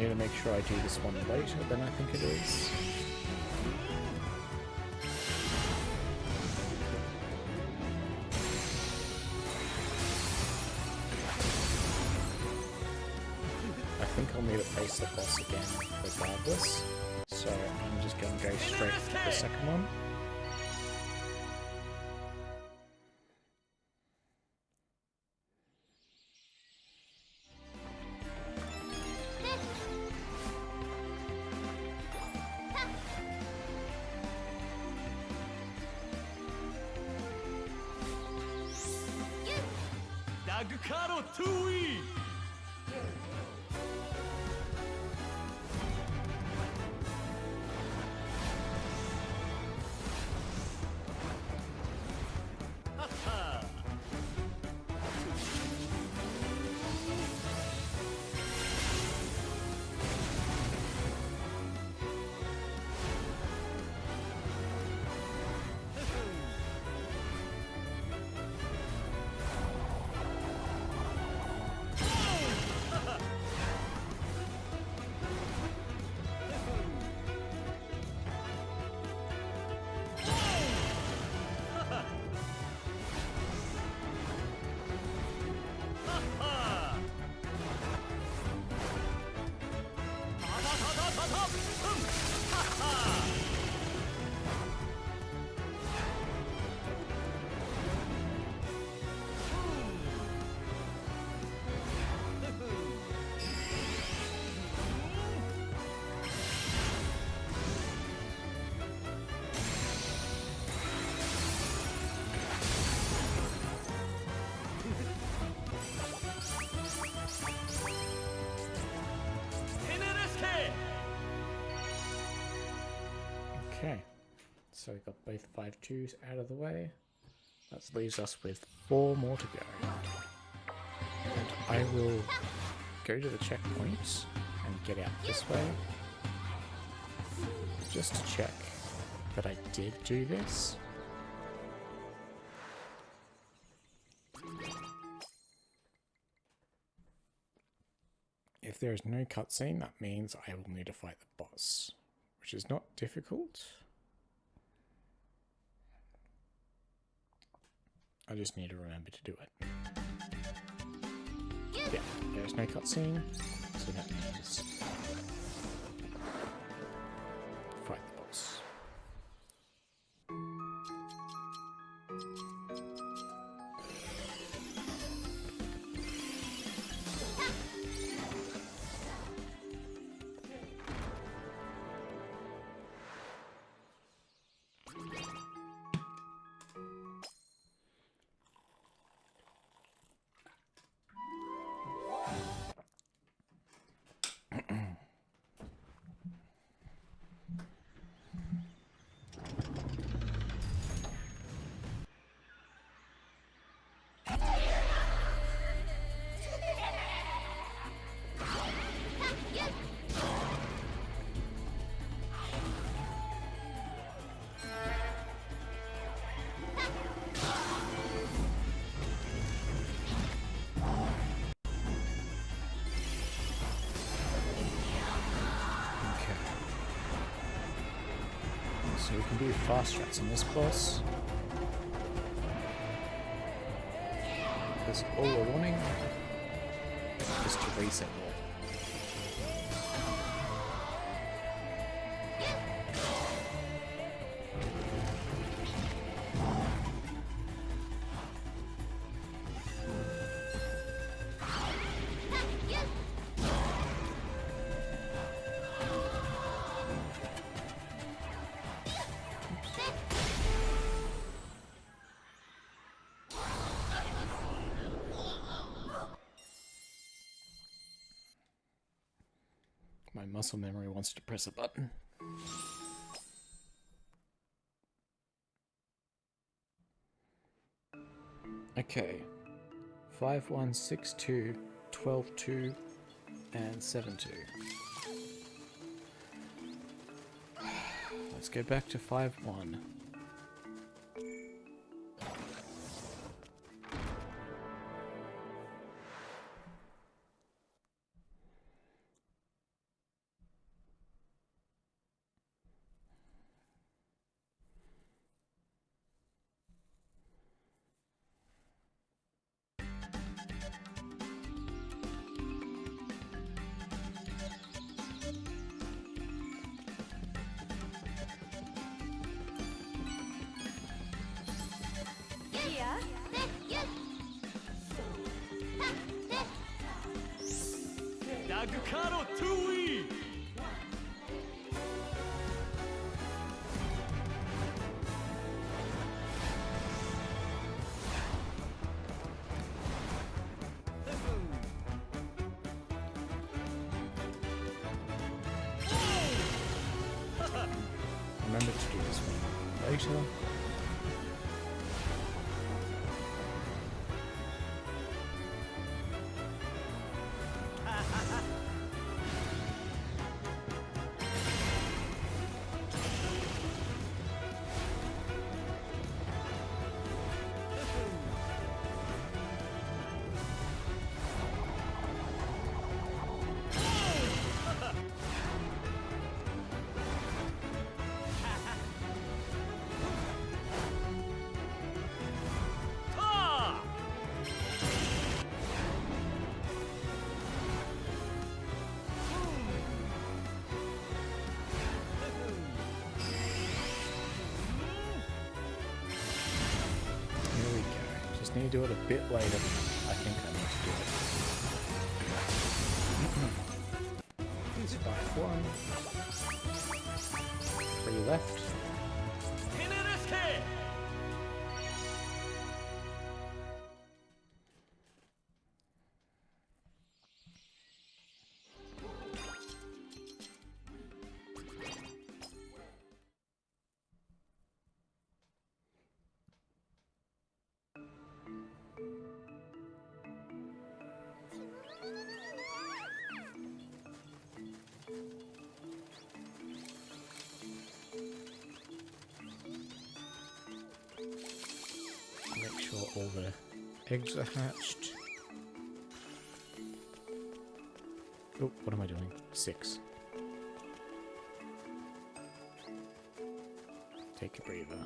need to make sure I do this one later than I think it is. I think I'll need to face the boss again regardless, so I'm just going to go straight for the second one. Okay, so we got both 5-2s out of the way. That leaves us with 4 more to go. And I will go to the checkpoints and get out this way, just to check that I did do this. If there is no cutscene, that means I will need to fight the boss, which is not difficult. I just need to remember to do it. Yeah, there's no cutscene, so that means fight the boss. So we can do fast strats on this boss. Because all we're wanting is to reset more. My muscle memory wants to press a button. Okay. 5-1, 6-2, 12-2, and 7-2. Let's go back to 5-1. Remember to do this one later. Need to do it a bit later. I think I need to do it. Survive one. 3 left. Make sure all the eggs are hatched. Oh, what am I doing? 6. Take a breather.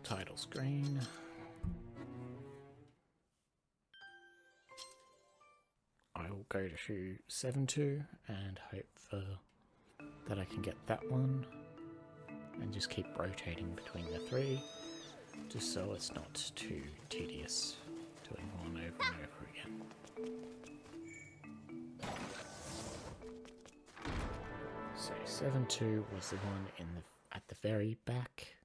Title screen. I will go to 7-2 and hope that I can get that one and just keep rotating between the 3 just so it's not too tedious doing one over and over again. So 7-2 was the one at the very back.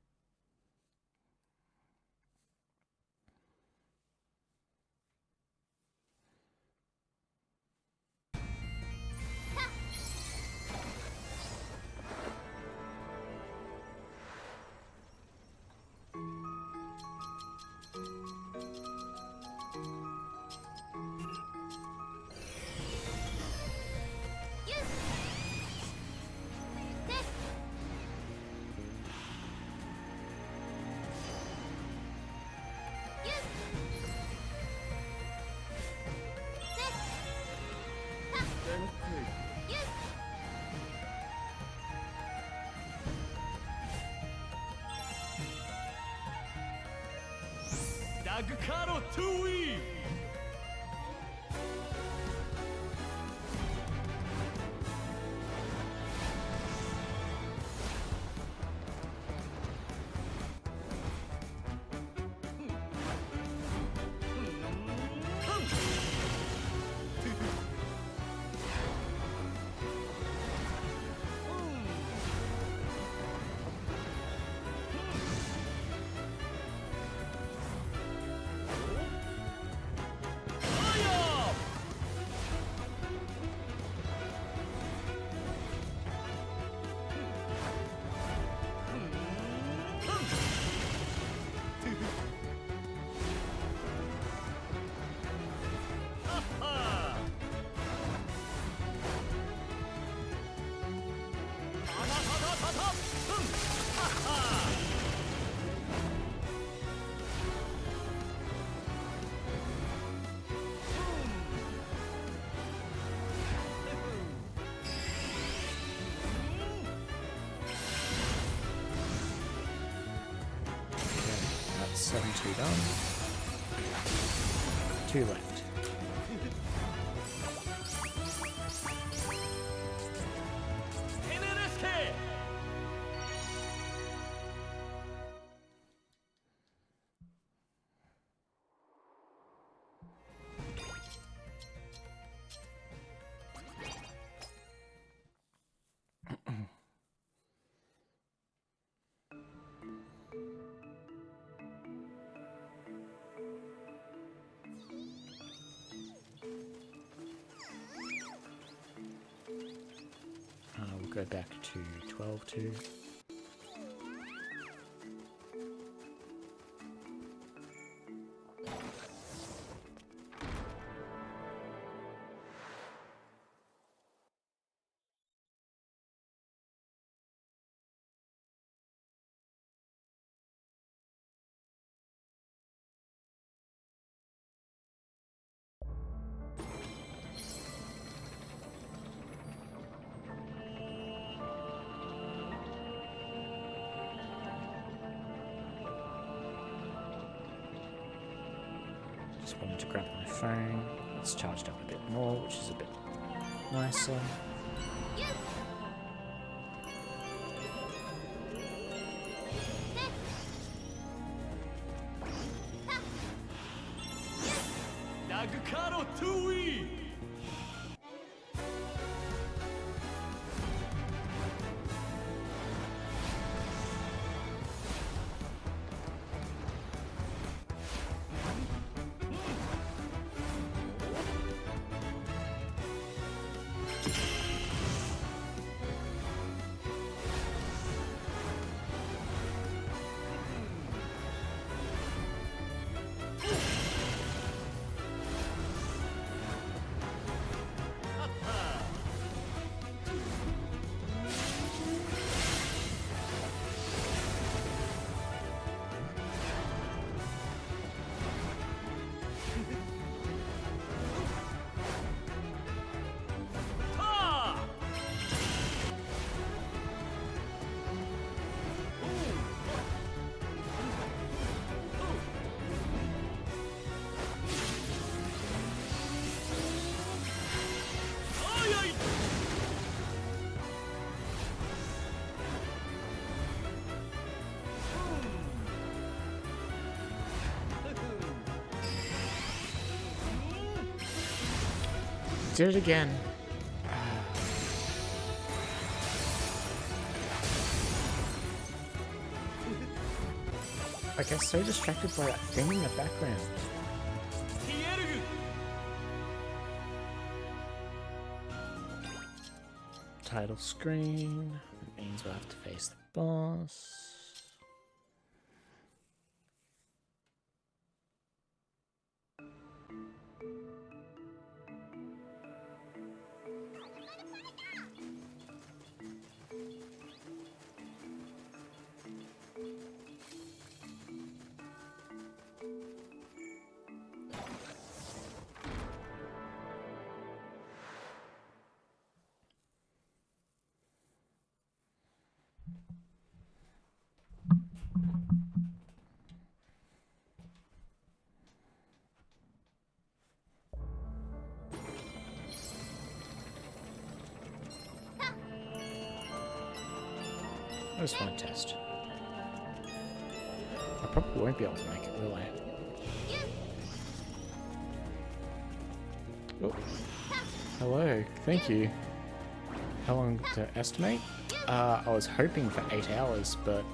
7-2 done. 2 left. We'll go back to 12-2. Just wanted to grab my phone. It's charged up a bit more, which is a bit nicer. Did it again. I get so distracted by that thing in the background. Title screen. That means we'll have to face the boss. I just want to test. I probably won't be able to make it, will I? Oh. Hello, thank you. How long to estimate? I was hoping for 8 hours, but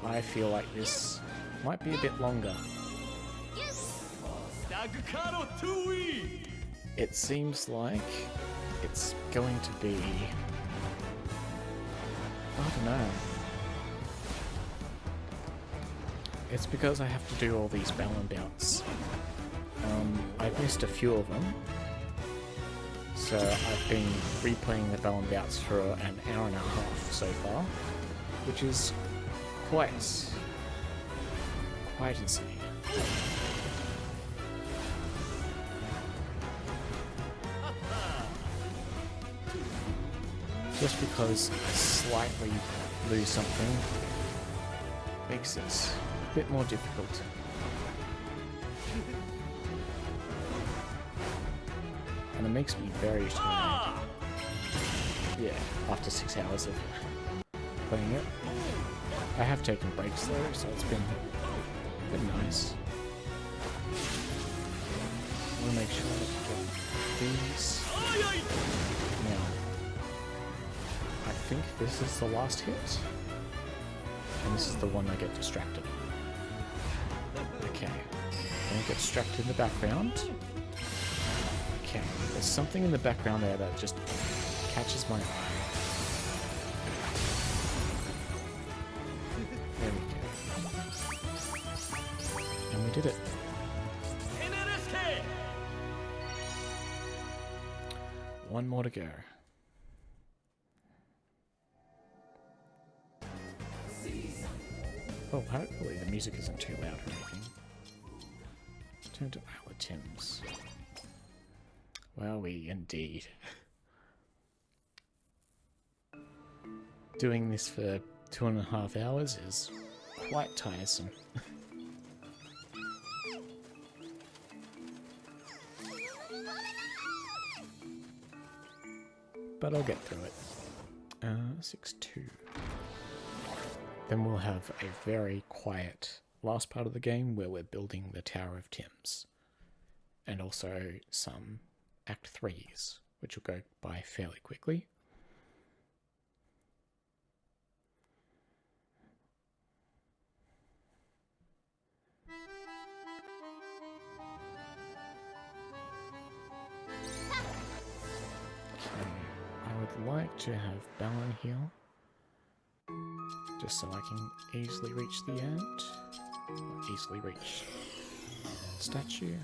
I feel like this might be a bit longer. It seems like it's going to be... I don't know. It's because I have to do all these Balan Bouts. I've missed a few of them. So I've been replaying the Balan Bouts for an hour and a half so far, which is quite insane. Just because I slightly lose something makes it a bit more difficult. And it makes me very tired. Yeah, after 6 hours of playing it. I have taken breaks though, so it's been nice. I want to make sure I get these. Now, I think this is the last hit. And this is the one I get distracted. Okay. Don't get distracted in the background. Okay, there's something in the background there that just catches my eye. There we go. And we did it. One more to go. Oh, hopefully the music isn't too loud or anything. Turn to Isle of Thames. Well, indeed. Doing this for 2.5 hours is quite tiresome. But I'll get through it. 6-2. Then we'll have a very quiet last part of the game where we're building the Tower of Thames. And also some Act 3s, which will go by fairly quickly. Okay, I would like to have Balan here, just so I can easily reach the end. Or easily reach the statue.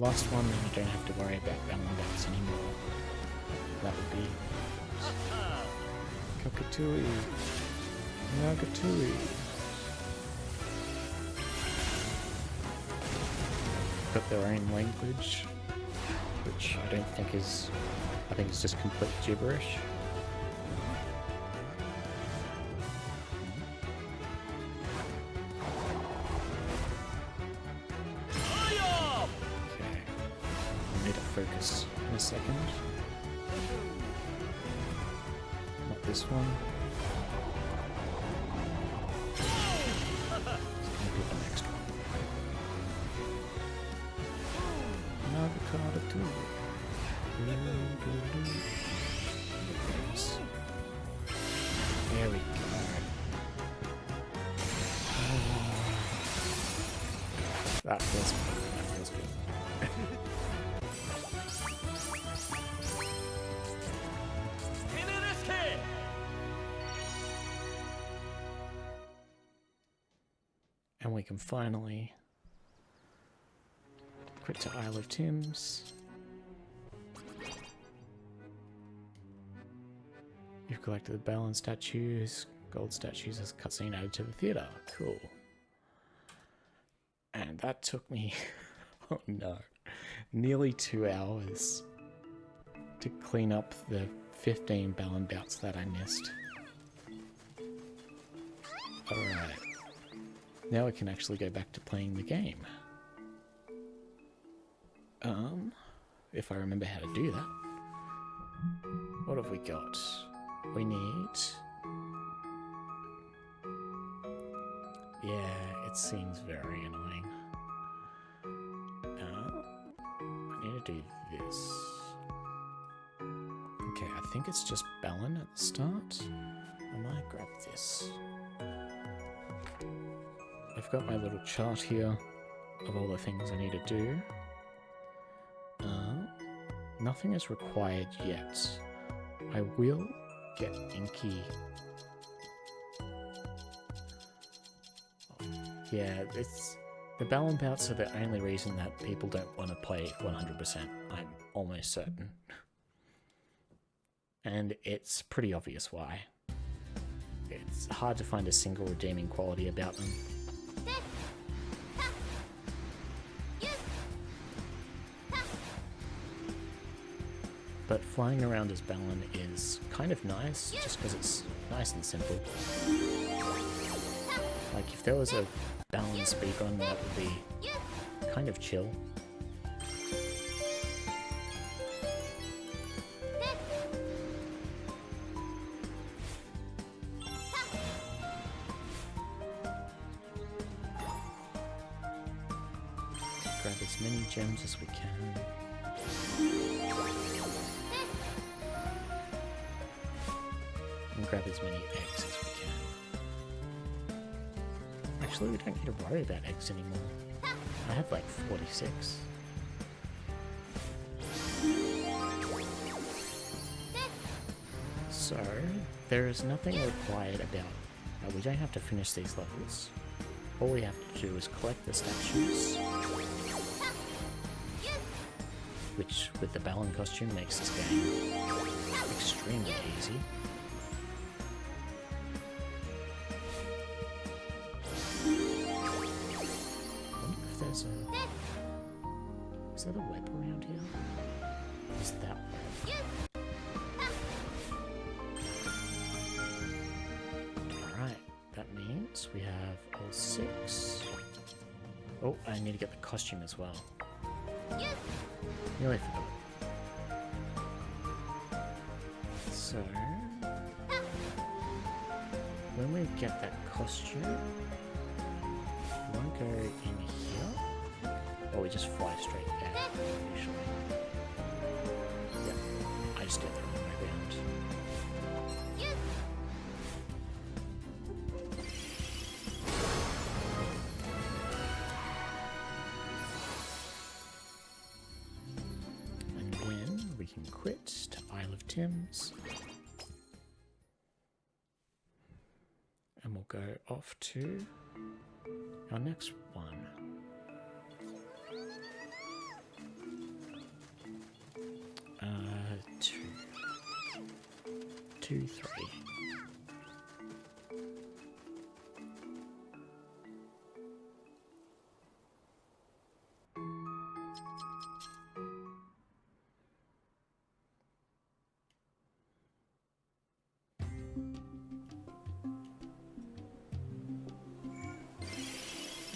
Last one, and you don't have to worry about Balan Bouts anymore. That would be Kakatui. Nagatui. Got their own language, which I don't think is... I think it's just complete gibberish. Focus in a second. Not this one. Maybe the next one. Avocado too. There we go. That feels good. That feels good. And we can finally quit to Isle of Thames. You've collected the Balan statues, Gold statues as cutscene added to the theater. Cool. And that took me, oh no, nearly 2 hours to clean up the 15 Balan Bouts that I missed. Alright. Now I can actually go back to playing the game. If I remember how to do that. What have we got? We need... Yeah, it seems very annoying. I need to do this. Okay, I think it's just Balan at the start. I might grab this. I've got my little chart here of all the things I need to do. Nothing is required yet. I will get Inky. Yeah, it's the Balan Bouts are the only reason that people don't want to play 100%. I'm almost certain. And it's pretty obvious why. It's hard to find a single redeeming quality about them. But flying around as Balan is kind of nice, just because it's nice and simple. Like, if there was a Balan speedrun, that would be kind of chill. Grab as many gems as we can. And grab as many eggs as we can. Actually, we don't need to worry about eggs anymore. I have like 46. So, there is nothing required about... we don't have to finish these levels. All we have to do is collect the statues. Which, with the Balan costume, makes this game extremely easy. Is there a web around here? Is that web? Alright, that means we have all 6. Oh, I need to get the costume as well. Nearly forgot. So, when we get that costume, we won't go in here. Or we just fly straight there, usually. Yeah, I just did the wrong way around. And then we can quit to Isle of Thames. And we'll go off to our next one. 2, 3.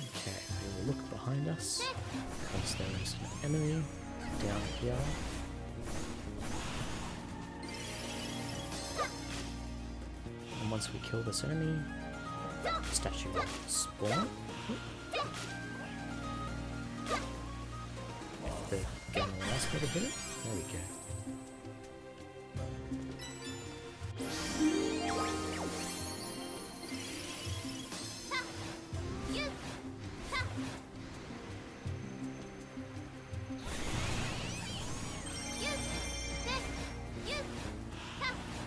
Okay, we will look behind us because there is an enemy down here. And once we kill this enemy, the statue will spawn. The game will ask me to hit it. There we go.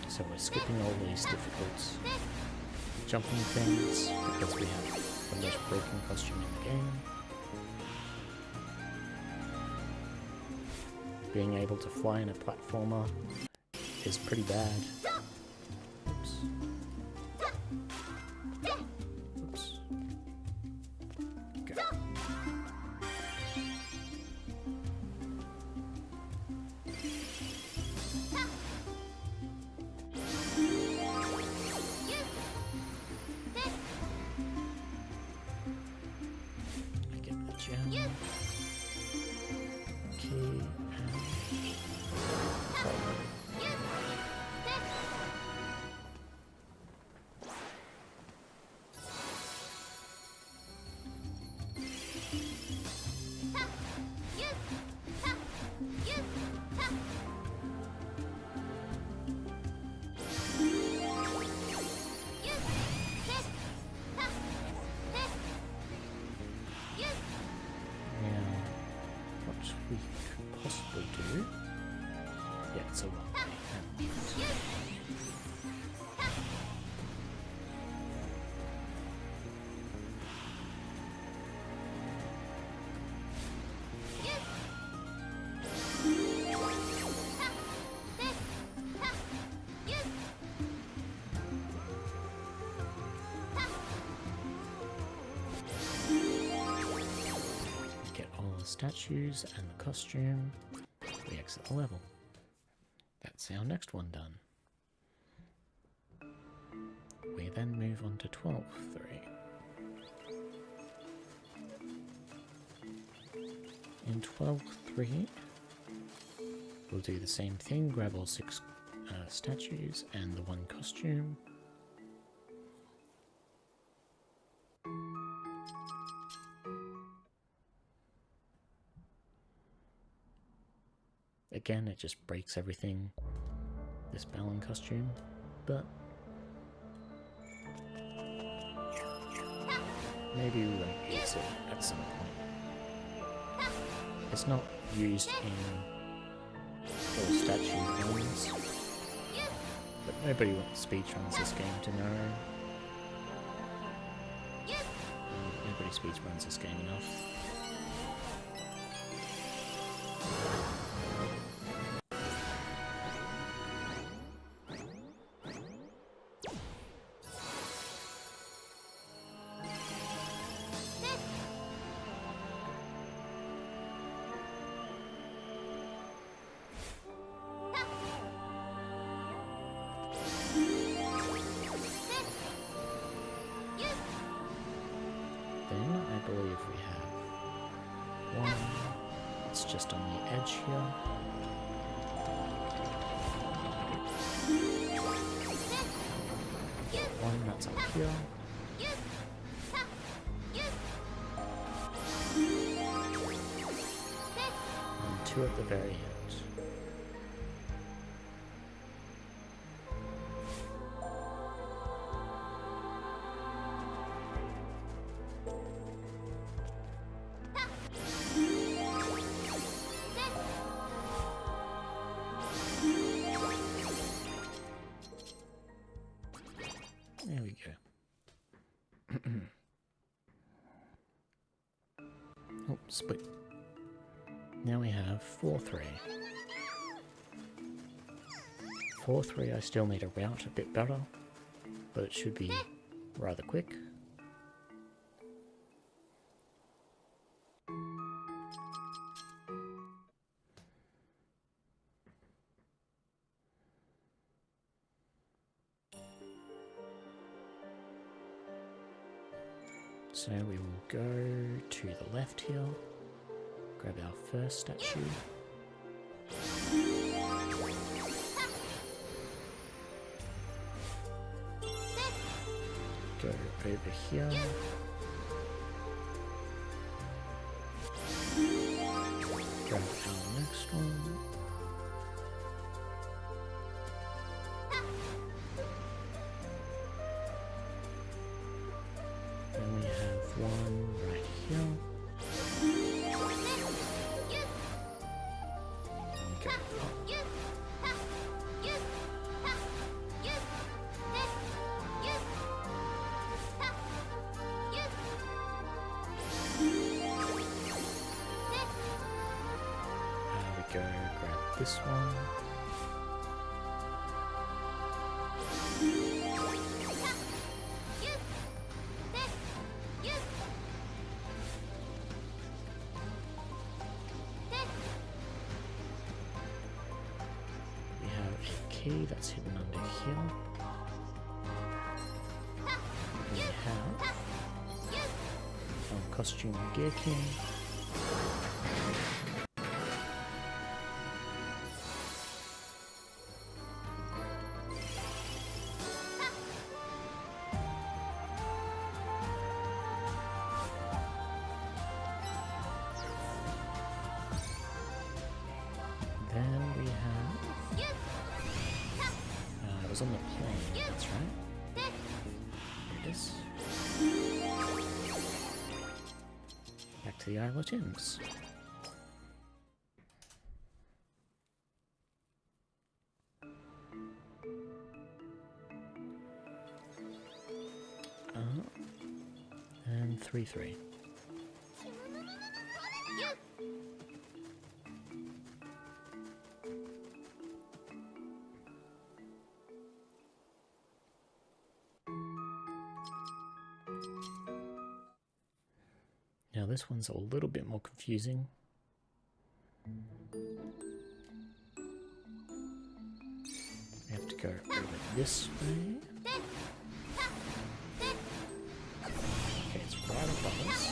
So we're skipping all these difficult jumping things because we have the most broken costume in the game. Being able to fly in a platformer is pretty bad. Oops. Yeah, it's a one-way. Get all the statues and the costume. We exit the level. That's our next one done. We then move on to 12.3. In 12.3, we'll do the same thing, grab all 6 statues and the 1 costume. Again, it just breaks everything, this Balan costume, but maybe we won't use it at some point. It's not used in all statue runs, but nobody wants speedruns this game to know. Nobody speedruns this game enough. Then I believe we have one. It's just on the edge here. One that's up here. And 2 at the very end. There we go. Oh, split. Now we have 4-3. 4-3, I still need a route a bit better, but it should be rather quick. So we will go to the left here, grab our first statue. Go over here. Grab our next one. Then we have one right here. And go up. We go grab this one. That's hidden under here. We have our costume Gear King. Then we have it was on the plane, that's right. Here it is. Back to the Isle of Tins. 3-3. Now this one's a little bit more confusing. We have to go over this way. Okay, it's right above us.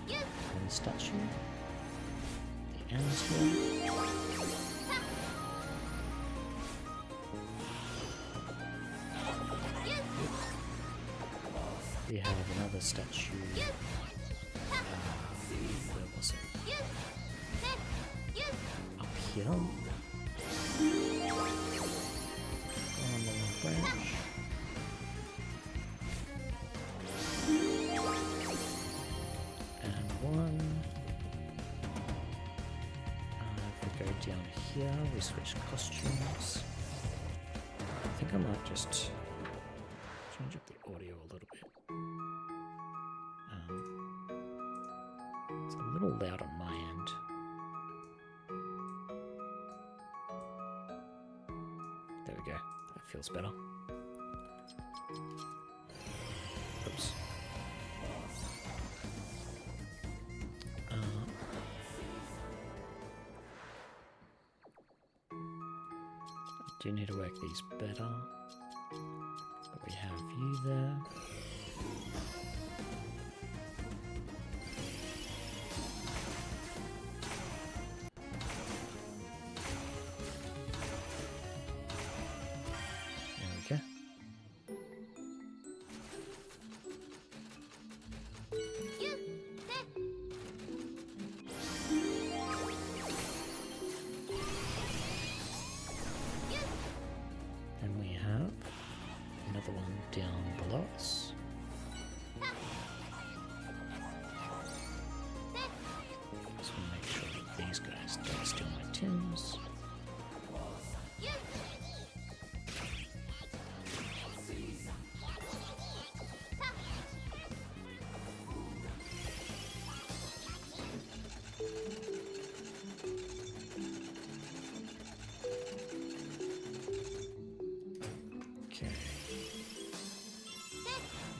We have one statue. The ends here. We have another statue. Where was it? Up here. One on the long branch. And one. If we go down here, we switch costumes. I think I might just change up the audio a little bit. It's a little loud on my end. There we go. That feels better. Oops. I do need to work these better. But we have you there. Down below us. Just want to make sure that these guys don't steal my tins.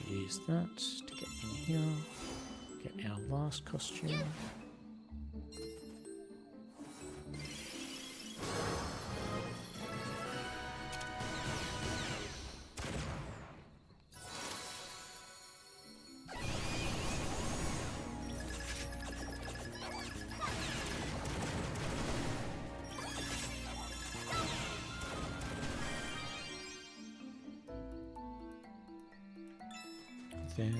Use that to get in here, get our last costume. Then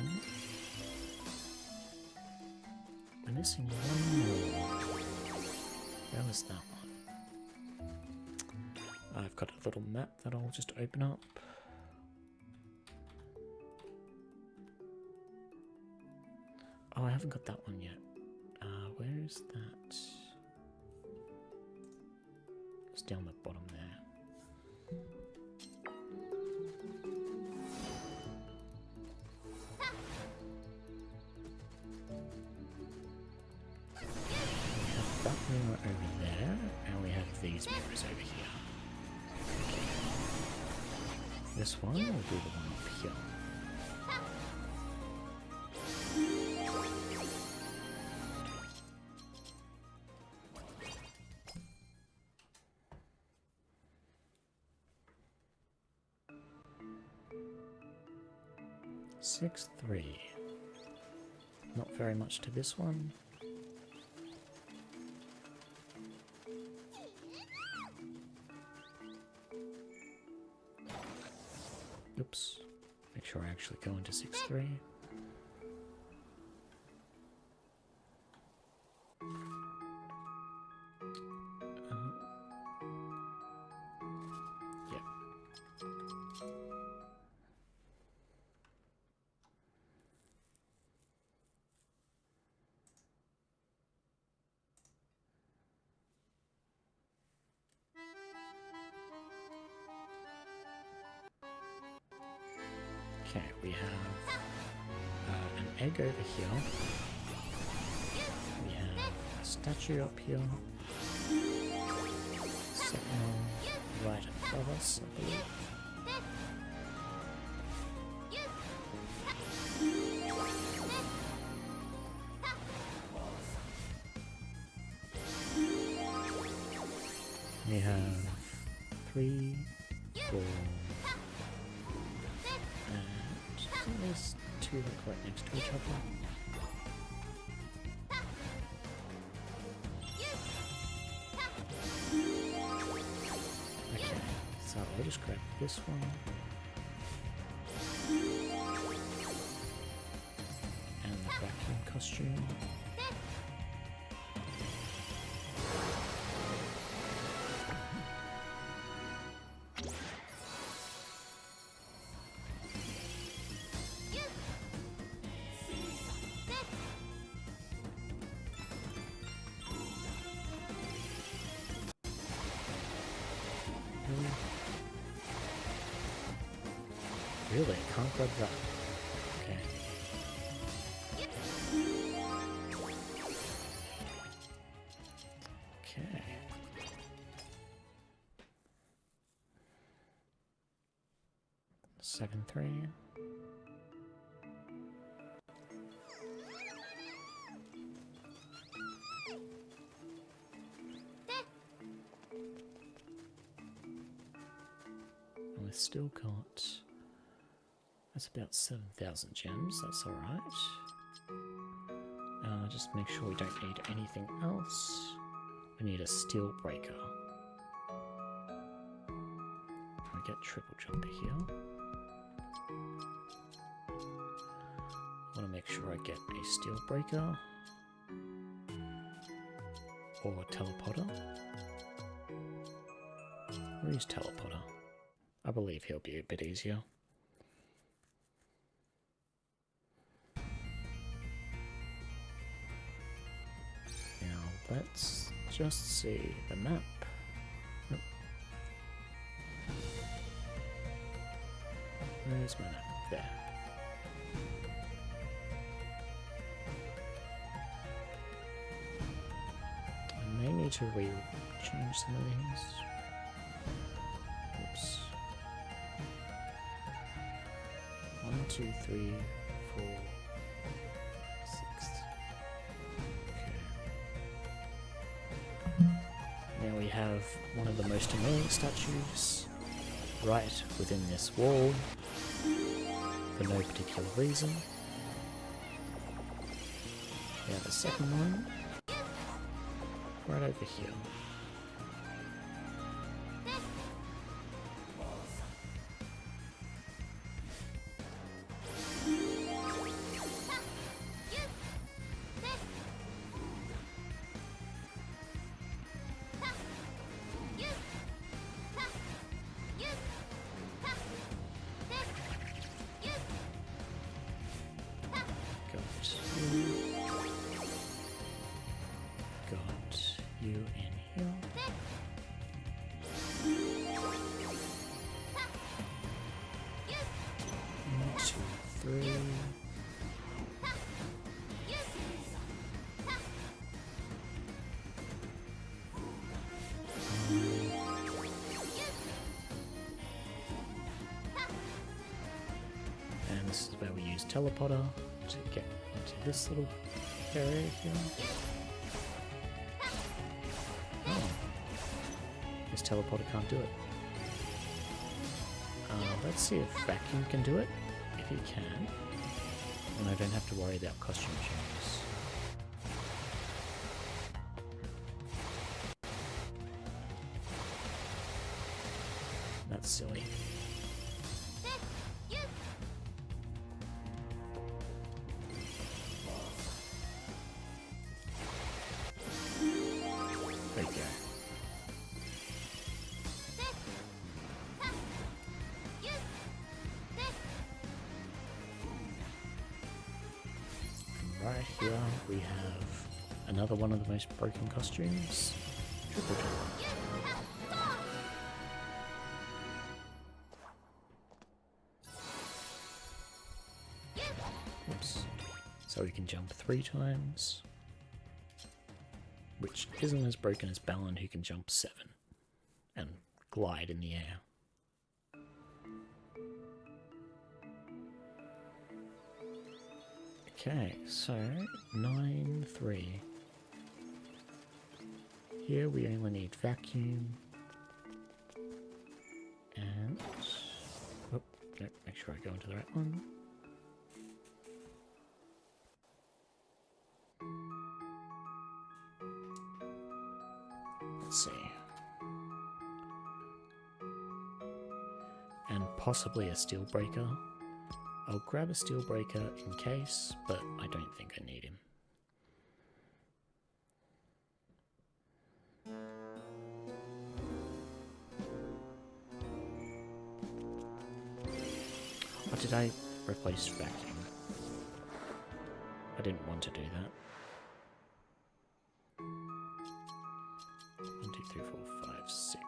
we're missing one more. Where was that one? I've got a little map that I'll just open up. Oh, I haven't got that one yet. Where is that? It's down the bottom there. Mirror over there, and we have these mirrors over here. This one will do the one up here. Six, 3. Not very much to this one. Oops. Make sure I actually go into 6-3. Yep. Okay, we have an egg over here. We have a statue up here. Sentinel right above us, I believe. We have 3, 4, and I think there's 2 that are right next to each other. Okay, so I'll just grab this one. And the vacuum costume. Really? Can't grab that. Okay. Okay. 7-3. And we've still got... That's about 7,000 gems, that's alright. Just make sure we don't need anything else. We need a steel breaker. We get triple jumper here. I want to make sure I get a steel breaker. Or a teleporter. We'll use teleporter. I believe he'll be a bit easier. Let's just see the map. Nope. Where's my map? There. I may need to change some of these. Oops. 1, 2, 3, 4, 6. Now we have one of the most annoying statues right within this wall for no particular reason. We have a second one right over here. Got you in here. 1, 2, 3. And this is where we use teleporter to get into this little area here. Oh, this teleporter can't do it. Let's see if vacuum can do it. If he can, then I don't have to worry about costume changes. That's silly. There you go. And right here we have another one of the most broken costumes. Triple jump. can jump 3 times, which isn't as broken as Balan, who can jump 7 and glide in the air. Okay, so 9-3. Here we only need vacuum. And... oh, no, make sure I go into the right one. Let's see. And possibly a steel breaker. I'll grab a steel breaker in case, but I don't think I need him. Or did I replace vacuum? I didn't want to do that. 1, 2, 3, 4, 5, 6.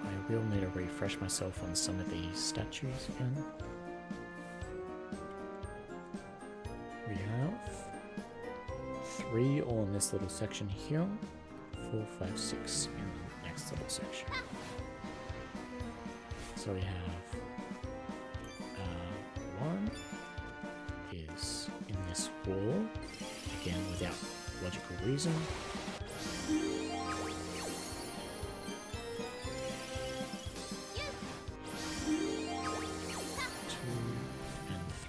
I will need to refresh myself on some of these statues again. We have 3 all in this little section here, 4, 5, 6 in the next little section. So we have 1 is in this wall, again without logical reason.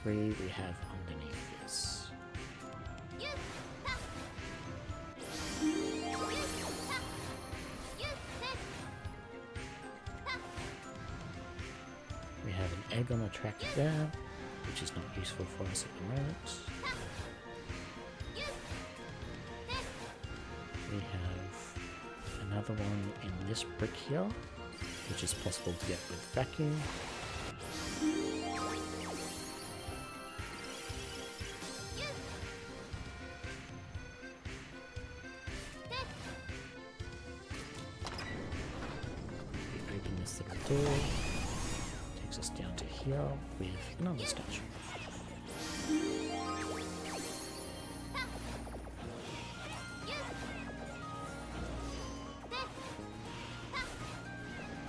3 we have underneath this. We have an egg on the track there, which is not useful for us at the moment. We have another one in this brick here, which is possible to get with vacuum. Door takes us down to here with another statue.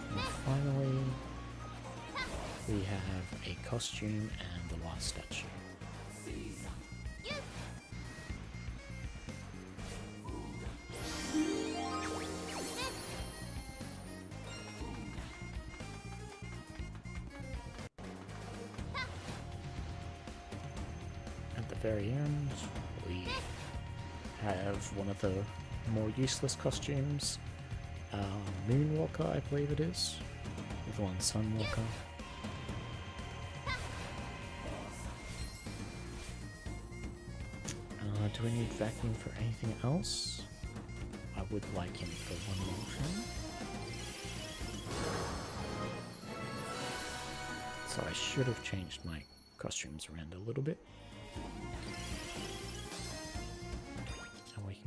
And finally, we have a costume and the last statue. Very end, we have one of the more useless costumes, Moonwalker, I believe it is, with one Sunwalker. Do we need vacuum for anything else? I would like him for one more thing. So I should have changed my costumes around a little bit.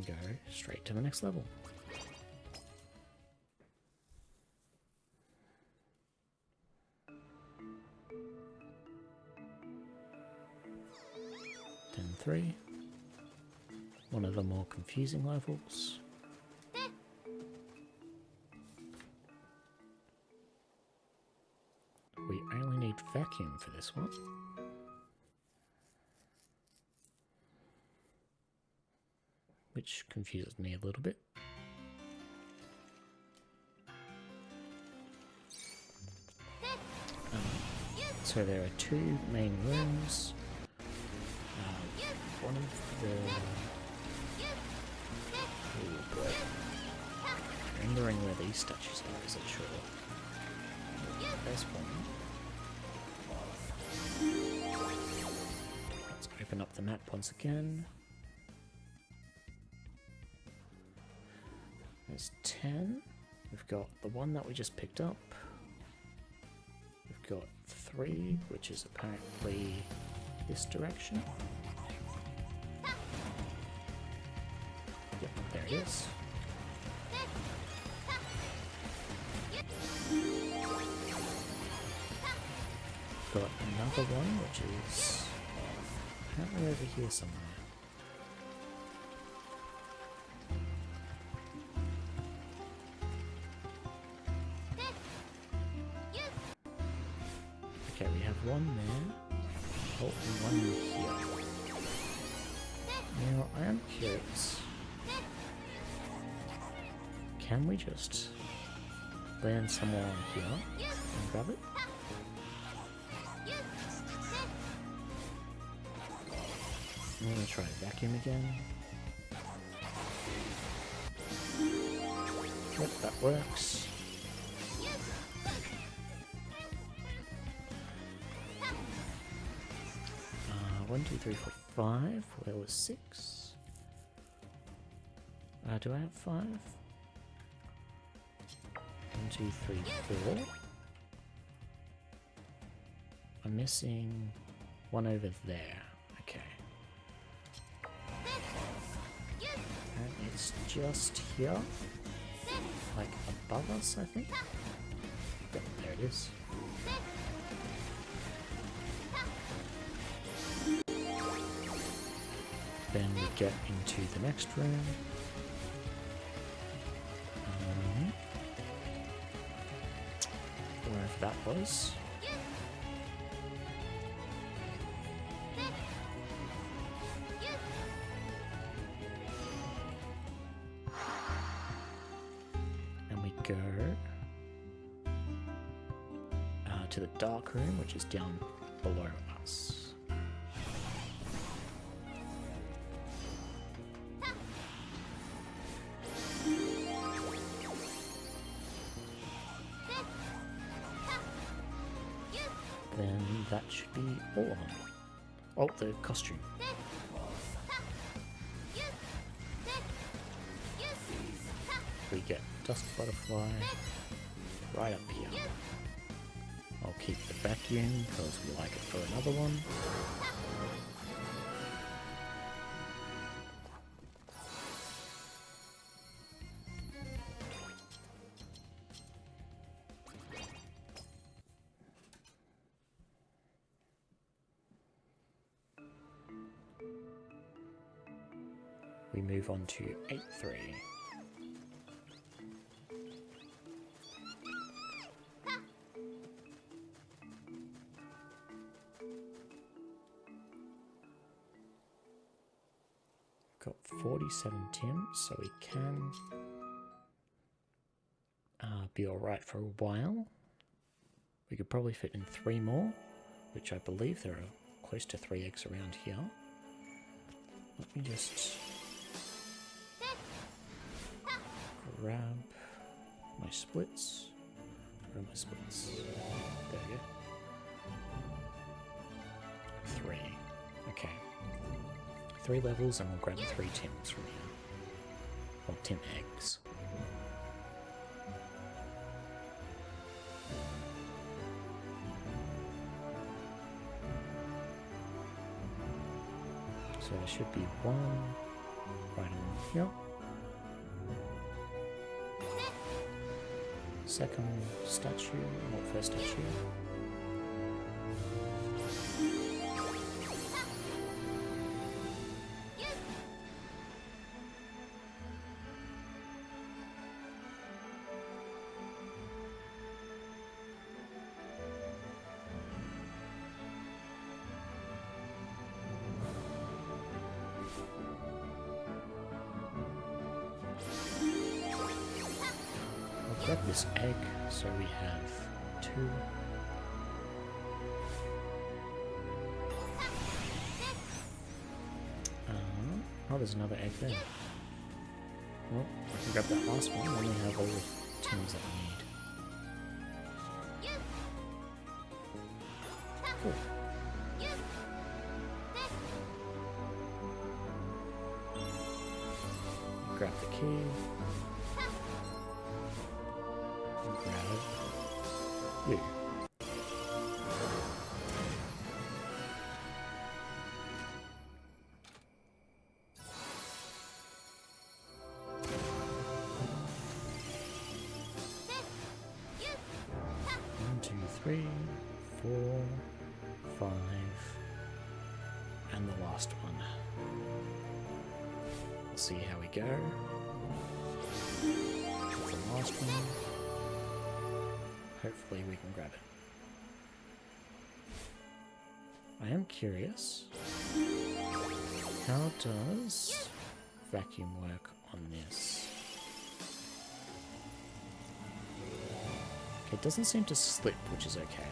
Go straight to the next level. Ten 3. One of the more confusing levels. We only need vacuum for this one. Which confuses me a little bit. So there are 2 main rooms. One of the... oh boy. Remembering where these statues are, is it sure? There's one. Let's open up the map once again. There's 10. We've got the one that we just picked up. We've got 3, which is apparently this direction. Yep, there it is. got another one, which is apparently over here somewhere. Okay, we have one there. Oh, and one here. Now, I am curious. Can we just land somewhere on here and grab it? I'm gonna try vacuum again. Yep, that works. 1, 2, 3, 4, 5. Where was 6? Do I have 5? 1, 2, 3, 4. I'm missing one over there. Okay. And it's just here. Like above us, I think. Yep, there it is. Then we get into the next room. Wherever that was. And we go to the dark room, which is down below us. Then that should be all of them. Oh, the costume. We get Dusk Butterfly right up here. I'll keep the vacuum because we like it for another one. We move on to 8-3. Got 47 Tims, so we can be alright for a while. We could probably fit in 3 more, which I believe there are close to 3 eggs around here. Let me just grab my splits. Where are my splits? There we go. 3. Okay. 3 levels and we'll grab 3 Tims from here. Or Tim eggs. So there should be 1 right along here. Second statue, or first statue. Grab this egg, so we have 2. Oh, there's another egg there. Well, I can grab that last one, then we have all the Tims that we need. Cool. Grab the key. You. One, 2, 3, 4, 5, and the last one. We'll see how we go. With the last one. Hopefully we can grab it. I am curious. How does vacuum work on this? Okay, it doesn't seem to slip, which is okay.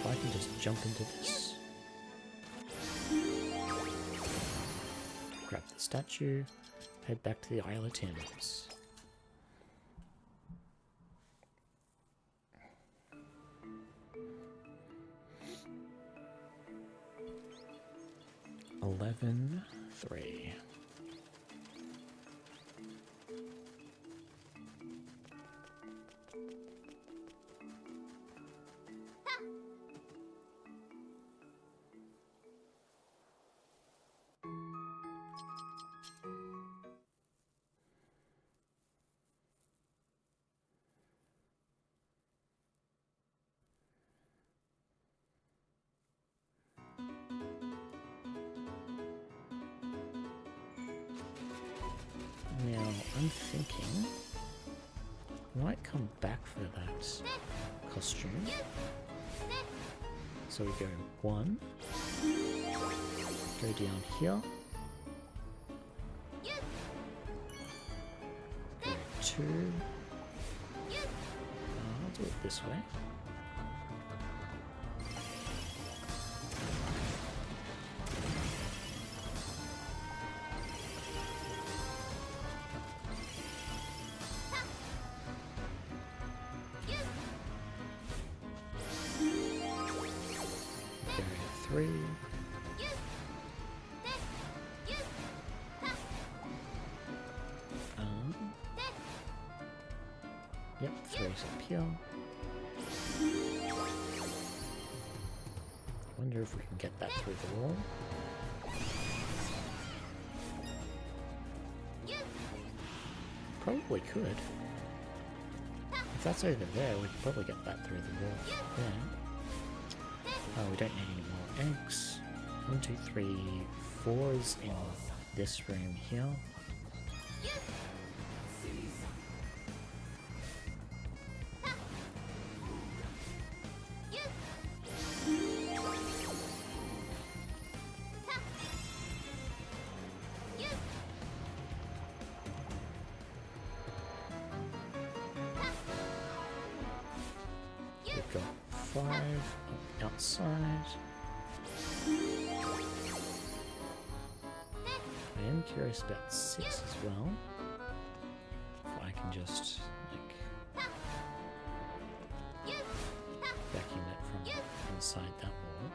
I can just jump into this. Grab the statue, head back to the Isle of Thames. $11.3. Now, I'm thinking I might come back for that costume. So we go 1, go down here, go 2, I'll do it this way. Go 3. Yep, 3's up here. Wonder if we can get that through the wall. Probably could. If that's over there, we could probably get that through the wall there. Oh, we don't need any more eggs. 1, 2, 3, 4's in this room here. We've got 5 up outside. I am curious about 6 as well. If I can just, like, vacuum it from inside that wall.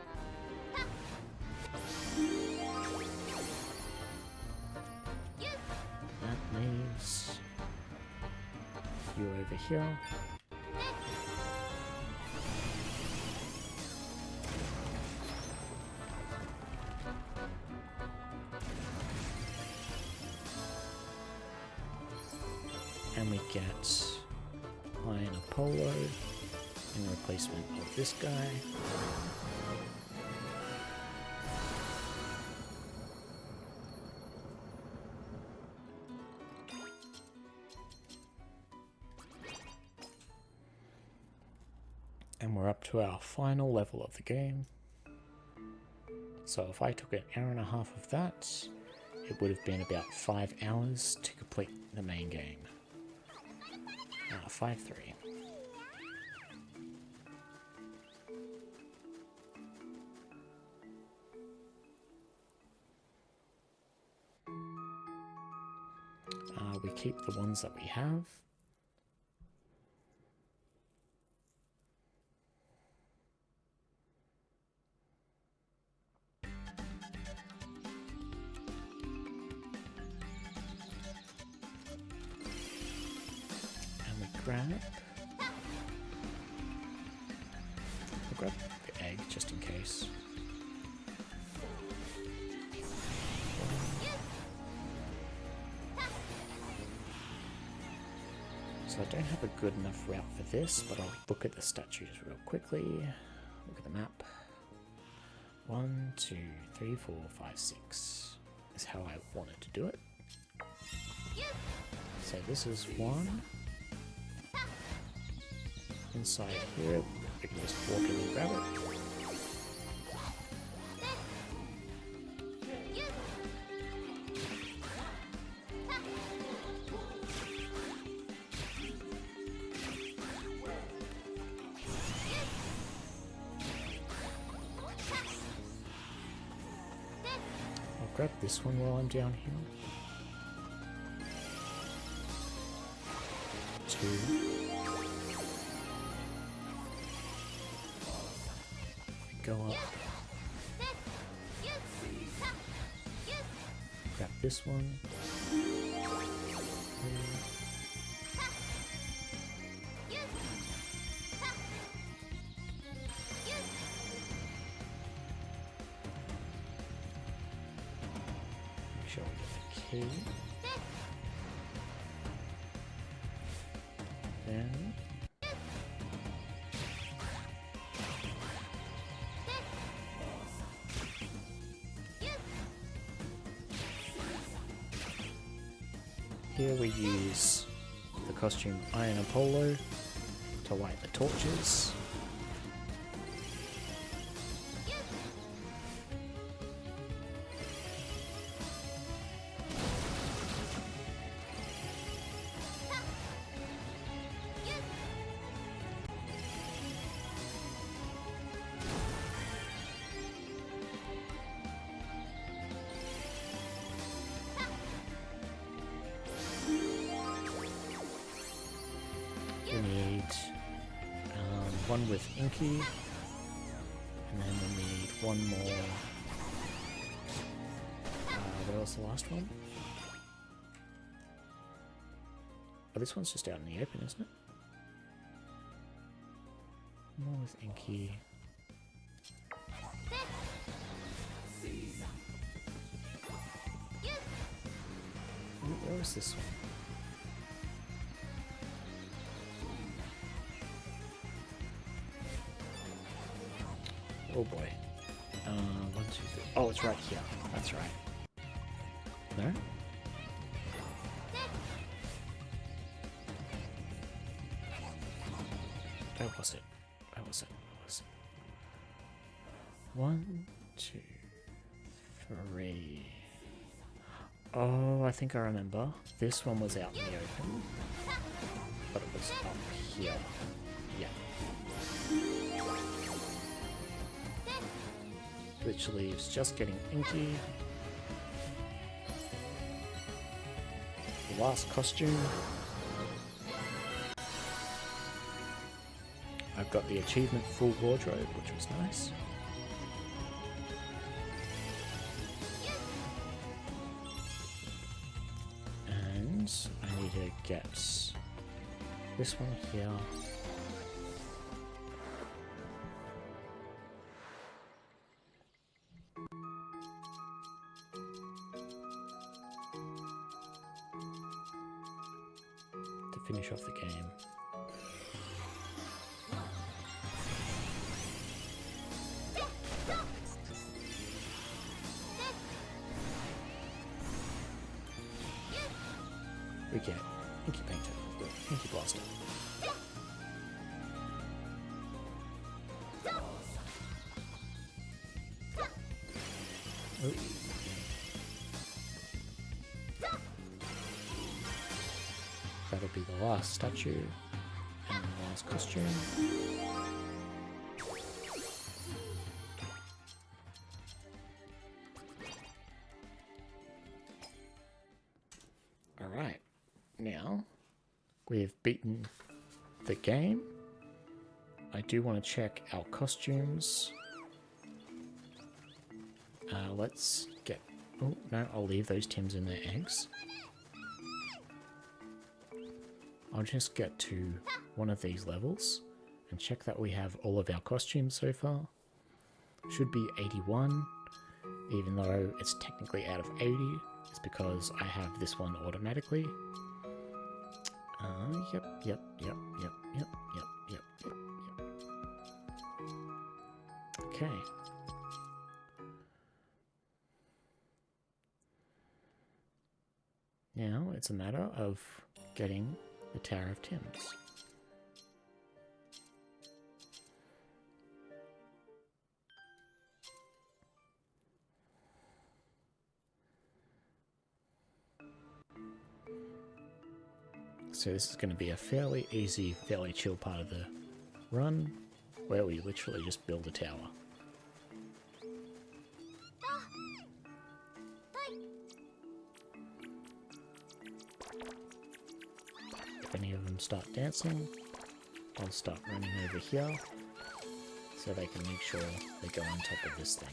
That leaves you over here. And we get Iron Apollo in replacement of this guy. And we're up to our final level of the game. So if I took an hour and a half of that, it would have been about 5 hours to complete the main game. 5-3. We keep the ones that we have. grab. I'll grab the egg just in case. So I don't have a good enough route for this, but I'll look at the statues real quickly. Look at the map. 1, 2, 3, 4, 5, 6 is how I wanted to do it. So this is one. Inside here, we can just walk in and grab it. Grab this one while I'm down here. 2. Go up. Grab this one. 3. Show me the key. Then here we use the costume Iron Apollo to light the torches. We need one with Inky, and then we need one more. What was the last one? Oh, this one's just out in the open, isn't it? More with Inky. Where was this one? Oh boy. 1, 2, 3. Oh, it's right here. That's right. There? Where was it? Where was it? Where was it? 1, 2, 3. Oh, I think I remember. This one was out in the open, but it was up here. Yeah. Literally, it's just getting Inky. The last costume. I've got the achievement full wardrobe, which was nice. And I need to get this one here. To finish off the game. We get Inky Painter, Inky Blaster. Oh. That'll be the last statue and the last costume. Alright. Now, we've beaten the game. I do want to check our costumes. Let's get... Oh, no, I'll leave those Tims in their eggs. I'll just get to one of these levels and check that we have all of our costumes so far. Should be 81, even though it's technically out of 80. It's because I have this one automatically. Yep. Okay. Now it's a matter of getting the Tower of Thames. So this is going to be a fairly easy, fairly chill part of the run, where we literally just build a tower. If any of them start dancing, I'll start running over here, so they can make sure they go on top of this thing.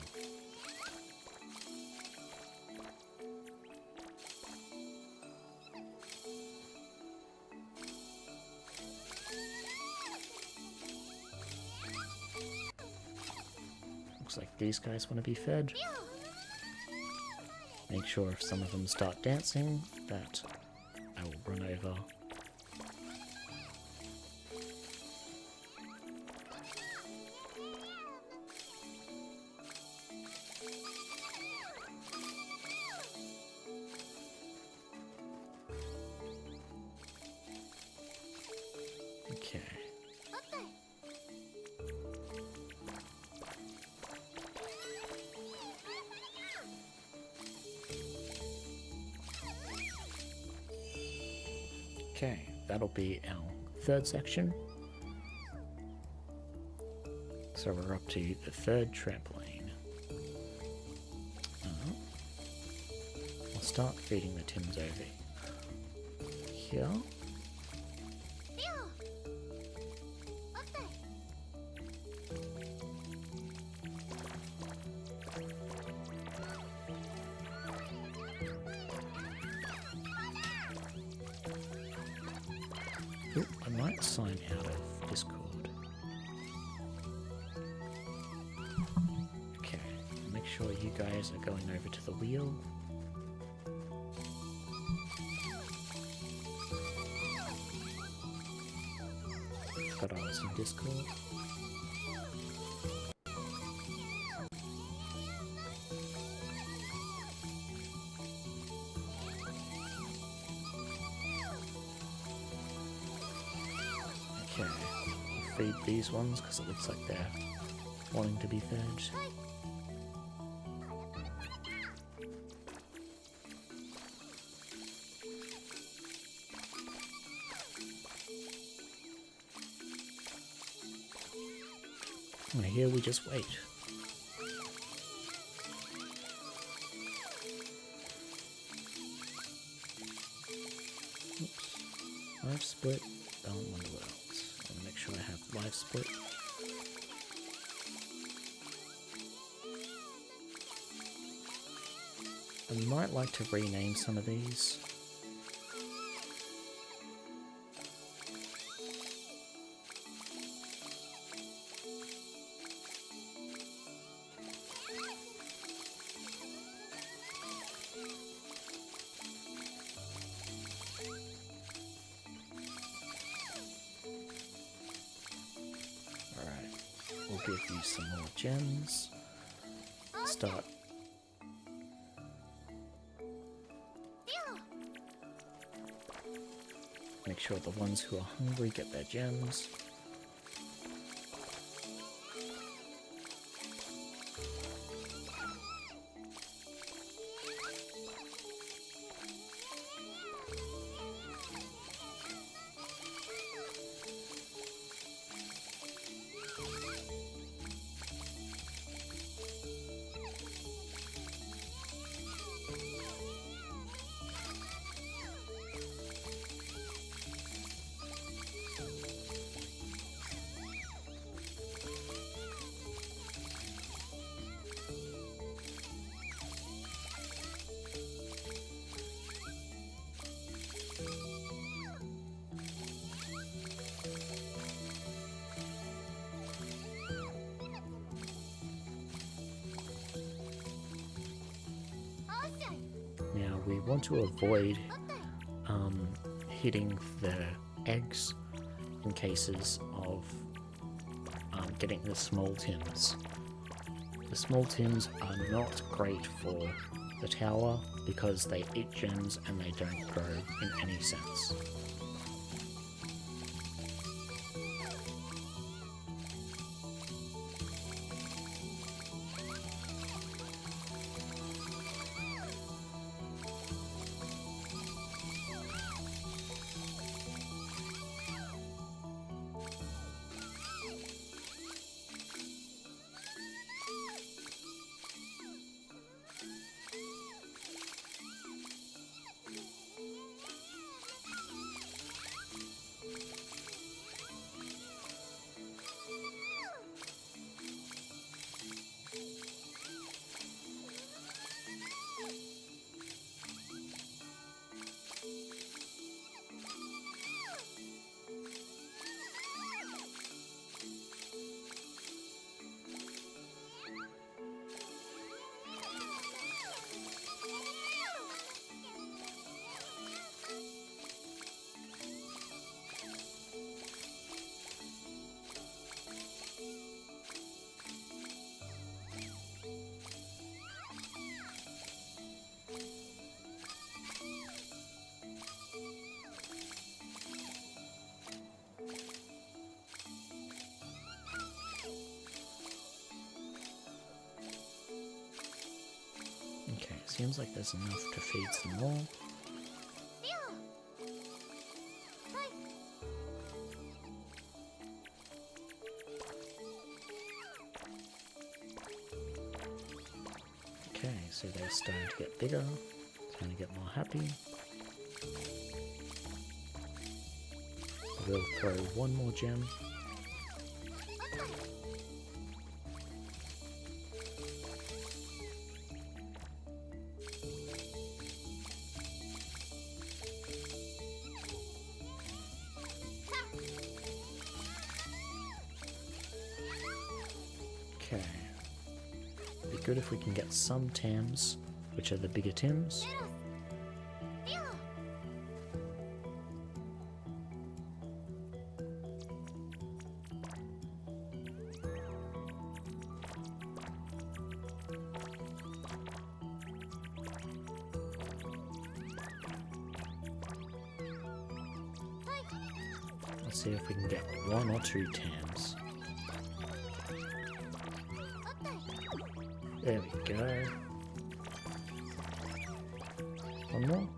Looks like these guys want to be fed. Make sure if some of them start dancing that I will run over. Okay. Okay, that'll be our third section. So we're up to the third trampoline. I'll start feeding the Tims over here. Oop, I might sign out of Discord. Okay, make sure you guys are going over to the wheel. But I was in Discord. Okay, feed these ones because it looks like they're wanting to be fed. And here we just wait. Oops. Live split, Balan Wonderworld. I'll make sure I have live split. I might like to rename some of these. We'll give you some more gems. Start. Make sure the ones who are hungry get their gems. we want to avoid hitting the eggs in cases of getting the small tims. The small tims are not great for the tower because they eat gems and they don't grow in any sense. Okay, seems like there's enough to feed some more. Okay, so they're starting to get bigger, starting to get more happy. We'll throw one more gem. Okay. Be good if we can get some tams, which are the bigger tims. Let's see if we can get one or two tams. There we go. One more.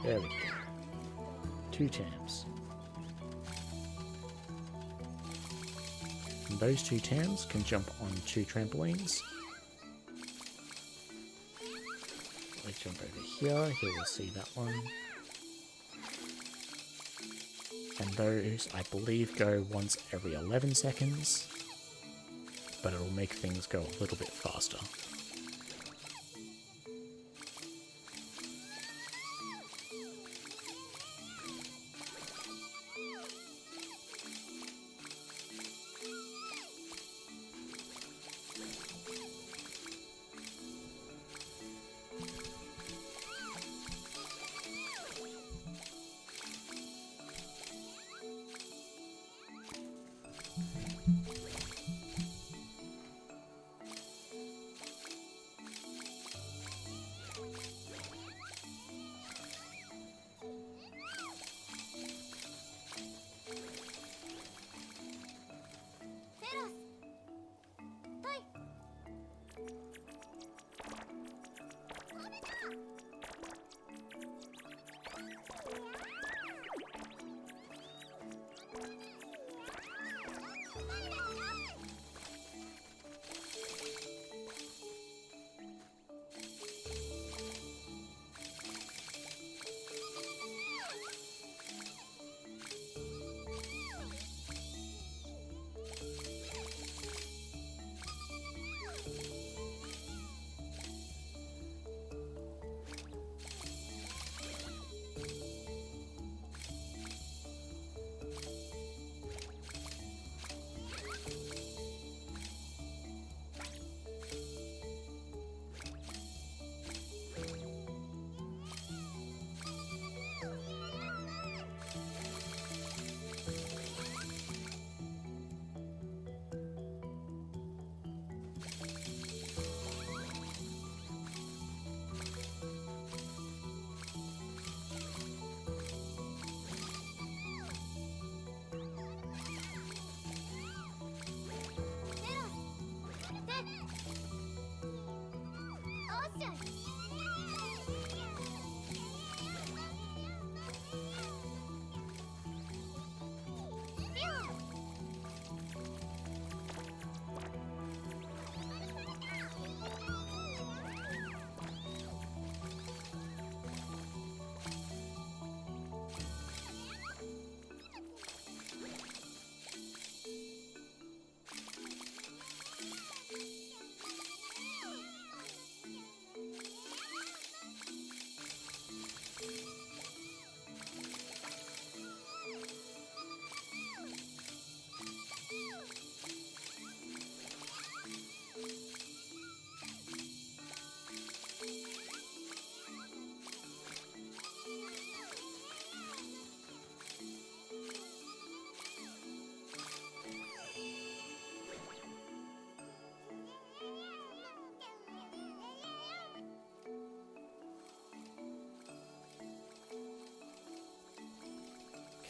There we go. 2 tams. And those 2 tams can jump on 2 trampolines. Let's jump over here. Here we'll see that one. And those, I believe, go once every 11 seconds, but it'll make things go a little bit faster.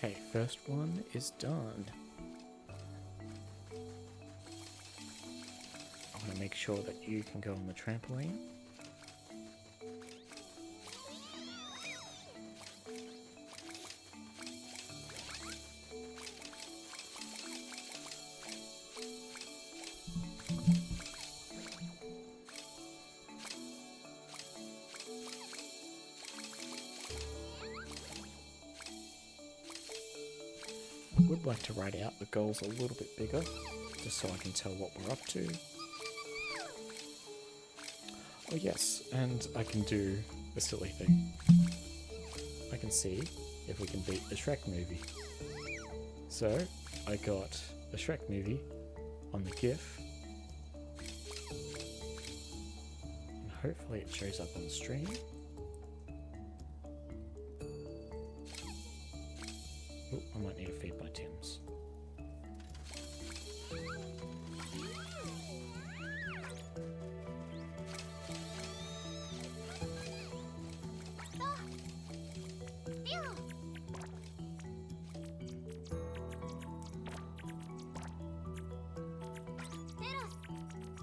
Okay, first one is done. I want to make sure that you can go on the trampoline. I would like to write out the goals a little bit bigger, just so I can tell what we're up to. Oh yes, and I can do a silly thing. I can see if we can beat the Shrek movie. So, I got the Shrek movie on the GIF. And hopefully it shows up on stream. Oh, I might need to feed my Tims.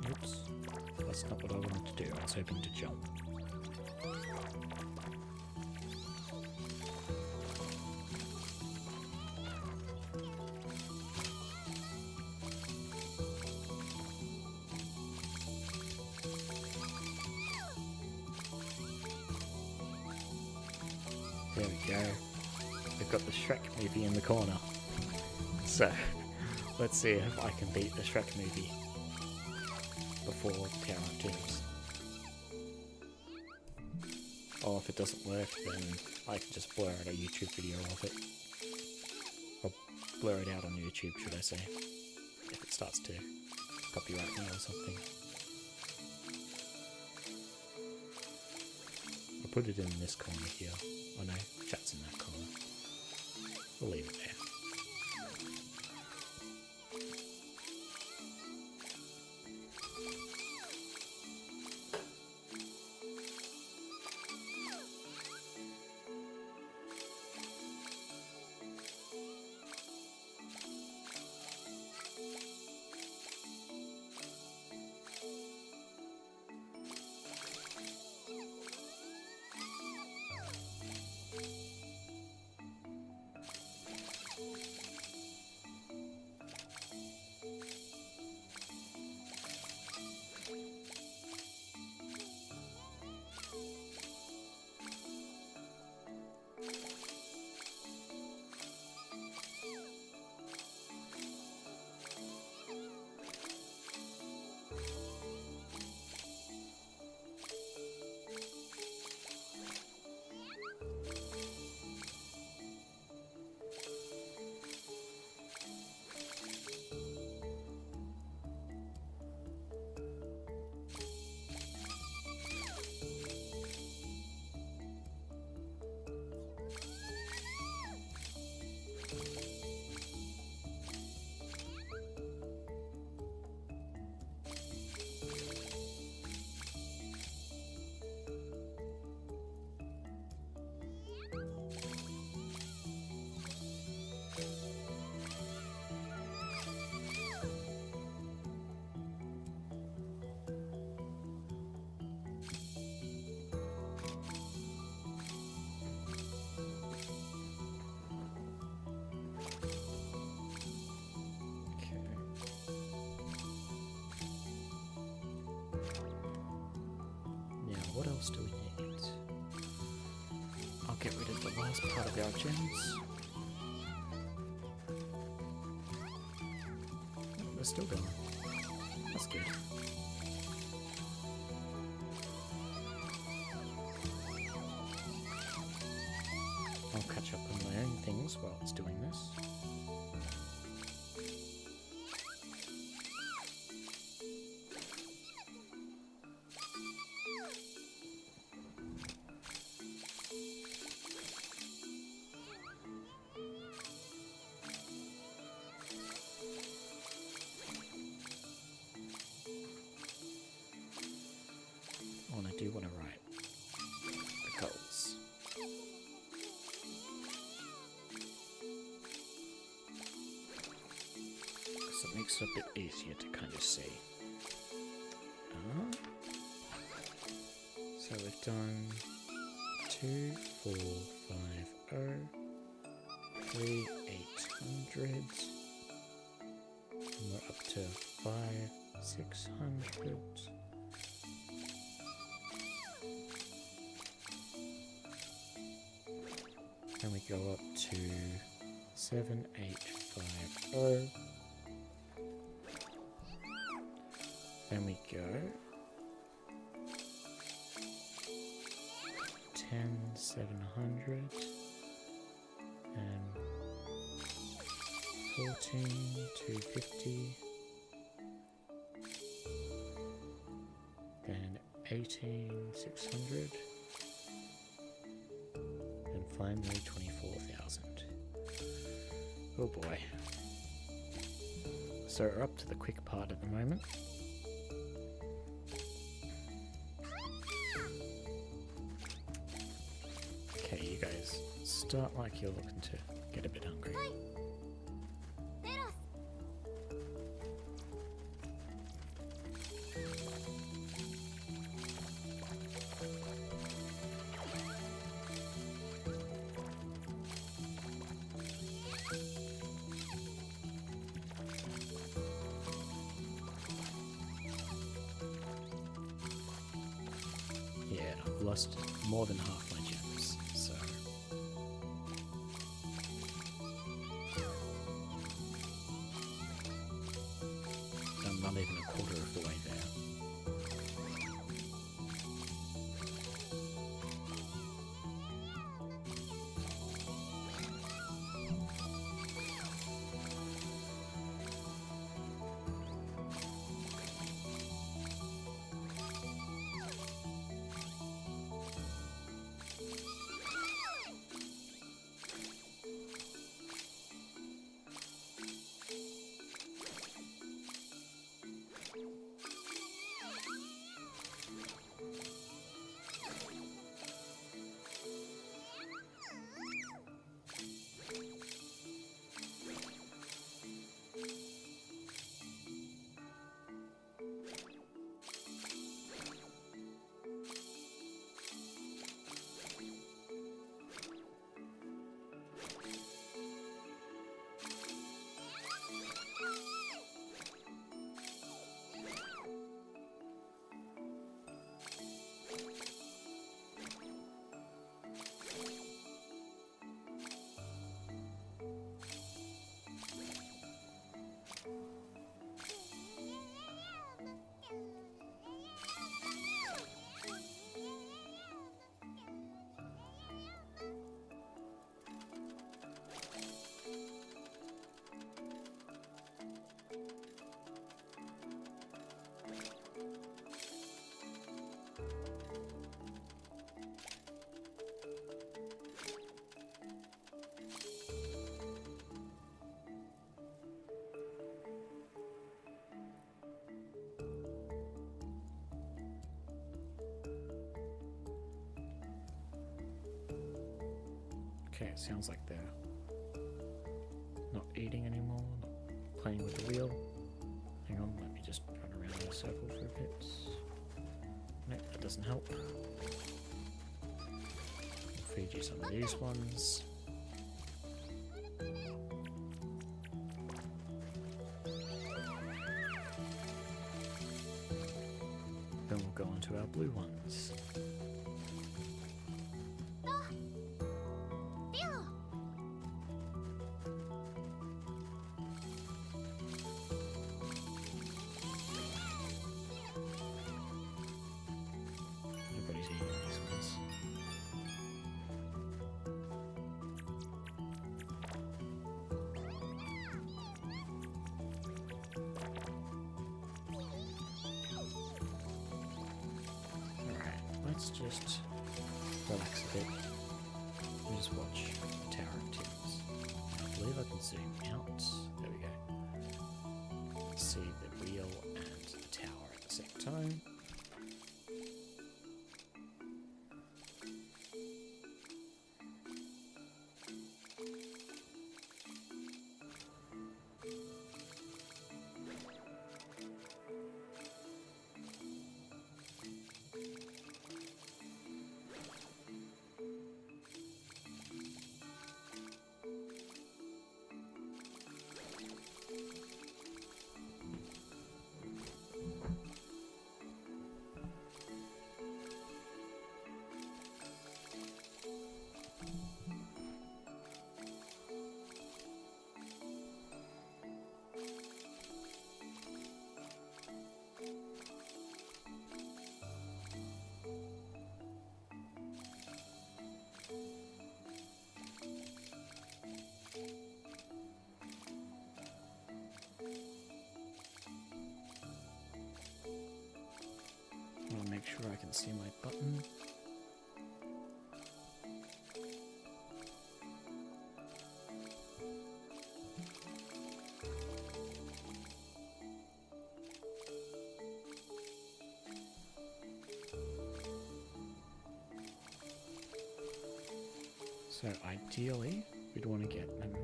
Oops, that's not what I wanted to do. I was hoping to jump. There we go. We've got the Shrek movie in the corner. So, let's see if I can beat the Shrek movie before Power Up Tims. Or if it doesn't work, then I can just blur out a YouTube video of it. Or blur it out on YouTube, should I say. If it starts to copyright me or something. I'll put it in this corner here. Oh no, chat's in that corner. We'll leave it there. else do we need? I'll get rid of the last part of our gems. We're still going. That's good. I'll catch up on my own things while it's doing this. Oh, and I do want to write the goals. So it makes it a bit easier to kind of see. So we've done 2, 4, 5, 0, 3, 800, and we're up to 5, 600. Then we go up to 7, 8, 5, 0. Then we go 10, 700, and 14, 250, then 18, 600, and finally 24,000. Oh boy. So we're up to the quick part at the moment. Okay, you guys start like you're looking to get a bit hungry. Yeah, I've lost more than half my gems, so... I'm not even a quarter of the way there. Okay, it sounds like they're not eating anymore, not playing with the wheel. Hang on, let me just run around in a circle for a bit. Nope, that doesn't help. I'll feed you some of these ones. Then we'll go on to our blue ones. just relax a bit and just watch the Tower of Tims. I believe I can zoom out. There we go. See the wheel and the tower at the same time. Make sure I can see my button. So ideally, we'd want to get them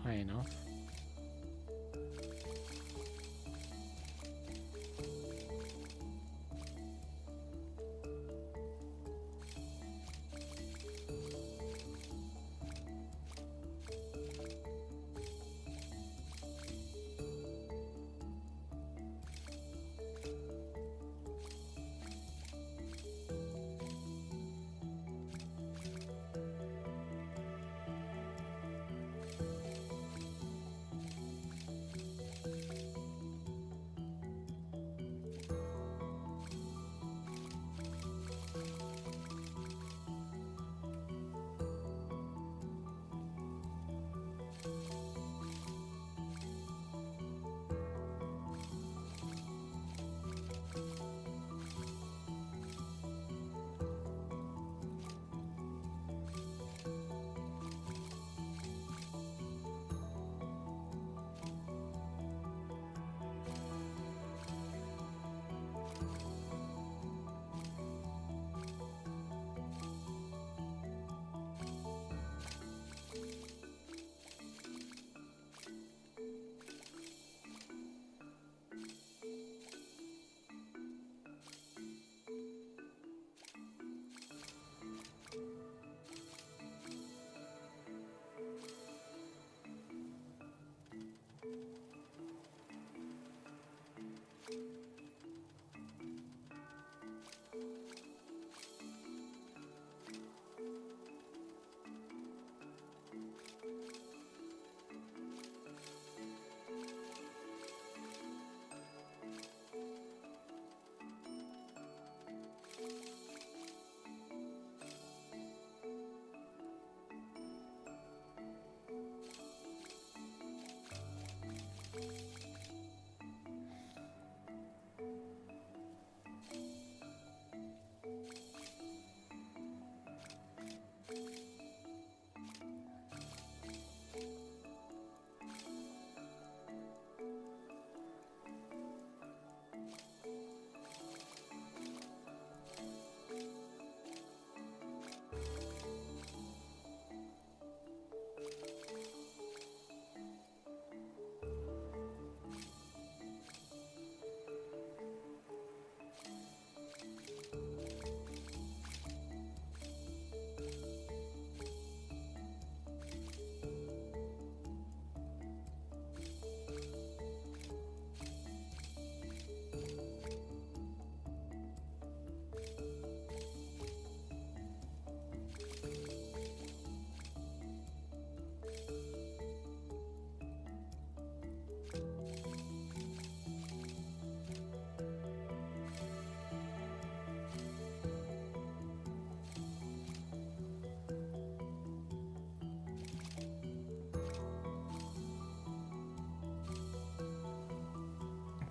high enough.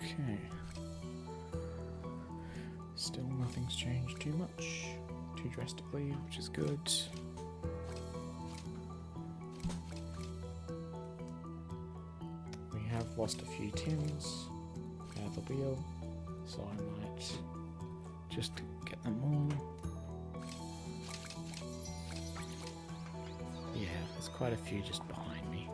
Okay. Still nothing's changed too much. too drastically, which is good. We have lost a few tins out of the wheel, so I might just get them all. Yeah, there's quite a few just behind me.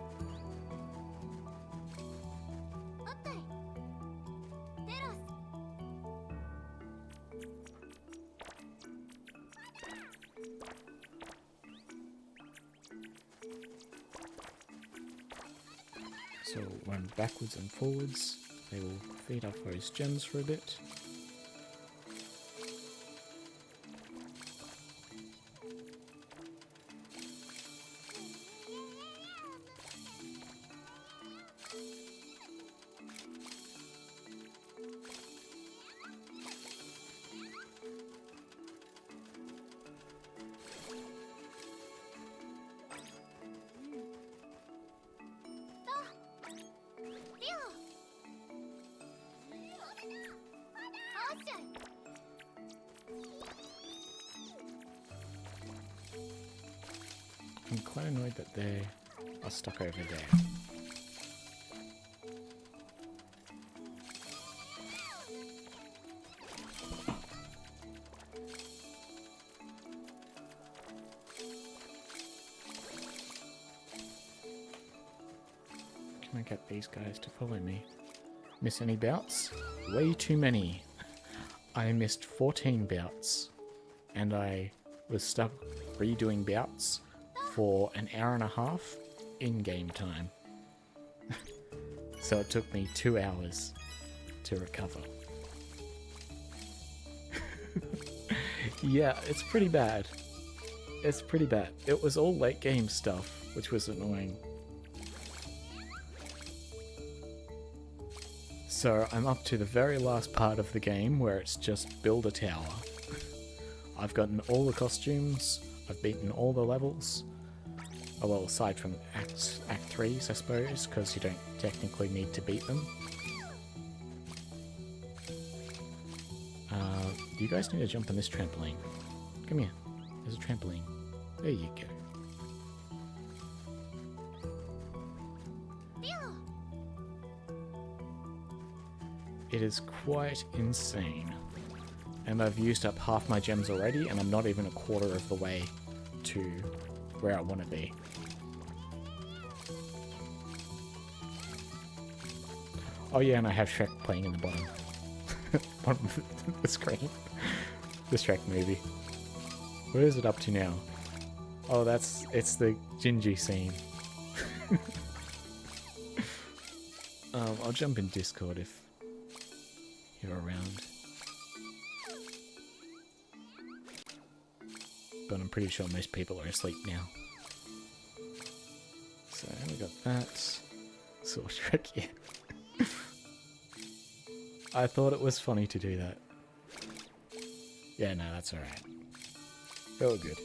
So run backwards and forwards. They will feed up those gems for a bit. I'm quite annoyed that they are stuck over there. Can I get these guys to follow me? Miss any bouts? Way too many. I missed 14 bouts, and I was stuck redoing bouts for an hour and a half in game time. So it took me 2 hours to recover. Yeah, it's pretty bad. It's pretty bad. It was all late game stuff, which was annoying. So I'm up to the very last part of the game where it's just build a tower. I've gotten all the costumes, I've beaten all the levels. Oh, well, aside from Act 3s, I suppose, because you don't technically need to beat them. You guys need to jump on this trampoline. Come here. There's a trampoline. There you go. It is quite insane. And I've used up half my gems already, and I'm not even a quarter of the way to where I want to be. Oh yeah, and I have Shrek playing in the bottom of the screen. The Shrek movie. What is it up to now? Oh, it's the Gingy scene. I'll jump in Discord if you're around. But I'm pretty sure most people are asleep now. So we got that. Saw Shrek, yeah. I thought it was funny to do that. Yeah, no, that's alright. Oh, good.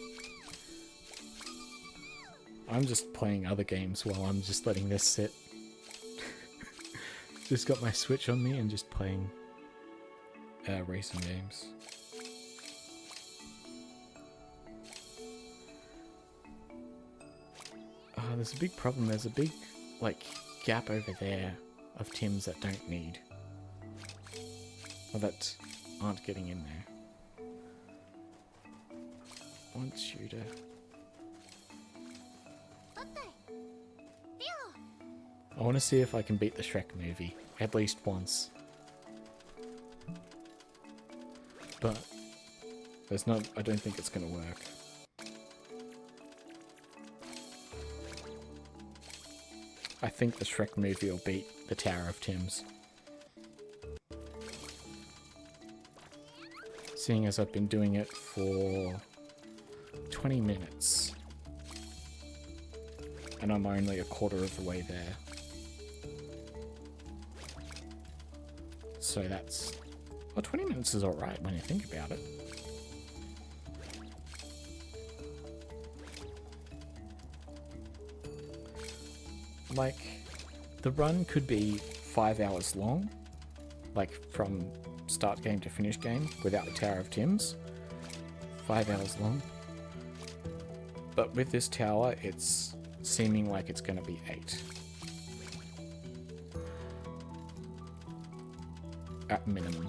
I'm just playing other games while I'm just letting this sit. Just got my Switch on me and just playing racing games. There's a big problem. There's a big, like, gap over there of Tims that don't need. Or that aren't getting in there. Want you to... I want to see if I can beat the Shrek movie, at least once. But there's not, I don't think it's going to work. I think the Shrek movie will beat the Tower of Tims. Seeing as I've been doing it for 20 minutes. And I'm only a quarter of the way there. So that's... Well, 20 minutes is alright when you think about it. Like, the run could be 5 hours long. Like, from start game to finish game, without the Tower of Tims. 5 hours long. But with this tower, it's seeming like it's going to be 8. At minimum.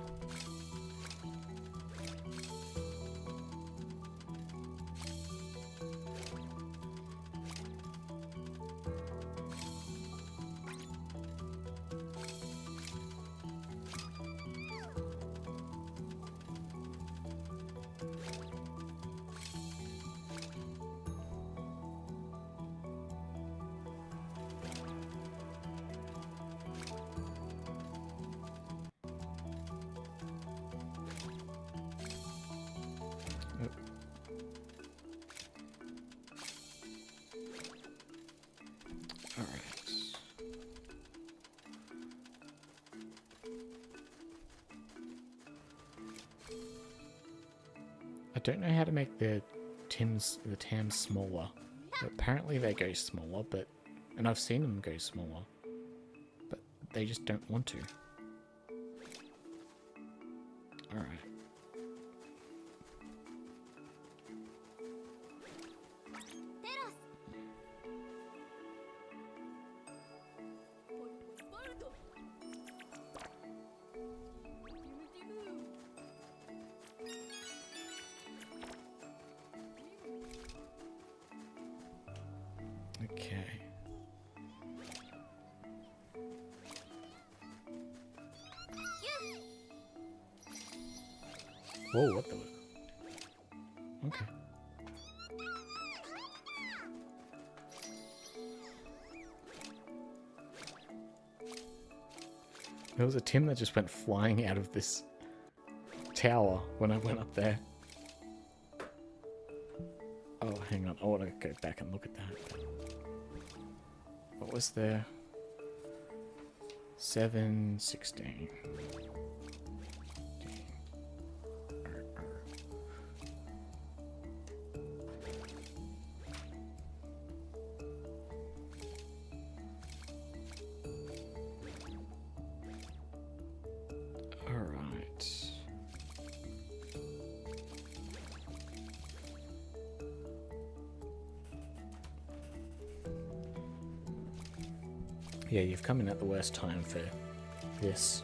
I don't know how to make the TAMs smaller. Apparently they go smaller, and I've seen them go smaller, but they just don't want to. Alright. Okay. Whoa, what the... Okay. There was a Tim that just went flying out of this tower when I went up there. Oh, hang on. I want to go back and look at that. What was there? 7, 16. Yeah, you've come in at the worst time for this.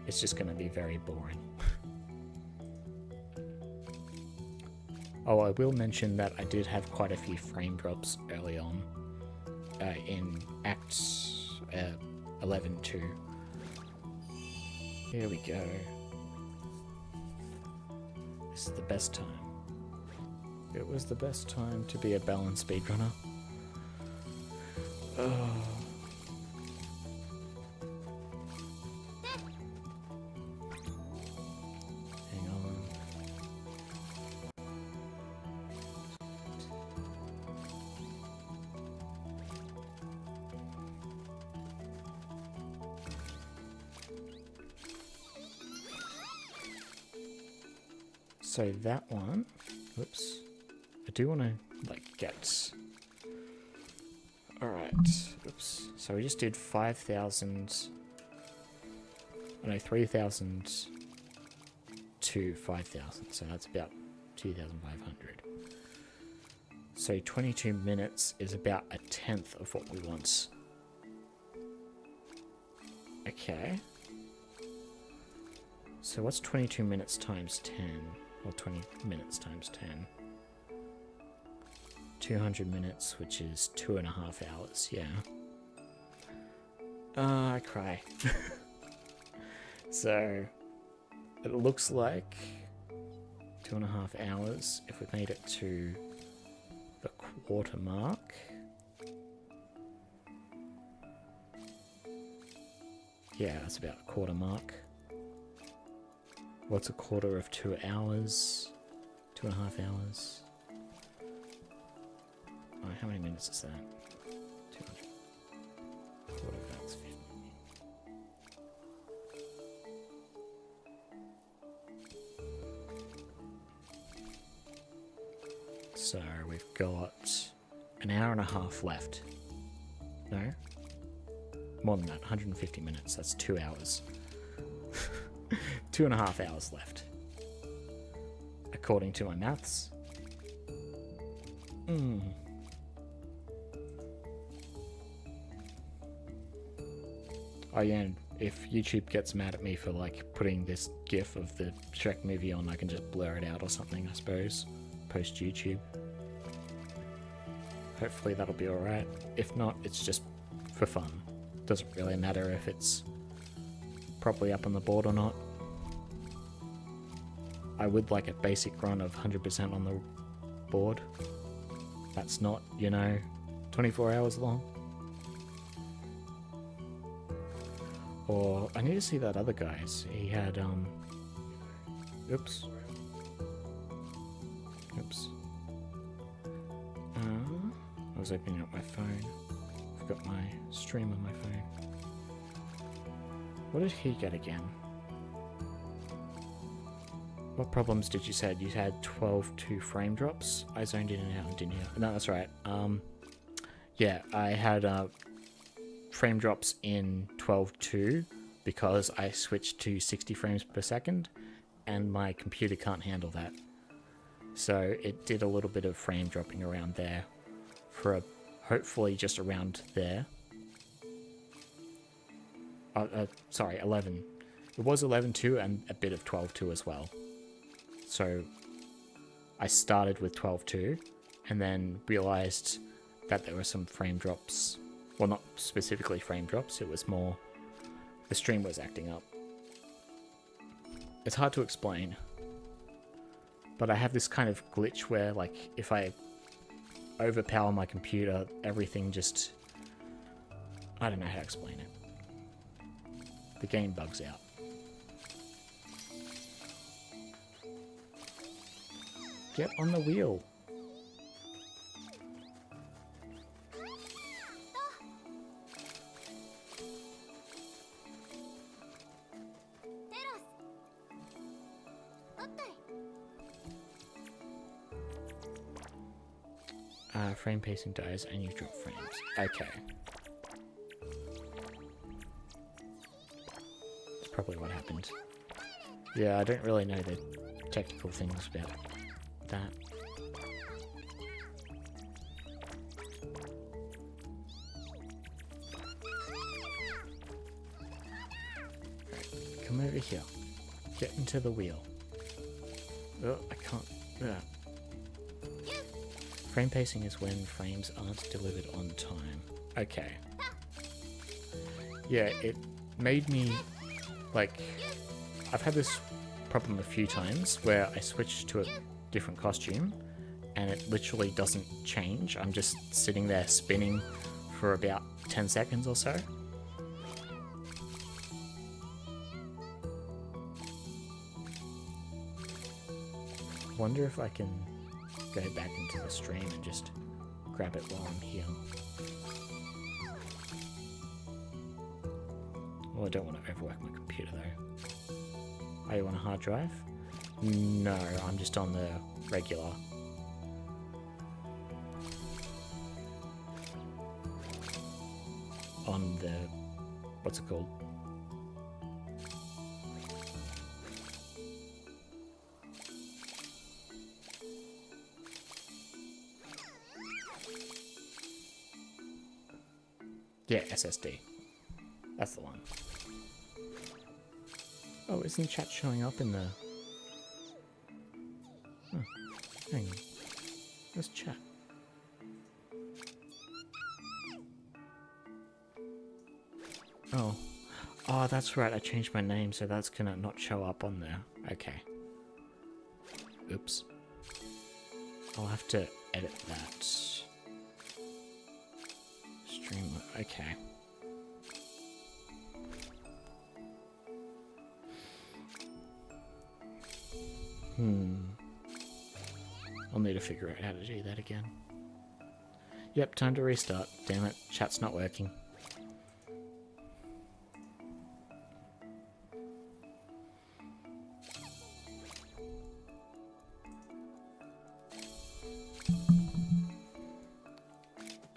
It's just going to be very boring. Oh, I will mention that I did have quite a few frame drops early on in Act 11-2. Here we go. This is the best time. It was the best time to be a Balan speedrunner. Oh. So that one, whoops, I do want to like get, alright, oops, so we just did 5,000, no, 3,000 to 5,000, so that's about 2,500. So 22 minutes is about 1/10 of what we want. Okay. So what's 22 minutes times 10? Or 20 minutes times 10. 200 minutes, which is 2.5 hours, yeah. I cry. So, it looks like 2.5 hours if we made it to the quarter mark. Yeah, that's about a quarter mark. What's a quarter of 2 hours? 2.5 hours. Oh, how many minutes is that? 200. Quarter, that's 50. So we've got an hour and a half left. No? More than that, 150 minutes. That's 2 hours. 2.5 hours left. A according to my maths. Oh yeah, and if YouTube gets mad at me for like putting this GIF of the Shrek movie on, I can just blur it out or something, I suppose. Post YouTube. Hopefully that'll be alright. If not, it's just for fun. Doesn't really matter if it's properly up on the board or not. I would like a basic run of 100% on the board. That's not, you know, 24 hours long. Or I need to see that other guy's. He had oops. I was opening up my phone. I've got my stream on my phone. What did he get again? What problems did you say? You had 12.2 frame drops? I zoned in and out, didn't you? No, that's right. Yeah, I had frame drops in 12.2 because I switched to 60 frames per second and my computer can't handle that. So it did a little bit of frame dropping around there for hopefully just around there. Sorry, 11. It was 11.2 and a bit of 12.2 as well. So I started with 12.2 and then realized that there were some frame drops. Well, not specifically frame drops, it was more the stream was acting up. It's hard to explain, but I have this kind of glitch where, like, if I overpower my computer, everything just... I don't know how to explain it. The game bugs out. Get on the wheel. Frame pacing dies and you drop frames. Okay. That's probably what happened. Yeah, I don't really know the technical things about that. Right, come over here. Get into the wheel. Oh, I can't. Frame pacing is when frames aren't delivered on time. Okay. Yeah, it made me, like, I've had this problem a few times where I switch to a different costume and it literally doesn't change. I'm just sitting there spinning for about 10 seconds or so. Wonder if I can go back into the stream and just grab it while I'm here. Well, I don't want to overwork my computer though. Are you on a hard drive? No, I'm just on the regular. On the... what's it called? Yeah, SSD. That's the one. Oh, isn't chat showing up in the... Oh, hang on. Where's chat? Oh. Oh, that's right. I changed my name, so that's gonna not show up on there. Okay. Oops. I'll have to edit that. Stream... okay. I'll need to figure out how to do that again. Yep, time to restart. Damn it, chat's not working.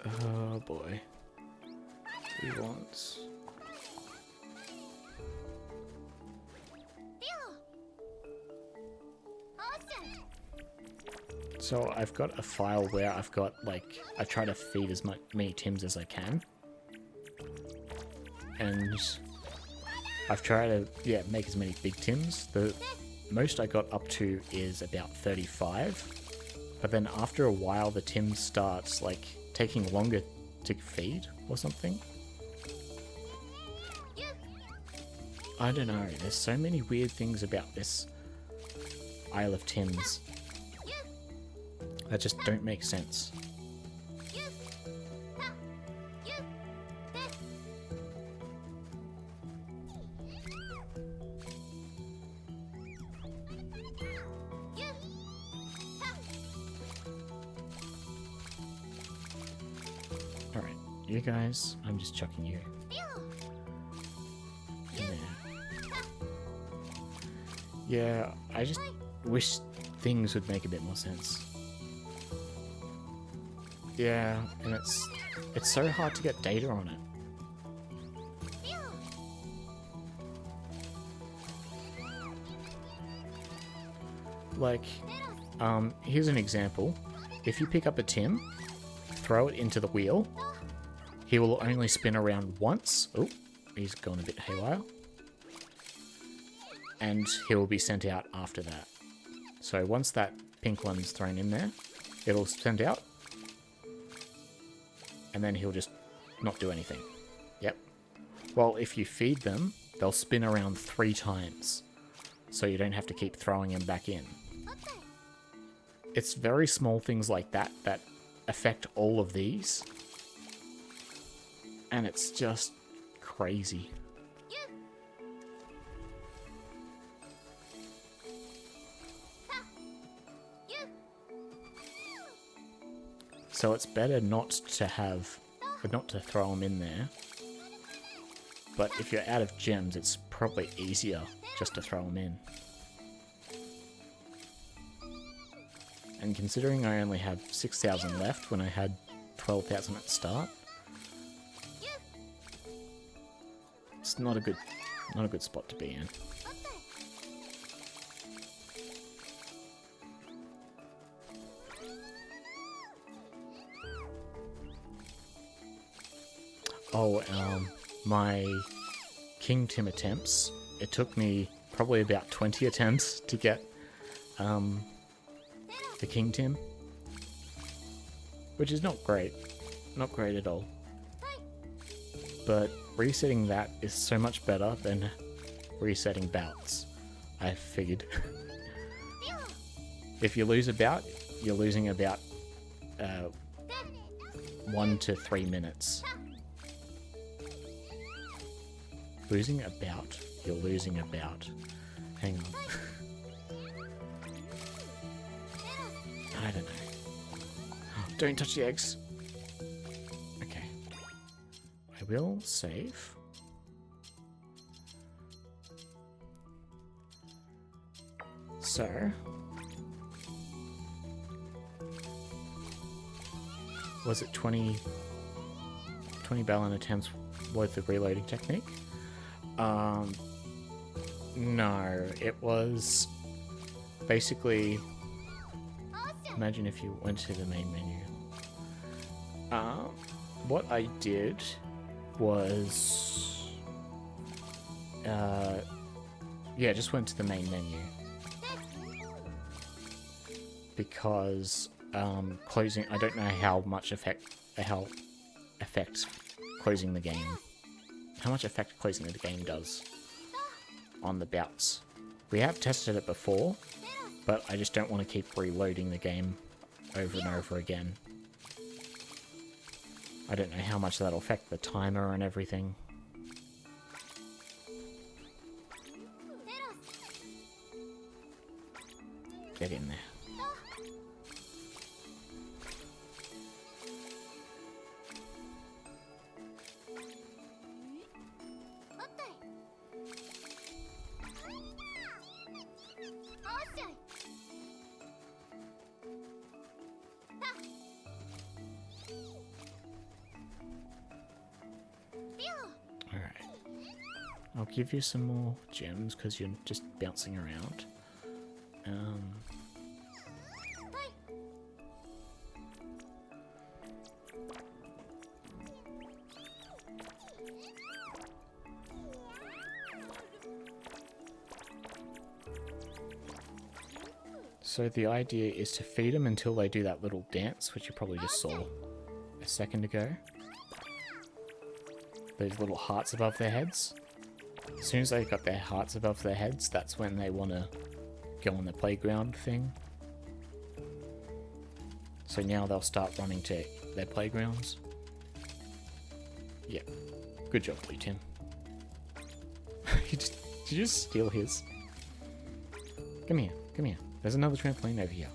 Oh boy. He wants... So I've got a file where I've got, like, I try to feed as many Tims as I can. And I've tried to, yeah, make as many big Tims. The most I got up to is about 35. But then after a while, the Tim starts, like, taking longer to feed or something. I don't know. There's so many weird things about this Isle of Tims that just don't make sense. Alright, you guys, I'm just chucking you in there. Yeah, I just wish things would make a bit more sense. Yeah, and it's so hard to get data on it. Like, here's an example. If you pick up a Tim, throw it into the wheel, he will only spin around once. Oh, he's gone a bit haywire. And he will be sent out after that. So once that pink one's thrown in there, it'll send out. And then he'll just not do anything. Yep. Well, if you feed them, they'll spin around 3 times. So you don't have to keep throwing them back in. It's very small things like that that affect all of these. And it's just crazy. So it's better not to throw them in there. But if you're out of gems, it's probably easier just to throw them in. And considering I only have 6,000 left when I had 12,000 at the start, it's not a good spot to be in. Oh, my King Tim attempts, it took me probably about 20 attempts to get the King Tim, which is not great at all. But resetting that is so much better than resetting bouts, I figured. If you lose a bout, you're losing about 1 to 3 minutes. Losing a bout, you're losing a bout. Hang on. I don't know. Don't touch the eggs. Okay. I will save. So. Was it 20 Balan attempts worth of reloading technique? No, it was basically, imagine if you went to the main menu. What I did was, yeah, just went to the main menu. Because, closing, I don't know how much affects closing the game. How much effect closing the game does on the bouts. We have tested it before, but I just don't want to keep reloading the game over and over again. I don't know how much that'll affect the timer and everything. Get in there. I'll give you some more gems because you're just bouncing around. So the idea is to feed them until they do that little dance, which you probably just saw a second ago. Those little hearts above their heads. As soon as they've got their hearts above their heads, that's when they want to go on the playground thing. So now they'll start running to their playgrounds. Yep. Good job, Blue Tim. Did you just steal his? Come here, come here. There's another trampoline over here.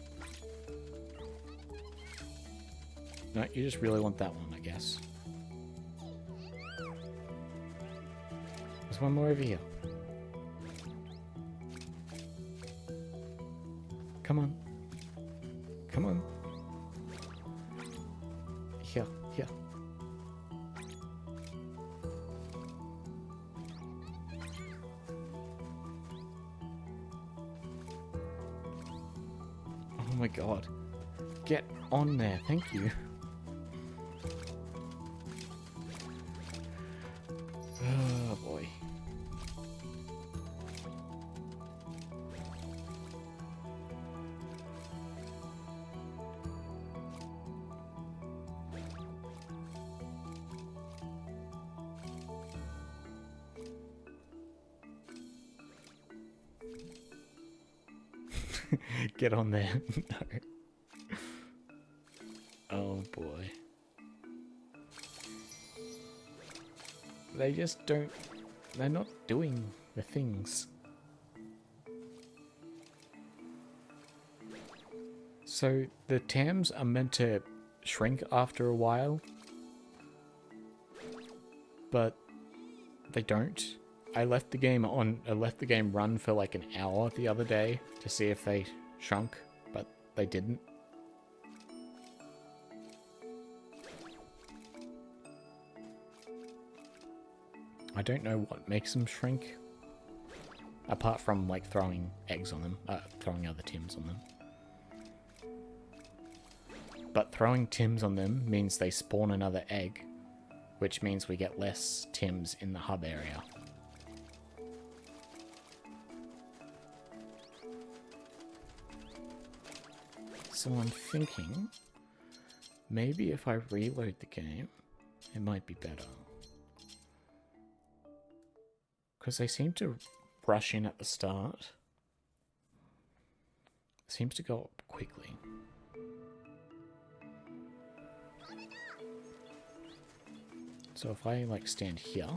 No, you just really want that one, I guess. There's one more over here. Come on. Come on. Here, here. Oh my god. Get on there, thank you. Oh boy. Get on there. No. Oh boy. They just don't... They're not doing the things. So the TAMs are meant to shrink after a while. But they don't. I left the game run for like an hour the other day to see if they shrunk, but they didn't. I don't know what makes them shrink, apart from like throwing eggs on them, throwing other Tims on them. But throwing Tims on them means they spawn another egg, which means we get less Tims in the hub area. So I'm thinking, maybe if I reload the game, it might be better. Because they seem to rush in at the start. It seems to go up quickly. So if I like stand here,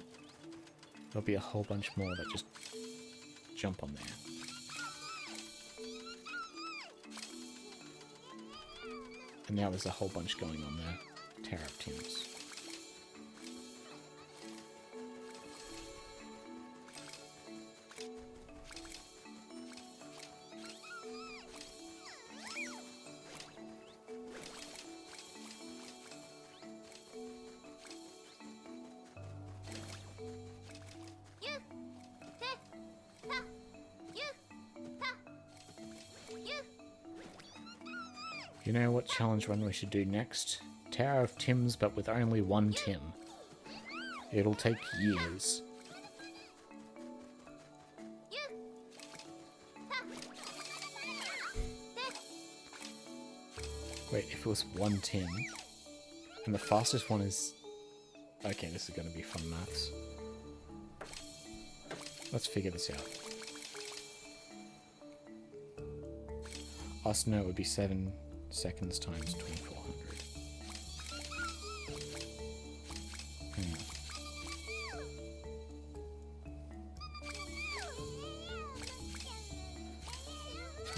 there'll be a whole bunch more that just jump on there. And now there's a whole bunch going on the Tower of Tims. You know what challenge run we should do next? Tower of Tims, but with only one Tim. It'll take years. Wait, if it was one Tim, and the fastest one is... Okay, this is going to be fun maths. Let's figure this out. Us know it would be 7 seconds times 2400. Hang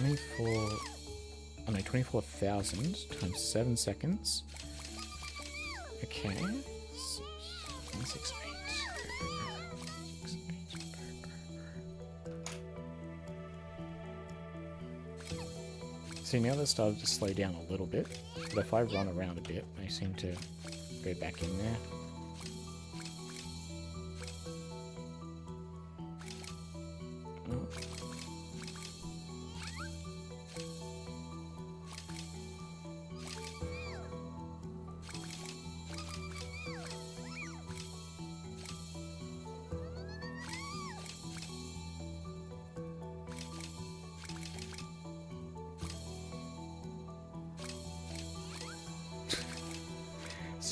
on. Oh no, 24,000 times 7 seconds. Okay. 168. See, now they've started to slow down a little bit, but if I run around a bit, they seem to go back in there. Oh.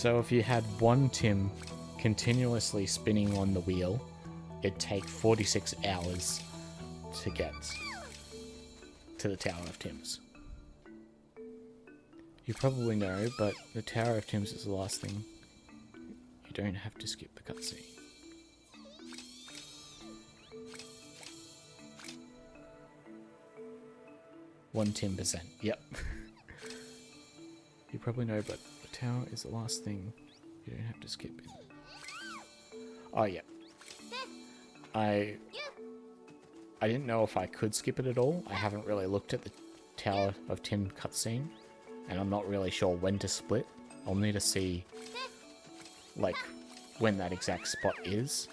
So if you had one Tim continuously spinning on the wheel, it'd take 46 hours to get to the Tower of Tims. You probably know, but the Tower of Tims is the last thing. You don't have to skip the cutscene. One Tim%. Yep. You probably know, but the tower is the last thing. You don't have to skip it. Oh yeah. I didn't know if I could skip it at all. I haven't really looked at the Tower of Tim cutscene, and I'm not really sure when to split. I'll need to see, like, when that exact spot is.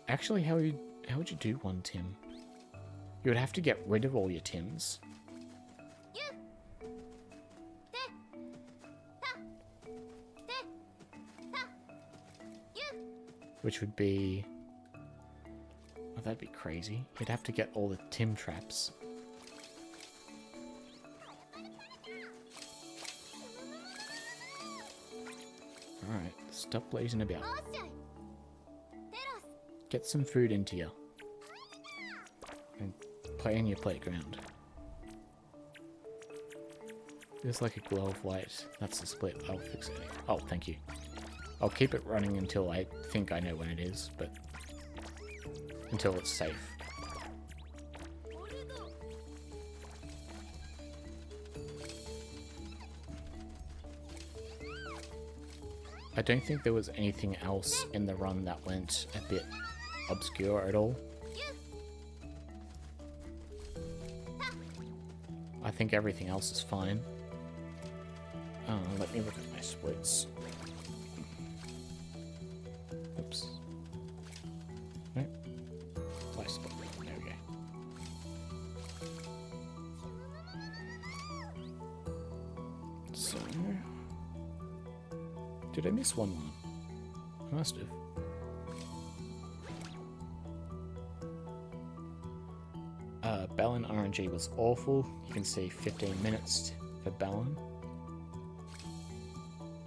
Actually, how would you do one Tim? You would have to get rid of all your Tims. Which would be... oh, that'd be crazy. You'd have to get all the Tim traps. Alright, stop blazing about. Get some food into you. And play in your playground. There's like a glow of light. That's the split. I'll fix it. Oh, thank you. I'll keep it running until I think I know when it is, but until it's safe. I don't think there was anything else in the run that went a bit obscure at all. I think everything else is fine. Let me look at my splits. Oops. No. Flash spot. There we go. So... did I miss one? I must have. Balan RNG was awful. You can see 15 minutes for Balan.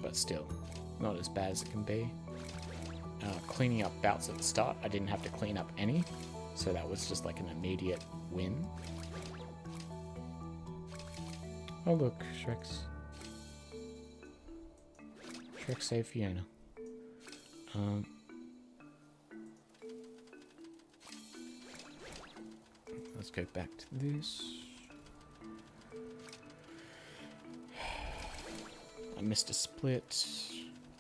But still, not as bad as it can be. Cleaning up bouts at the start, I didn't have to clean up any. So that was just like an immediate win. Oh look, Shrek's saved Fiona. Let's go back to this. I missed a split.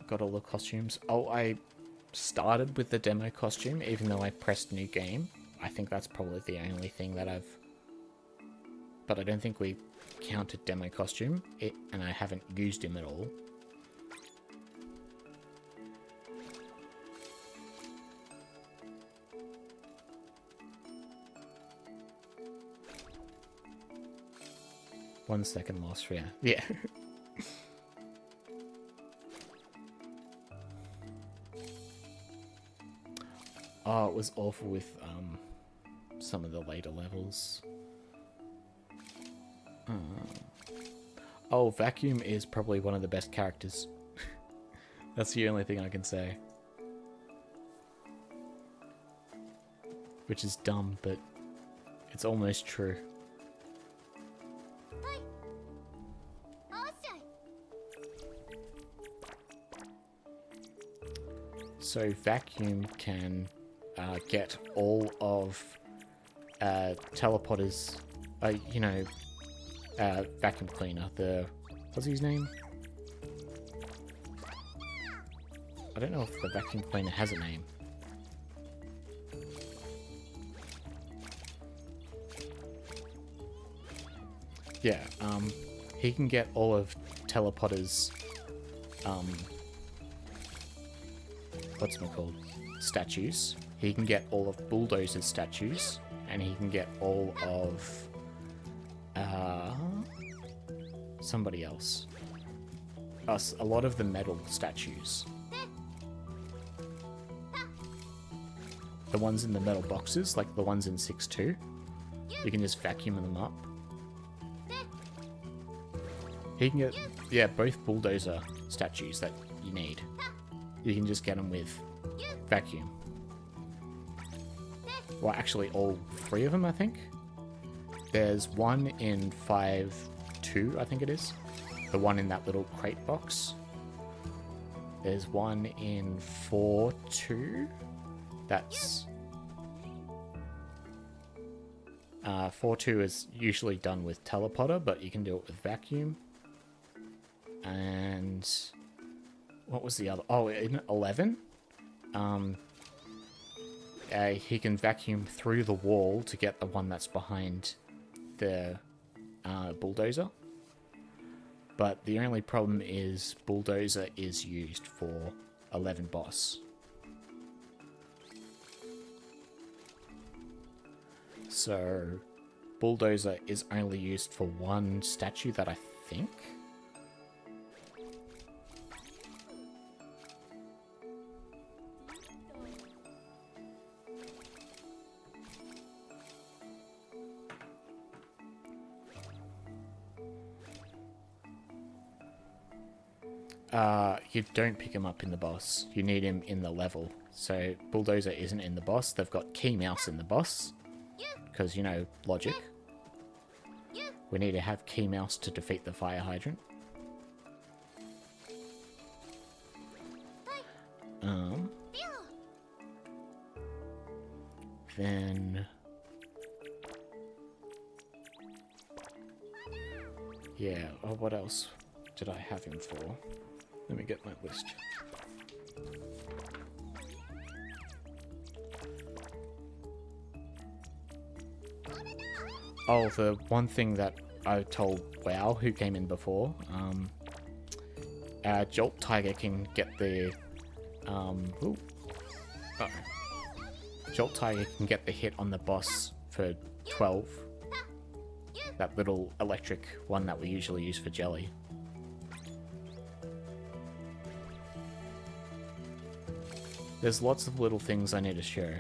Got all the costumes. Oh, I started with the demo costume, even though I pressed new game. I think that's probably the only thing that I've... but I don't think we counted demo costume, and I haven't used him at all. One second lost for you. Yeah. Oh, it was awful with some of the later levels. Oh, Vacuum is probably one of the best characters. That's the only thing I can say. Which is dumb, but it's almost true. So Vacuum can get all of Teleporter's, Vacuum Cleaner, what's his name? I don't know if the Vacuum Cleaner has a name. Yeah, he can get all of Teleporter's, statues. He can get all of Bulldozer's statues, and he can get all of somebody else. A lot of the metal statues. The ones in the metal boxes, like the ones in 6.2, you can just vacuum them up. He can get, yeah, both bulldozer statues that you need. You can just get them with vacuum. Well, actually, all 3 of them, I think. There's one in 5.2, I think it is. The one in that little crate box. There's one in 4.2. That's... 4.2 is usually done with teleporter, but you can do it with vacuum. And... what was the other? Oh, in 11? He can vacuum through the wall to get the one that's behind the bulldozer. But the only problem is bulldozer is used for 11 boss. So bulldozer is only used for one statue that I think. You don't pick him up in the boss. You need him in the level. So bulldozer isn't in the boss. They've got key mouse in the boss. Because, you know, logic. We need to have key mouse to defeat the fire hydrant. Then... yeah, oh, what else did I have him for? Let me get my list. Oh, the one thing that I told WoW, who came in before, Jolt Tiger can get the, Jolt Tiger can get the hit on the boss for 12. That little electric one that we usually use for jelly. There's lots of little things I need to show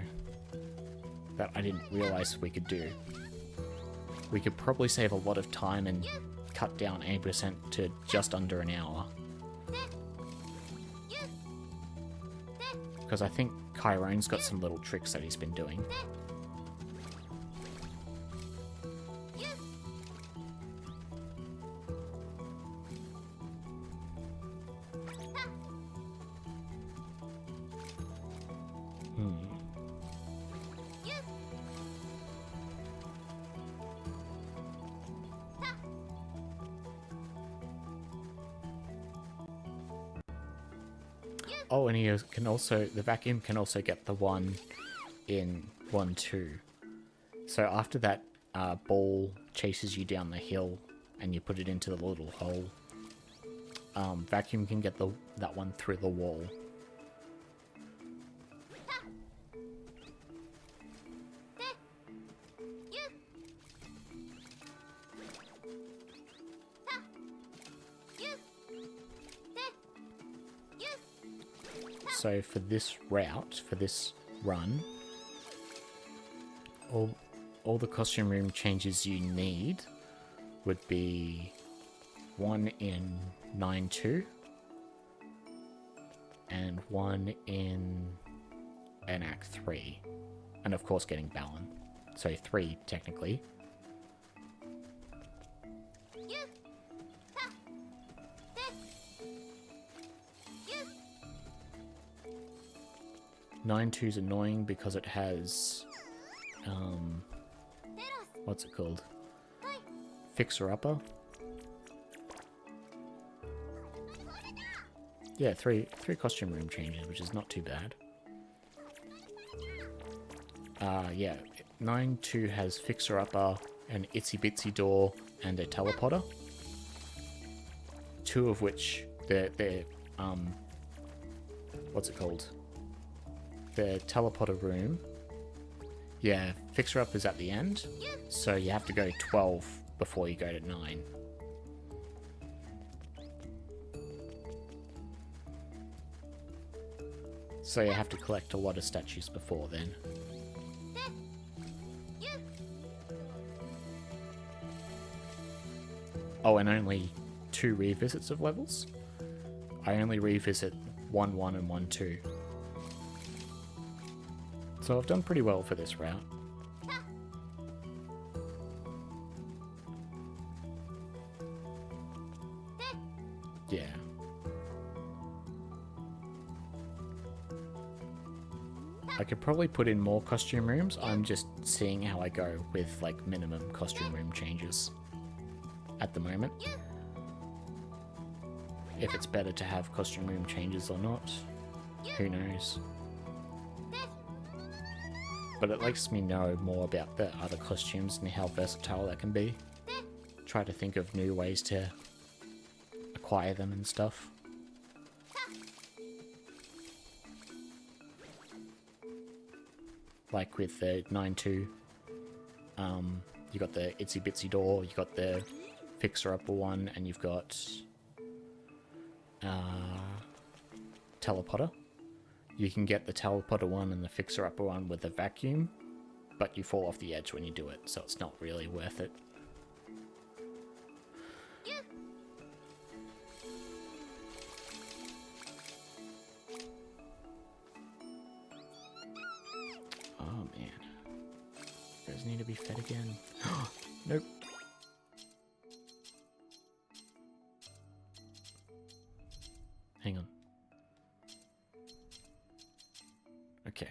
that I didn't realize we could do. We could probably save a lot of time and cut down 80% to just under an hour. Because I think Chiron's got some little tricks that he's been doing. Oh, and he can also, the vacuum can also get the one in 1-2. So after that ball chases you down the hill and you put it into the little hole, vacuum can get that one through the wall. So for this route, for this run, all the costume room changes you need would be one in 9.2 and one in Act 3, and of course getting Balan. So 3 technically. Nine two's annoying because it has, what's it called? Fixer-upper. Yeah, three costume room changes, which is not too bad. Yeah, 9.2 has Fixer-upper, an Itsy Bitsy door, and a teleporter. 2 of which, they're what's it called? The teleporter room. Yeah, Fixer-up is at the end, so you have to go 12 before you go to 9. So you have to collect a lot of statues before then. Oh, and only 2 revisits of levels. I only revisit 1-1 and 1-2. So I've done pretty well for this route. Yeah. I could probably put in more costume rooms. I'm just seeing how I go with like minimum costume room changes at the moment. If it's better to have costume room changes or not, who knows. But it lets me know more about the other costumes and how versatile that can be. Try to think of new ways to acquire them and stuff. Like with the 9-2, you got the Itsy Bitsy door, you got the Fixer Upper one, and you've got Teleporter. You can get the Teleporter one and the Fixer Upper one with the vacuum, but you fall off the edge when you do it, so it's not really worth it. Oh man. You guys need to be fed again. Nope. Hang on. Okay.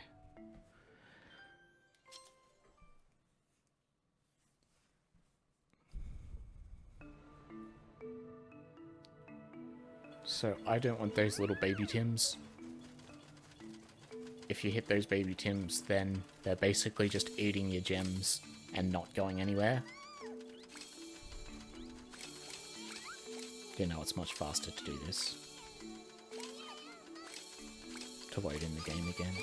So I don't want those little baby Tims. If you hit those baby Tims, then they're basically just eating your gems and not going anywhere. You know, it's much faster to do this. To load in the game again.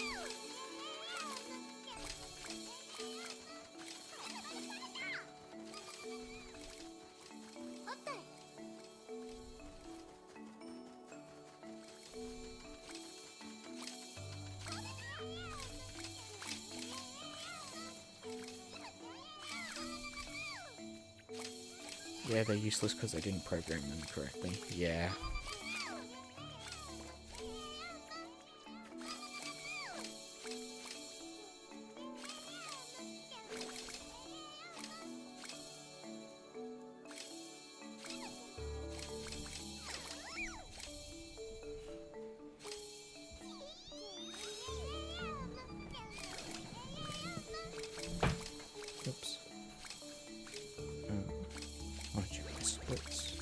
Yeah, they're useless because I didn't program them correctly. Yeah. Oops. Why don't you guys splits?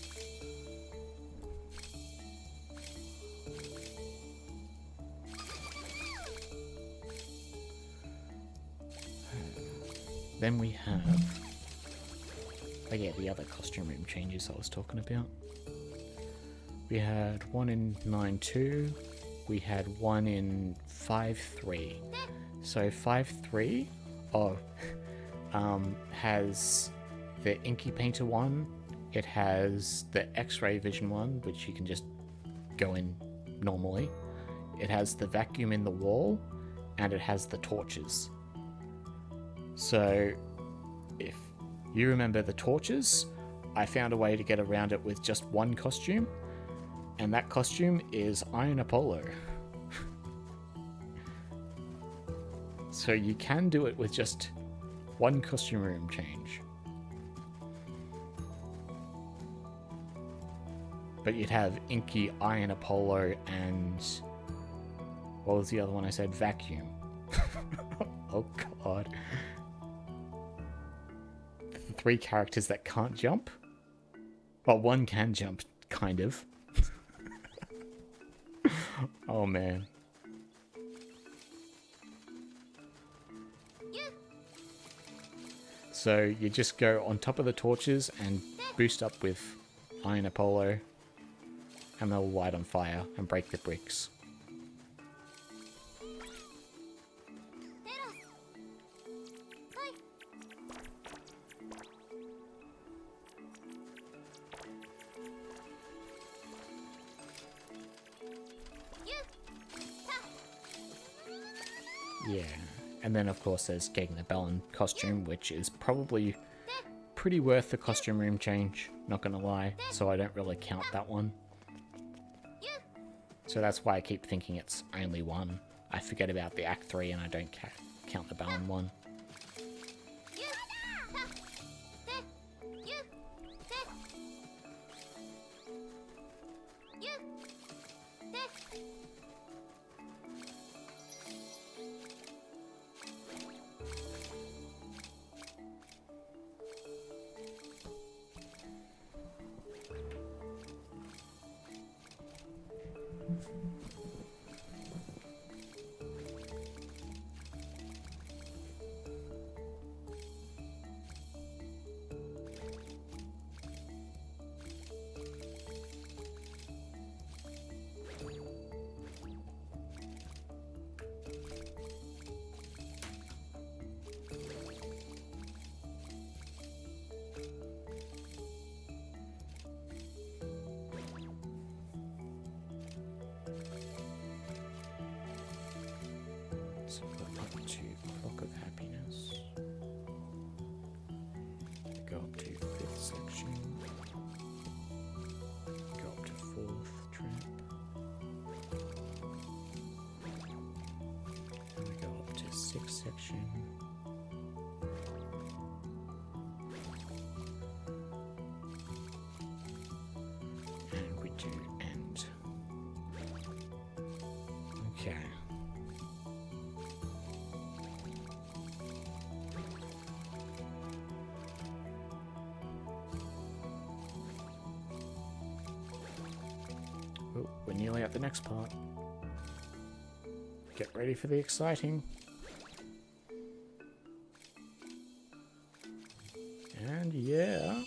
Then we have... Oh yeah, the other costume room changes I was talking about. We had one in 9-2. We had one in 5-3. So 5-3... Oh... has the Inky Painter one, it has the X-ray vision one, which you can just go in normally. It has the vacuum in the wall, and it has the torches. So, if you remember the torches, I found a way to get around it with just one costume, and that costume is Iron Apollo. So you can do it with just one costume room change. But you'd have Inky, Iron Apollo, and... what was the other one I said? Vacuum. Oh god. 3 characters that can't jump? Well, one can jump, kind of. Oh man. So you just go on top of the torches and boost up with Iron Apollo, and they'll light on fire and break the bricks. Yeah, and then of course there's getting the Balan costume, which is probably pretty worth the costume room change, not gonna lie, so I don't really count that one. So that's why I keep thinking it's only one. I forget about the Act 3 and I don't count the Balan one. So we're up to Clock of Happiness. Go up to 5th section. Go up to 4th trap. And we go up to 6th section. And we do end. Okay. Oh, we're nearly at the next part. Get ready for the exciting. And yeah,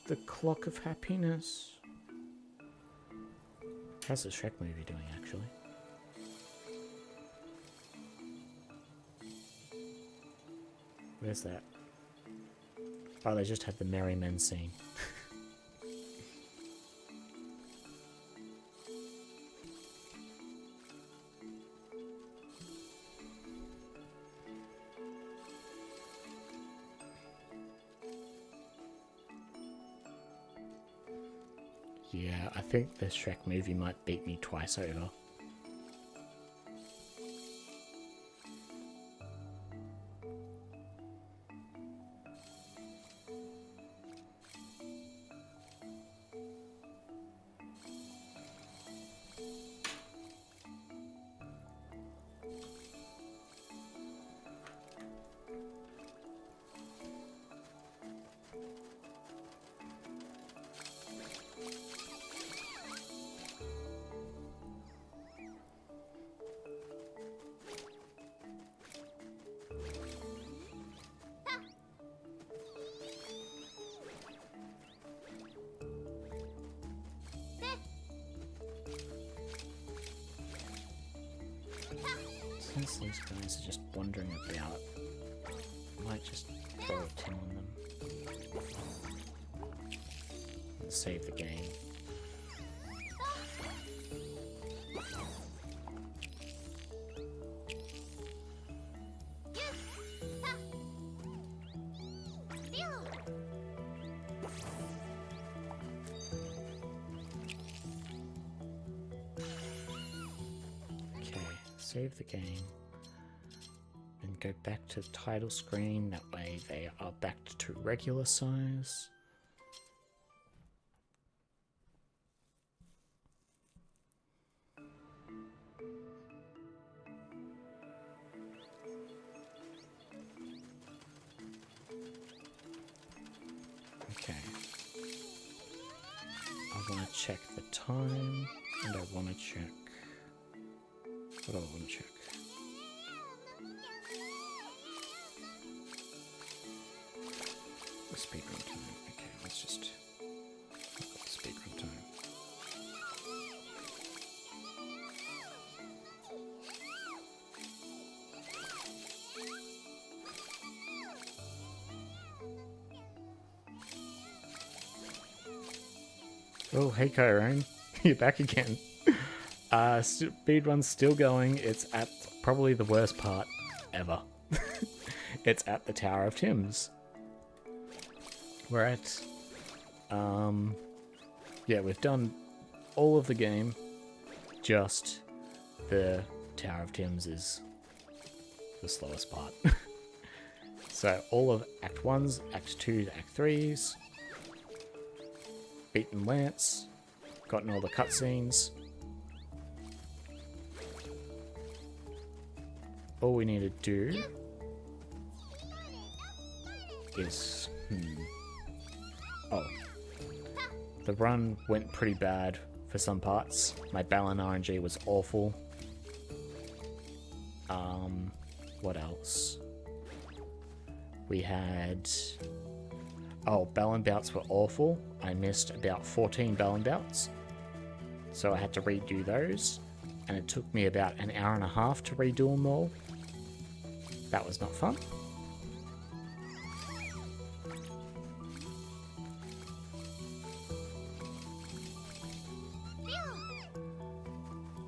the Clock of Happiness. How's the Shrek movie doing, actually? Where's that? Oh, they just had the Merry Men scene. Yeah, I think the Shrek movie might beat me twice over. Since these guys are just wandering about, I might just throw a tin on them and save the game. Save the game and go back to the title screen. That way they are back to regular size. Okay. I want to check the time and I want to check. What do I want to check? The speedrun time. Okay, let's just look at the speedrun time. Oh, hey Kyrone, you're back again. Speedrun's still going. It's at probably the worst part ever. It's at the Tower of Tims. We're at, yeah, we've done all of the game, just the Tower of Tims is the slowest part. So all of Act 1s, Act 2s, Act 3s, beaten Lance, gotten all the cutscenes. All we need to do is... Oh. The run went pretty bad for some parts. My Balan RNG was awful. What else? We had... Oh, Balan Bouts were awful. I missed about 14 Balan Bouts. So I had to redo those. And it took me about an hour and a half to redo them all. That was not fun.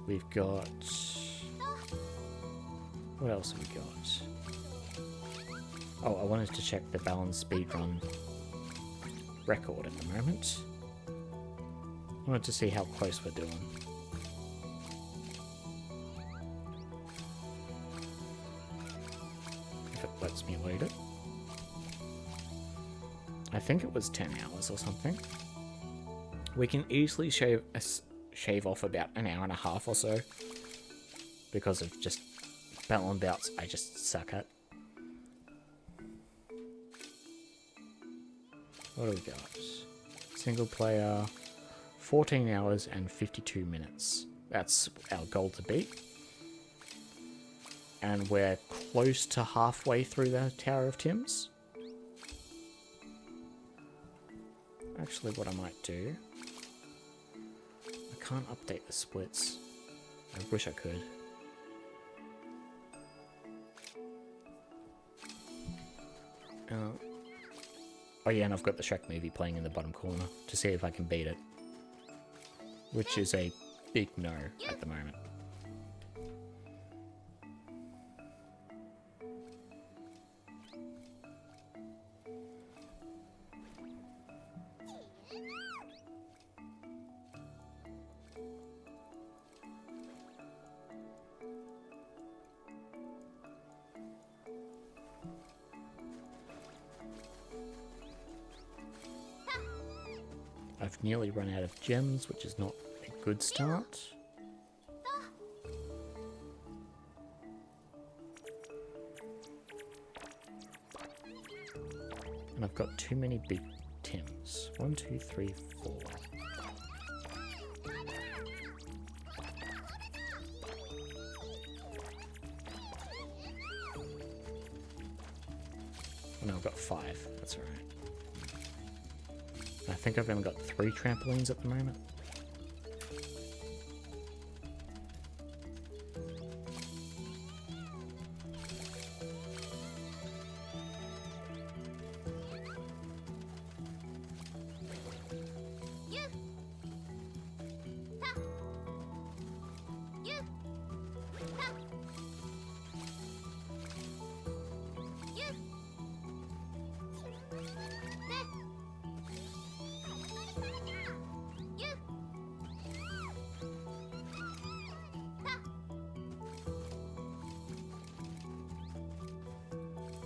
We've got... What else have we got? Oh, I wanted to check the Balan speedrun record at the moment. I wanted to see how close we're doing. If it lets me load it. I think it was 10 hours or something. We can easily shave off about an hour and a half or so because of just Balan Bouts I just suck at. What do we got? Single player, 14 hours and 52 minutes. That's our goal to beat. And we're close to halfway through the Tower of Tims. Actually, what I might do... I can't update the splits. I wish I could. Oh yeah, and I've got the Shrek movie playing in the bottom corner to see if I can beat it. Which is a big no at the moment. I've nearly run out of gems, which is not a good start. And I've got too many big Tims. 1, 2, 3, 4. Oh no, I've got 5. That's alright. I think I've only got 3 trampolines at the moment.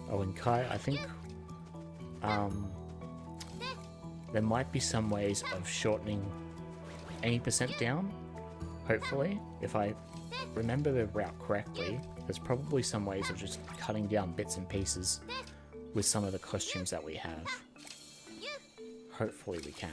Oh, and Kai, I think there might be some ways of shortening any % down, hopefully. If I remember the route correctly, there's probably some ways of just cutting down bits and pieces with some of the costumes that we have. Hopefully we can.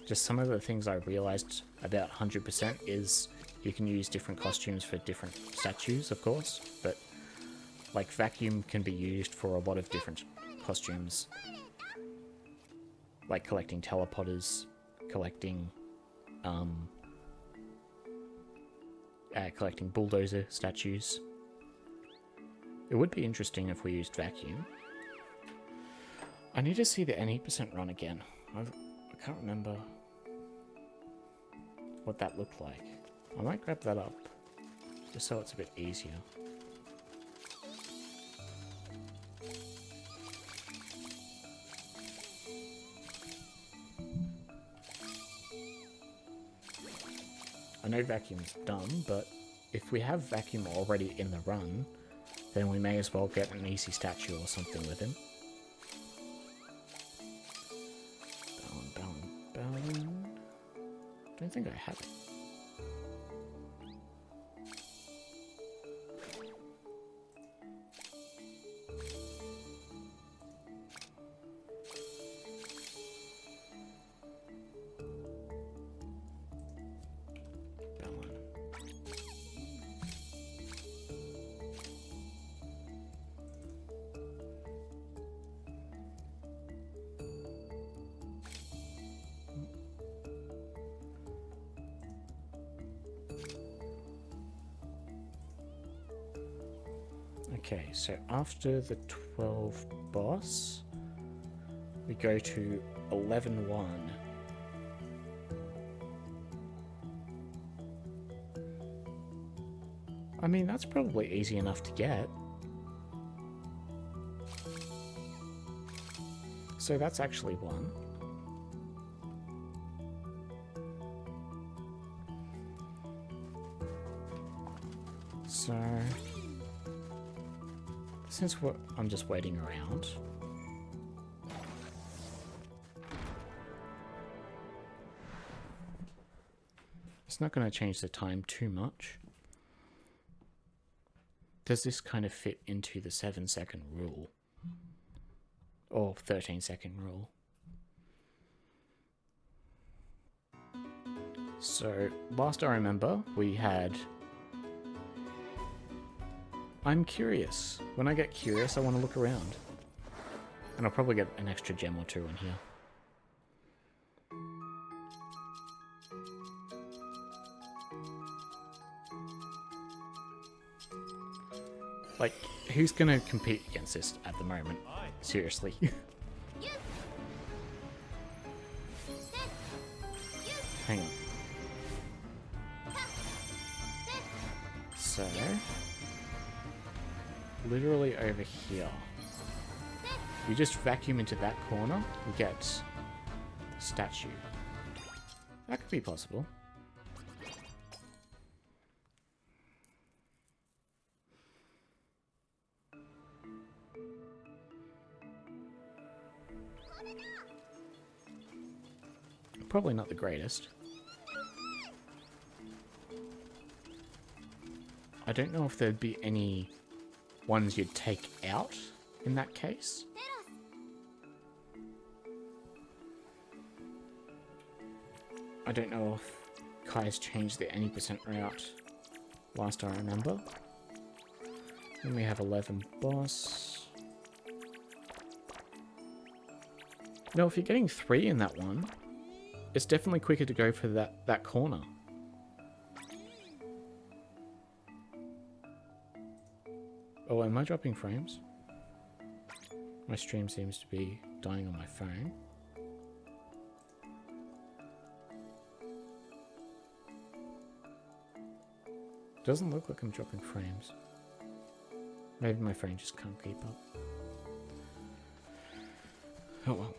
Just some of the things I realized about 100% is you can use different costumes for different statues, of course, but like vacuum can be used for a lot of different costumes, like collecting teleporters, collecting collecting bulldozer statues. It would be interesting if we used vacuum. I need to see the NE% run again. I can't remember what that looked like. I might grab that up, just so it's a bit easier. know vacuum's dumb, but if we have vacuum already in the run, then we may as well get an easy statue or something with him. Balan. Don't think I have it. Okay, so after the 12 boss, we go to 11-1. I mean, that's probably easy enough to get. So that's actually one. So since I'm just waiting around, it's not going to change the time too much. Does this kind of fit into the 7-second rule? Or 13-second rule? So, last I remember, we had... I'm curious. When I get curious, I want to look around. And I'll probably get an extra gem or two in here. Like, who's gonna compete against this at the moment? Seriously. Hang on. So... literally over here. You just vacuum into that corner, you get the statue. That could be possible. Probably not the greatest. I don't know if there'd be any ones you'd take out in that case. I don't know if Kai's changed the any % route last I remember. Then we have 11 boss. No, if you're getting 3 in that one, it's definitely quicker to go for that corner. Oh, am I dropping frames? My stream seems to be dying on my phone. Doesn't look like I'm dropping frames. Maybe my phone just can't keep up. Oh well.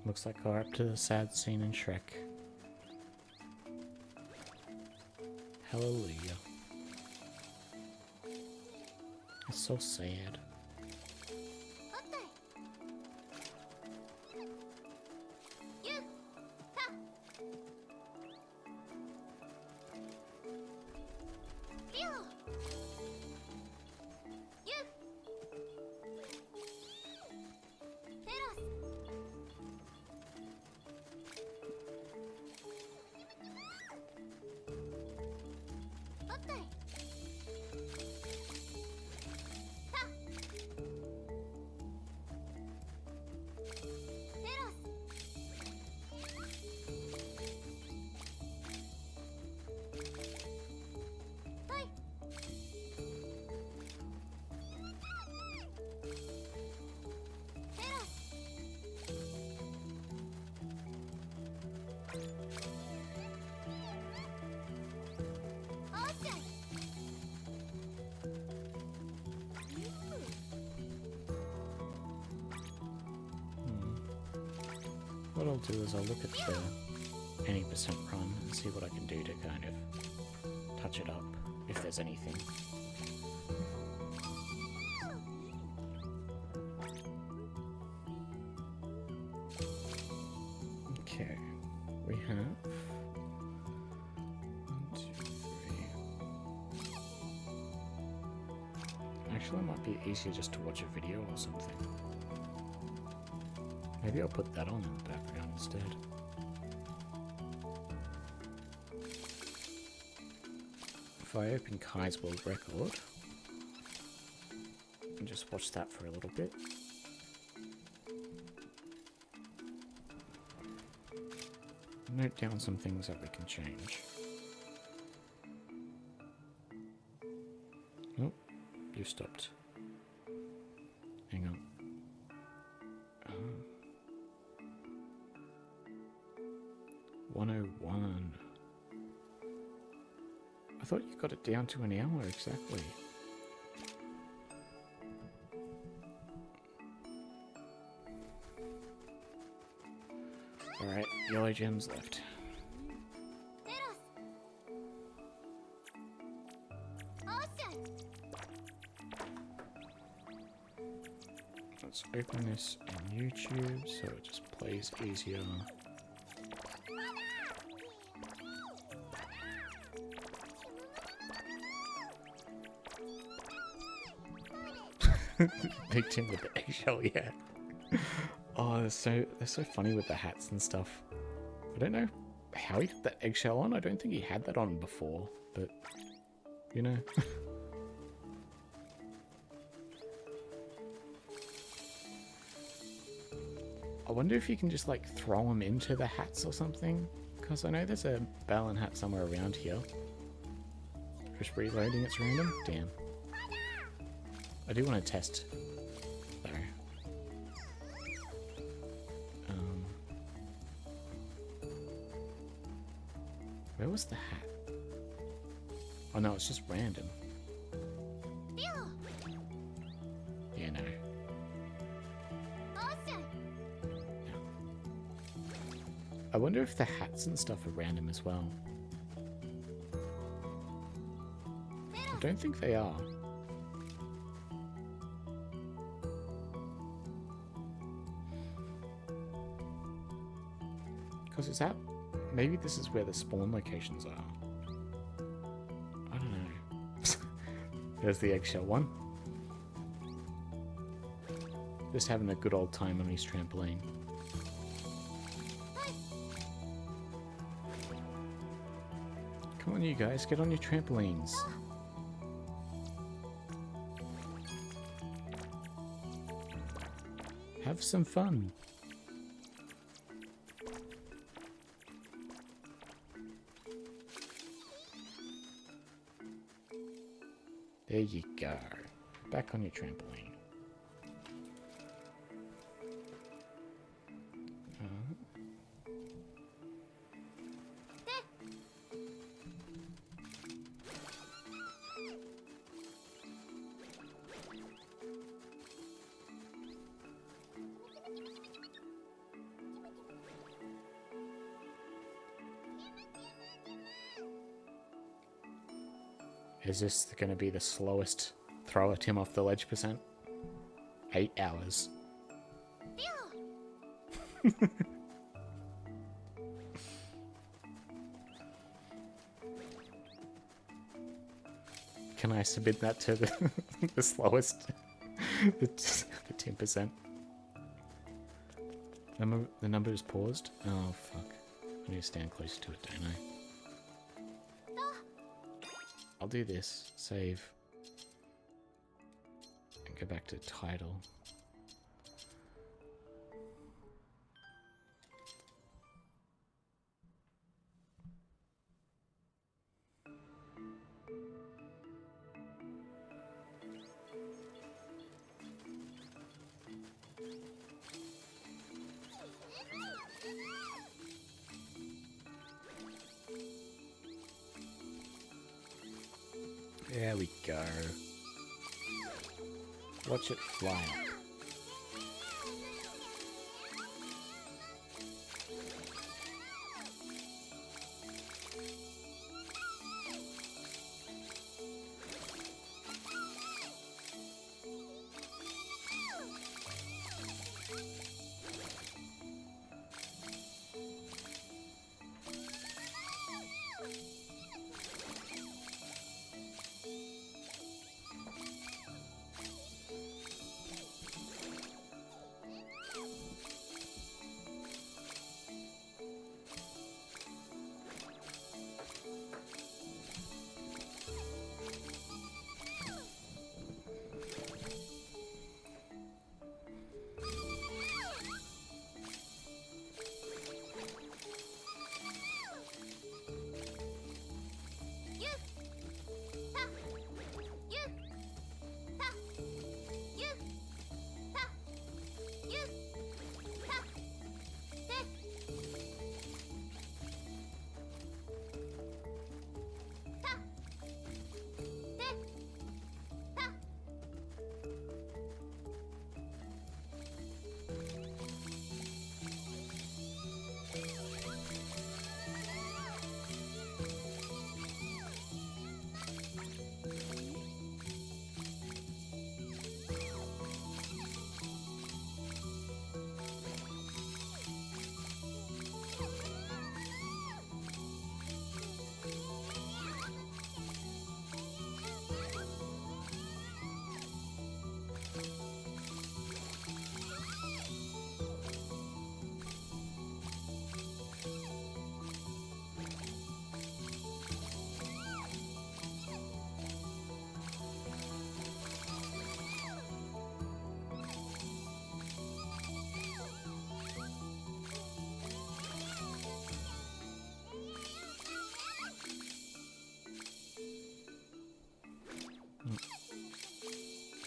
Looks like we're up to the sad scene in Shrek. Hallelujah. It's so sad. What I'll do is I'll look at the any percent run and see what I can do to kind of touch it up, if there's anything. Okay, we have 1, 2, 3. Actually, it might be easier just to watch a video or something. Maybe I'll put that on in the background instead. If I open Kai's World Record and just watch that for a little bit. Note down some things that we can change. Oh, you stopped. Hang on. 101. I thought you got it down to an hour exactly. Alright, yellow gems left. Let's open this in YouTube so it just plays easier. Picked him with the eggshell, yeah. Oh, they're so funny with the hats and stuff. I don't know how he got that eggshell on. I don't think he had that on before, but you know. I wonder if you can just like throw them into the hats or something, because I know there's a Balan hat somewhere around here. Just reloading, it's random. Damn. I do want to test, though. Where was the hat? Oh no, it's just random. Yeah, no. I wonder if the hats and stuff are random as well. I don't think they are. Because it's out. Maybe this is where the spawn locations are. I don't know. There's the eggshell one. Just having a good old time on his trampoline. Come on, you guys, get on your trampolines. Have some fun. There you go. Back on your trampoline. Is this going to be the slowest throw at him off the ledge percent? 8 hours. Can I submit that to the slowest? The 10%. The number is paused? Oh, fuck. I need to stand closer to it, don't I? I'll do this, save, and go back to title. There we go. Watch it fly up.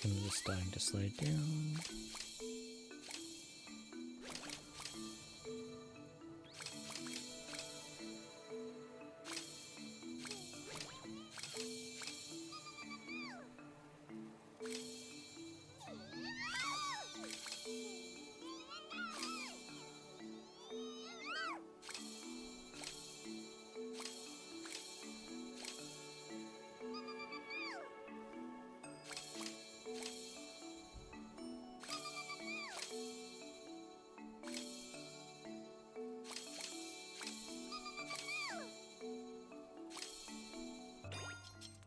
Things are starting to slow down.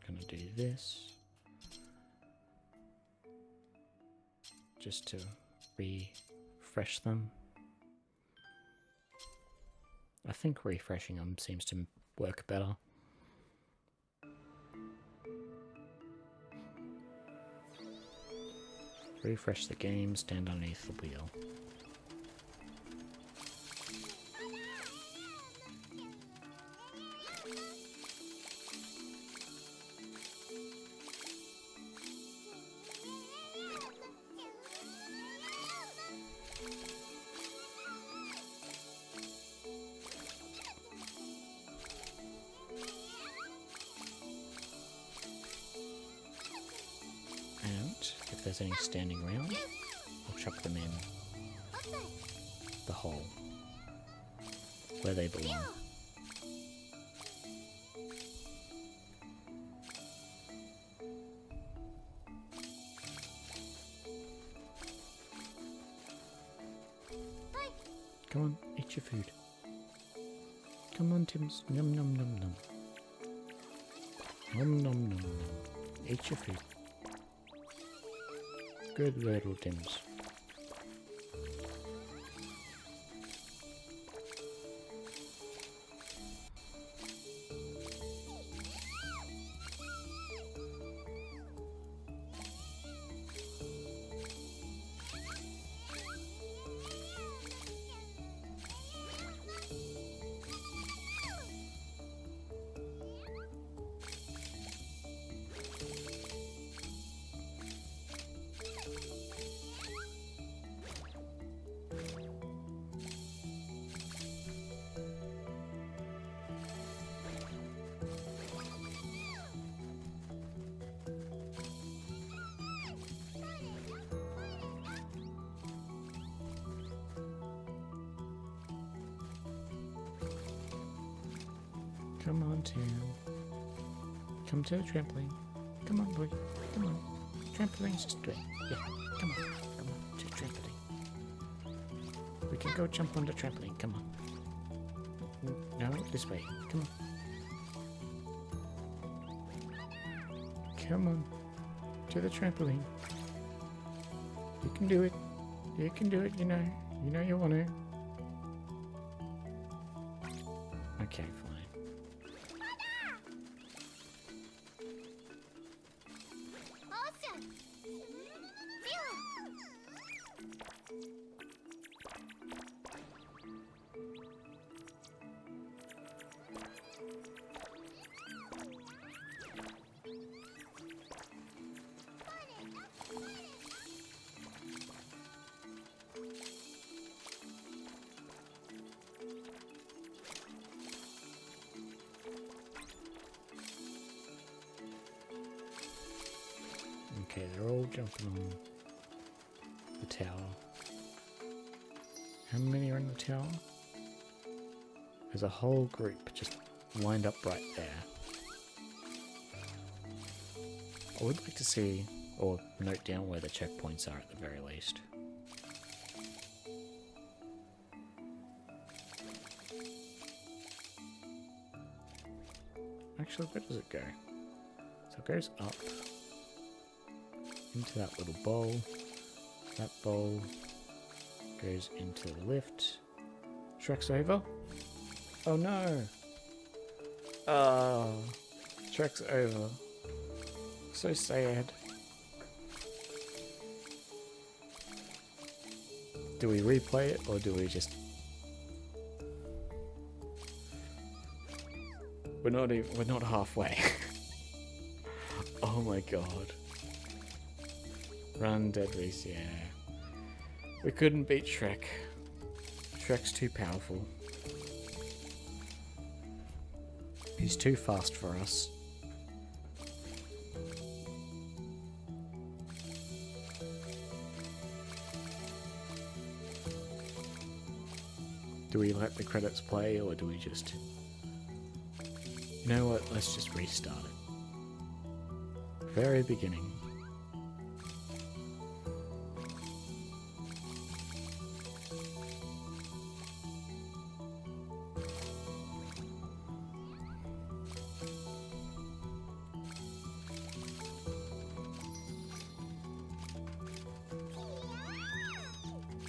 Gonna do this just to refresh them. I think refreshing them seems to work better. Refresh the game, stand underneath the wheel. If there's any standing around, I'll chuck them in the hole where they belong. Come on, eat your food. Come on, Tims. Num num num num. Num num num num. Eat your food. Good little Tims. Come on, Tim. Come to the trampoline. Come on, boy. Come on. Trampoline's just great. Yeah, come on. Come on to the trampoline. We can go jump on the trampoline. Come on. No, this way. Come on. Come on. To the trampoline. You can do it. You can do it, you know. You know you want to. Okay, fine. Okay, they're all jumping on the tower. How many are in the tower? There's a whole group just lined up right there. I would like to see, or note down where the checkpoints are at the very least. Actually, where does it go? So it goes up into that little bowl. That bowl goes into the lift. Shrek's over. Oh no! Oh, Shrek's over. So sad. Do we replay it or do we just... We're not halfway. Oh my god. Run, Dead Reese, yeah. We couldn't beat Shrek. Shrek's too powerful. He's too fast for us. Do we let the credits play, or do we just... You know what, let's just restart it. Very beginning.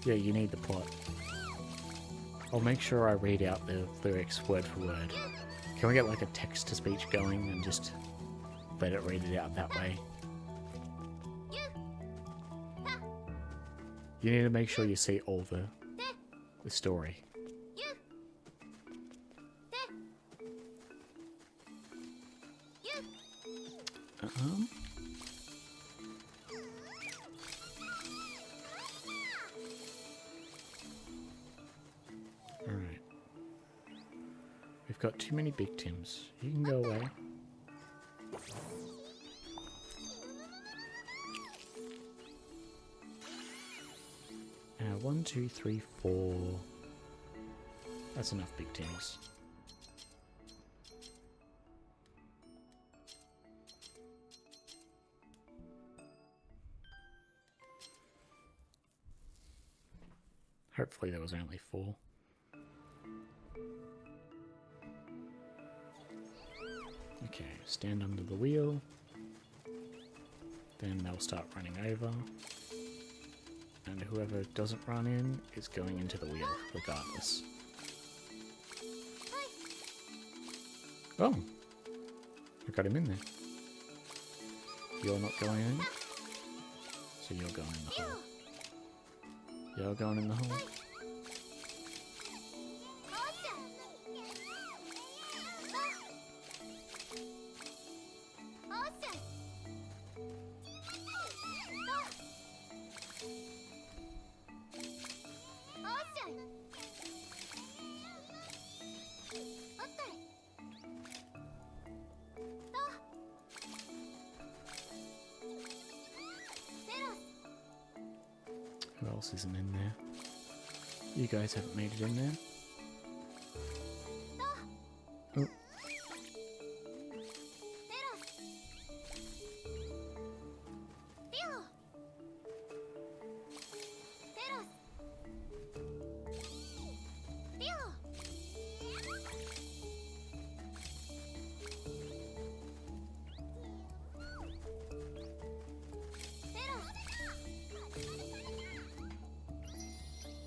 Yeah, you need the plot. I'll make sure I read out the lyrics word for word. Can we get like a text-to-speech going and just let it read it out that way? You need to make sure you see all the story. Alright. We've got too many big Tims. You can go away. 1, 2, 3, 4. That's enough big Tims. Hopefully there was only 4. Okay, stand under the wheel. Then they'll start running over. And whoever doesn't run in is going into the wheel, regardless. Oh! I got him in there. You're not going in? So you're going in the hole. You're going in the hole? Who else isn't in there? You guys haven't made it in there? Oh.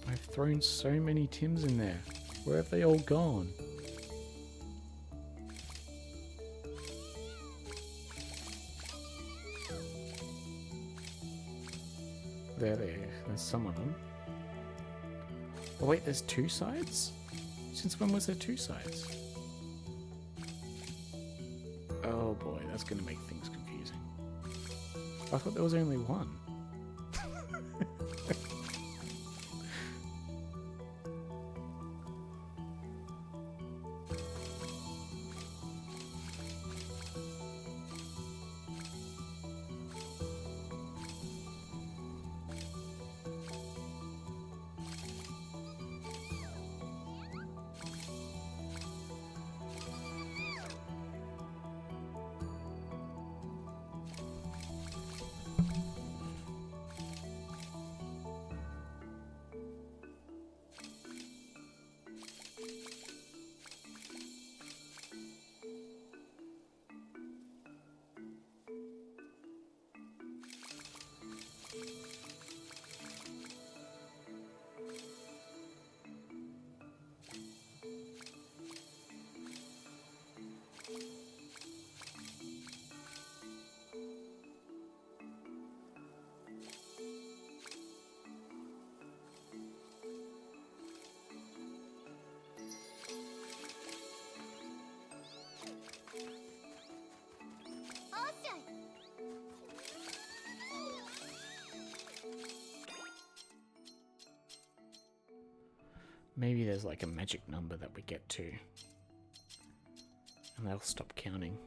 I've thrown so many Tims in there. Where have they all gone? There's some of them. Oh wait, there's 2 sides? Since when was there 2 sides? Oh boy, that's gonna make things confusing. I thought there was only 1. Maybe there's like a magic number that we get to. And they'll stop counting.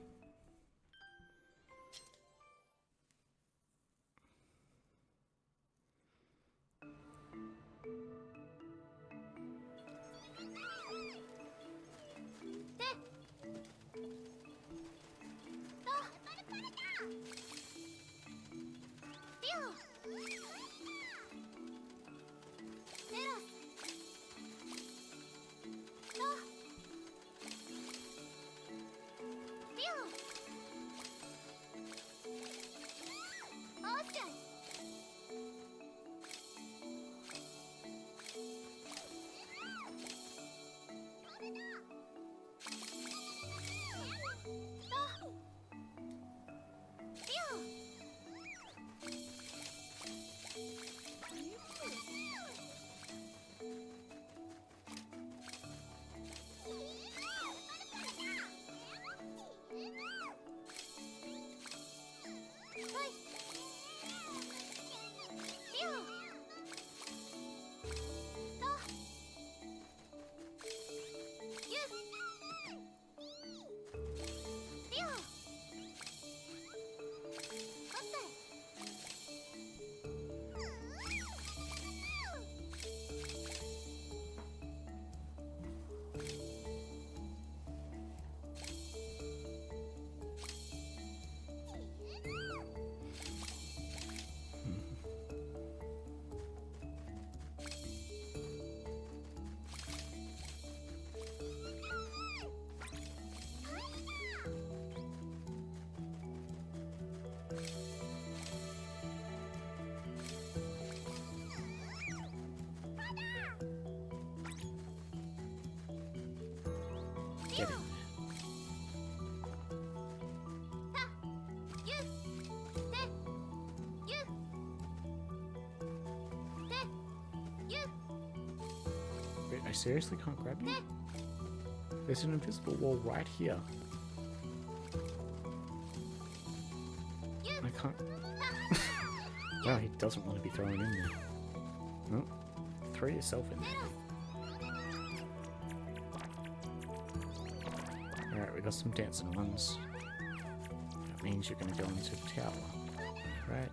Get in there. Wait, I seriously can't grab you? There's an invisible wall right here. I can't... Wow, he doesn't want to be thrown in there. No, throw yourself in there. Alright, we got some dancing ones. That means you're gonna go into the tower, right?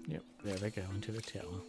Yep, there they go, into the tower.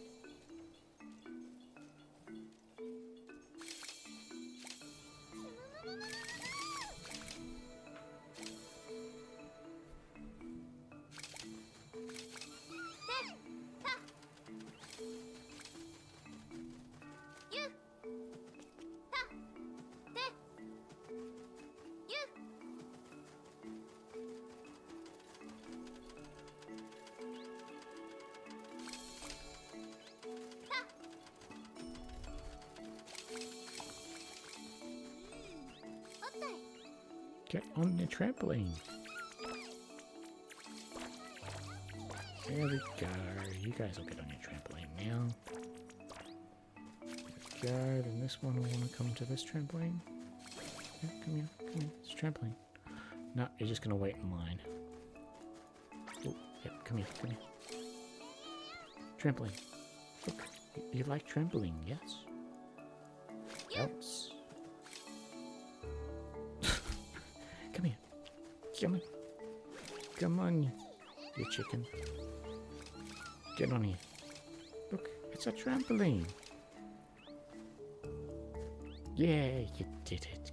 Get on the trampoline. There we go. You guys will get on your trampoline now. There we go. Then this one will want to come to this trampoline. Yeah, come here. Come here. It's a trampoline. No, you're just going to wait in line. Oh, yep, come here. Come here. Trampoline. Look, you like trampoline, yes? Else. Come here. Come on. Come on, you chicken. Get on here. Look, it's a trampoline. Yeah, you did it.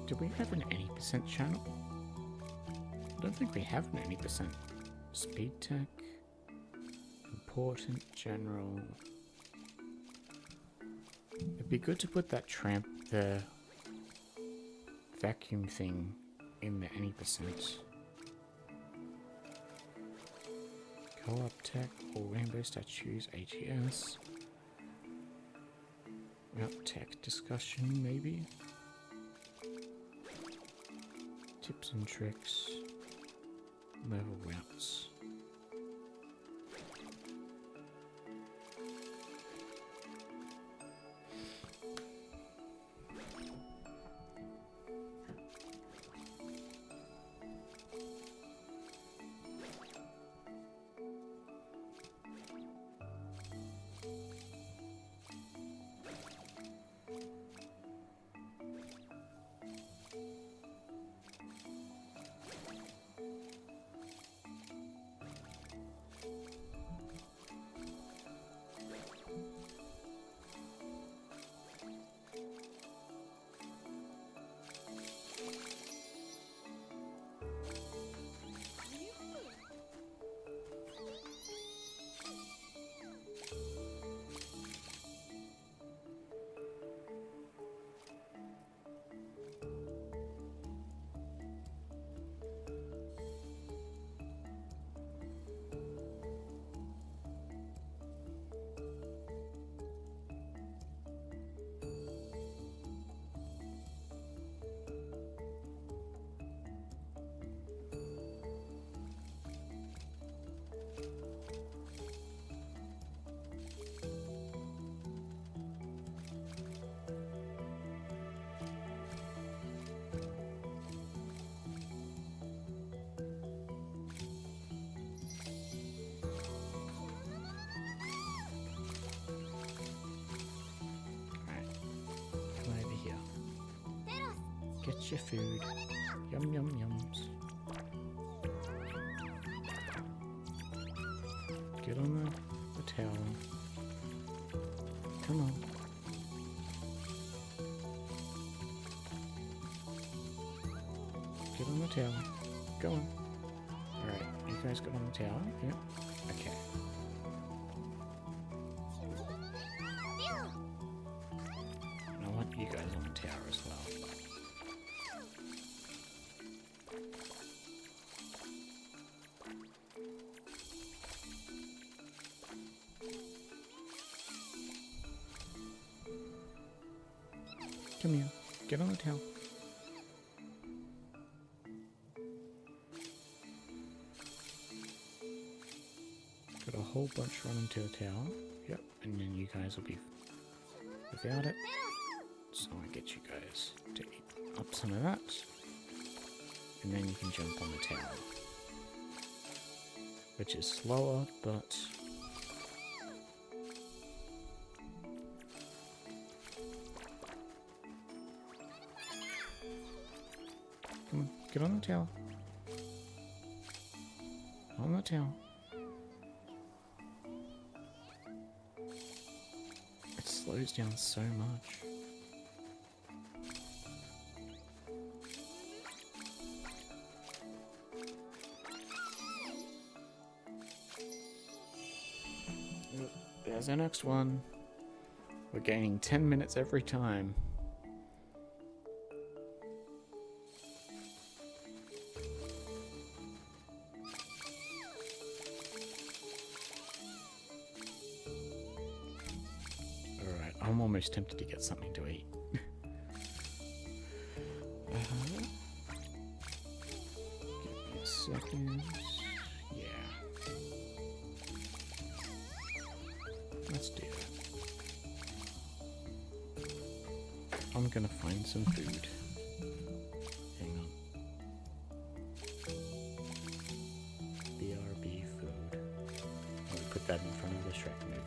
Do we have an 80% channel? I don't think we have an 80%. Speed tech. Important, general. It'd be good to put that the vacuum thing in the 80%. Co-op tech or rainbow statues, AGS. Route tech discussion, maybe. Tips and tricks. Level routes. Get your food. Yum yum yums. Get on the tower. Come on. Get on the tower. Go on. Alright, you guys got on the tower? Yep. Okay. And I want you guys on the tower as well. Come here. Get on the tower. Got a whole bunch running to the tower. Yep, and then you guys will be without it. So I get you guys to eat up some of that. And then you can jump on the tower. Which is slower, but... Come on, get on the tower. On the tower. It slows down so much. There's our next one. We're gaining 10 minutes every time. Alright, I'm almost tempted to get something to eat. Give me a second. Let's do that. I'm gonna find some food. Hang on. BRB food. I'm gonna put that in front of the Shrek movie.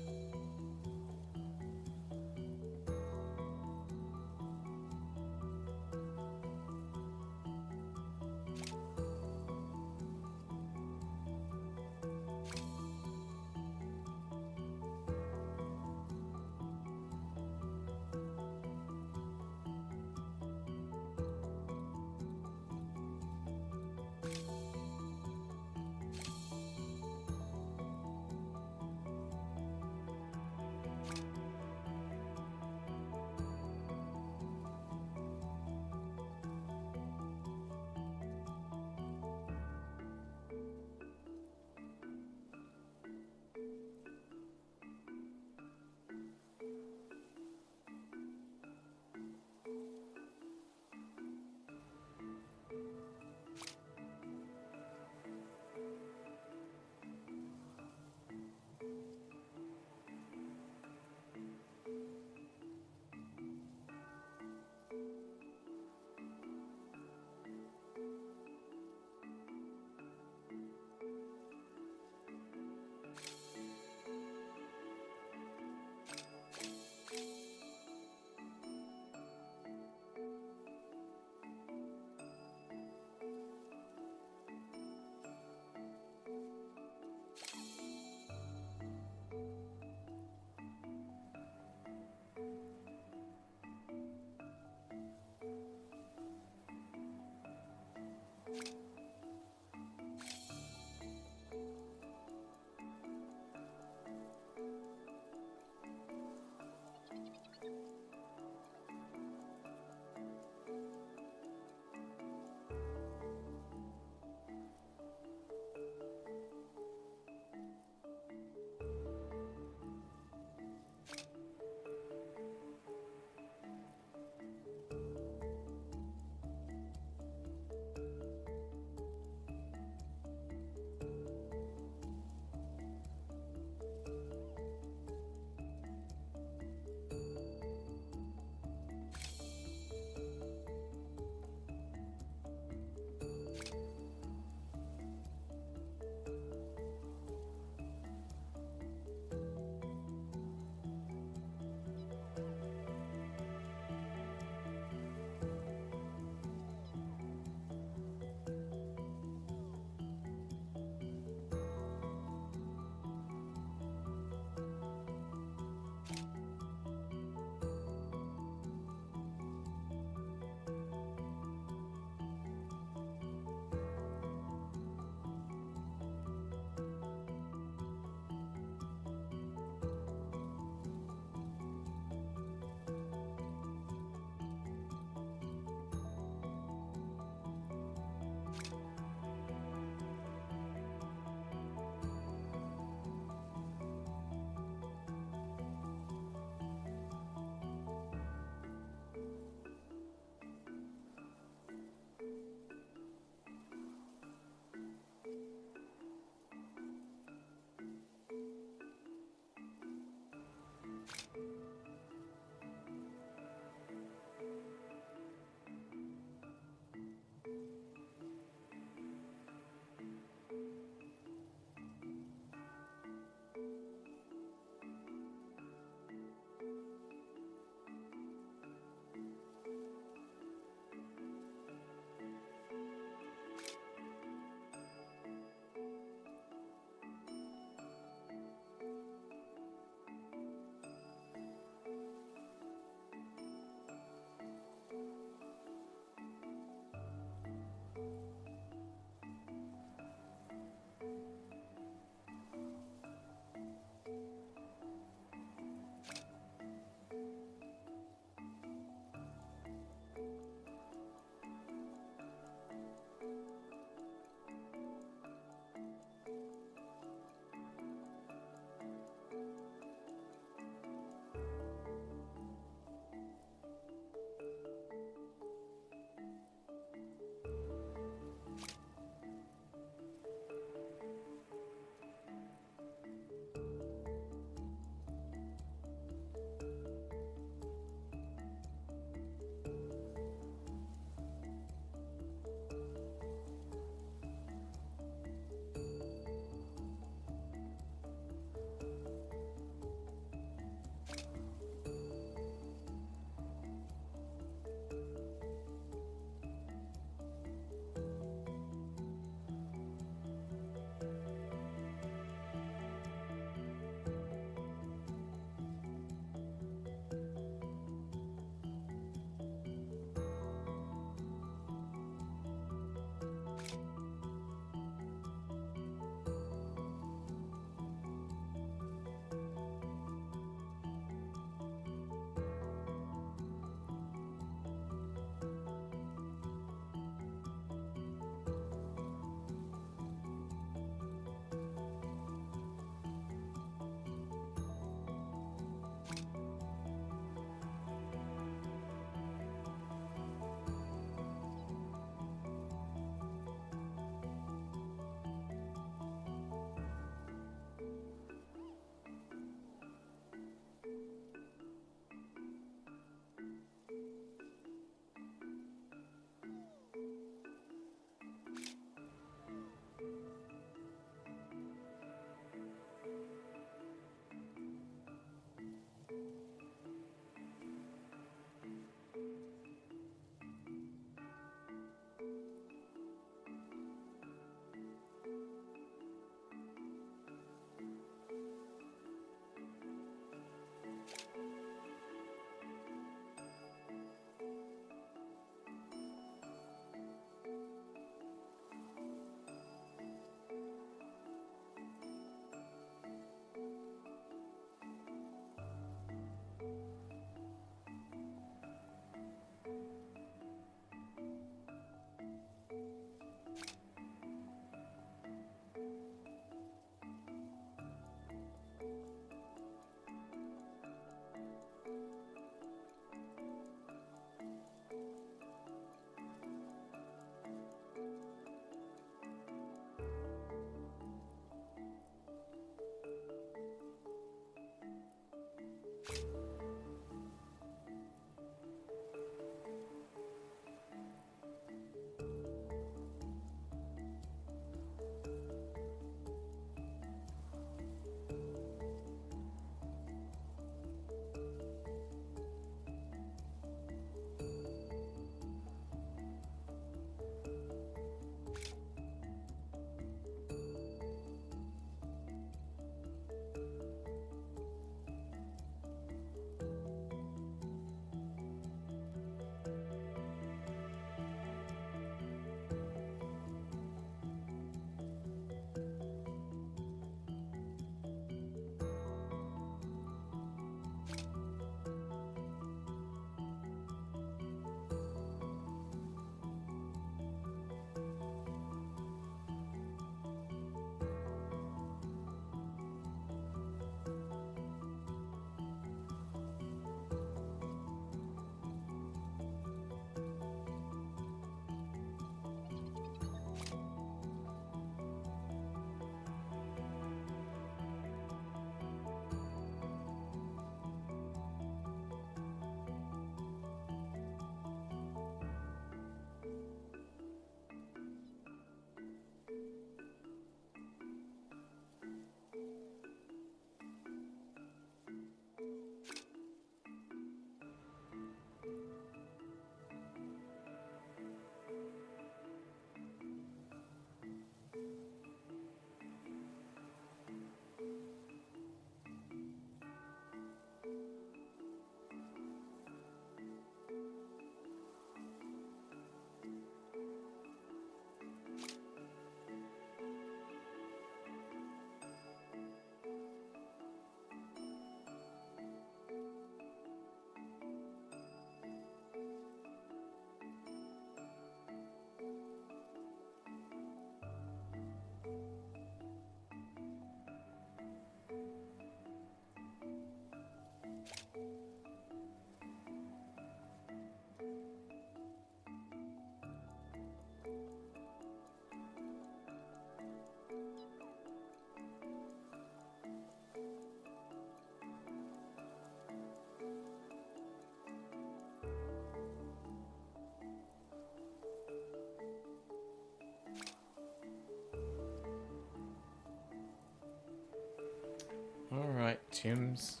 Alright, Tims.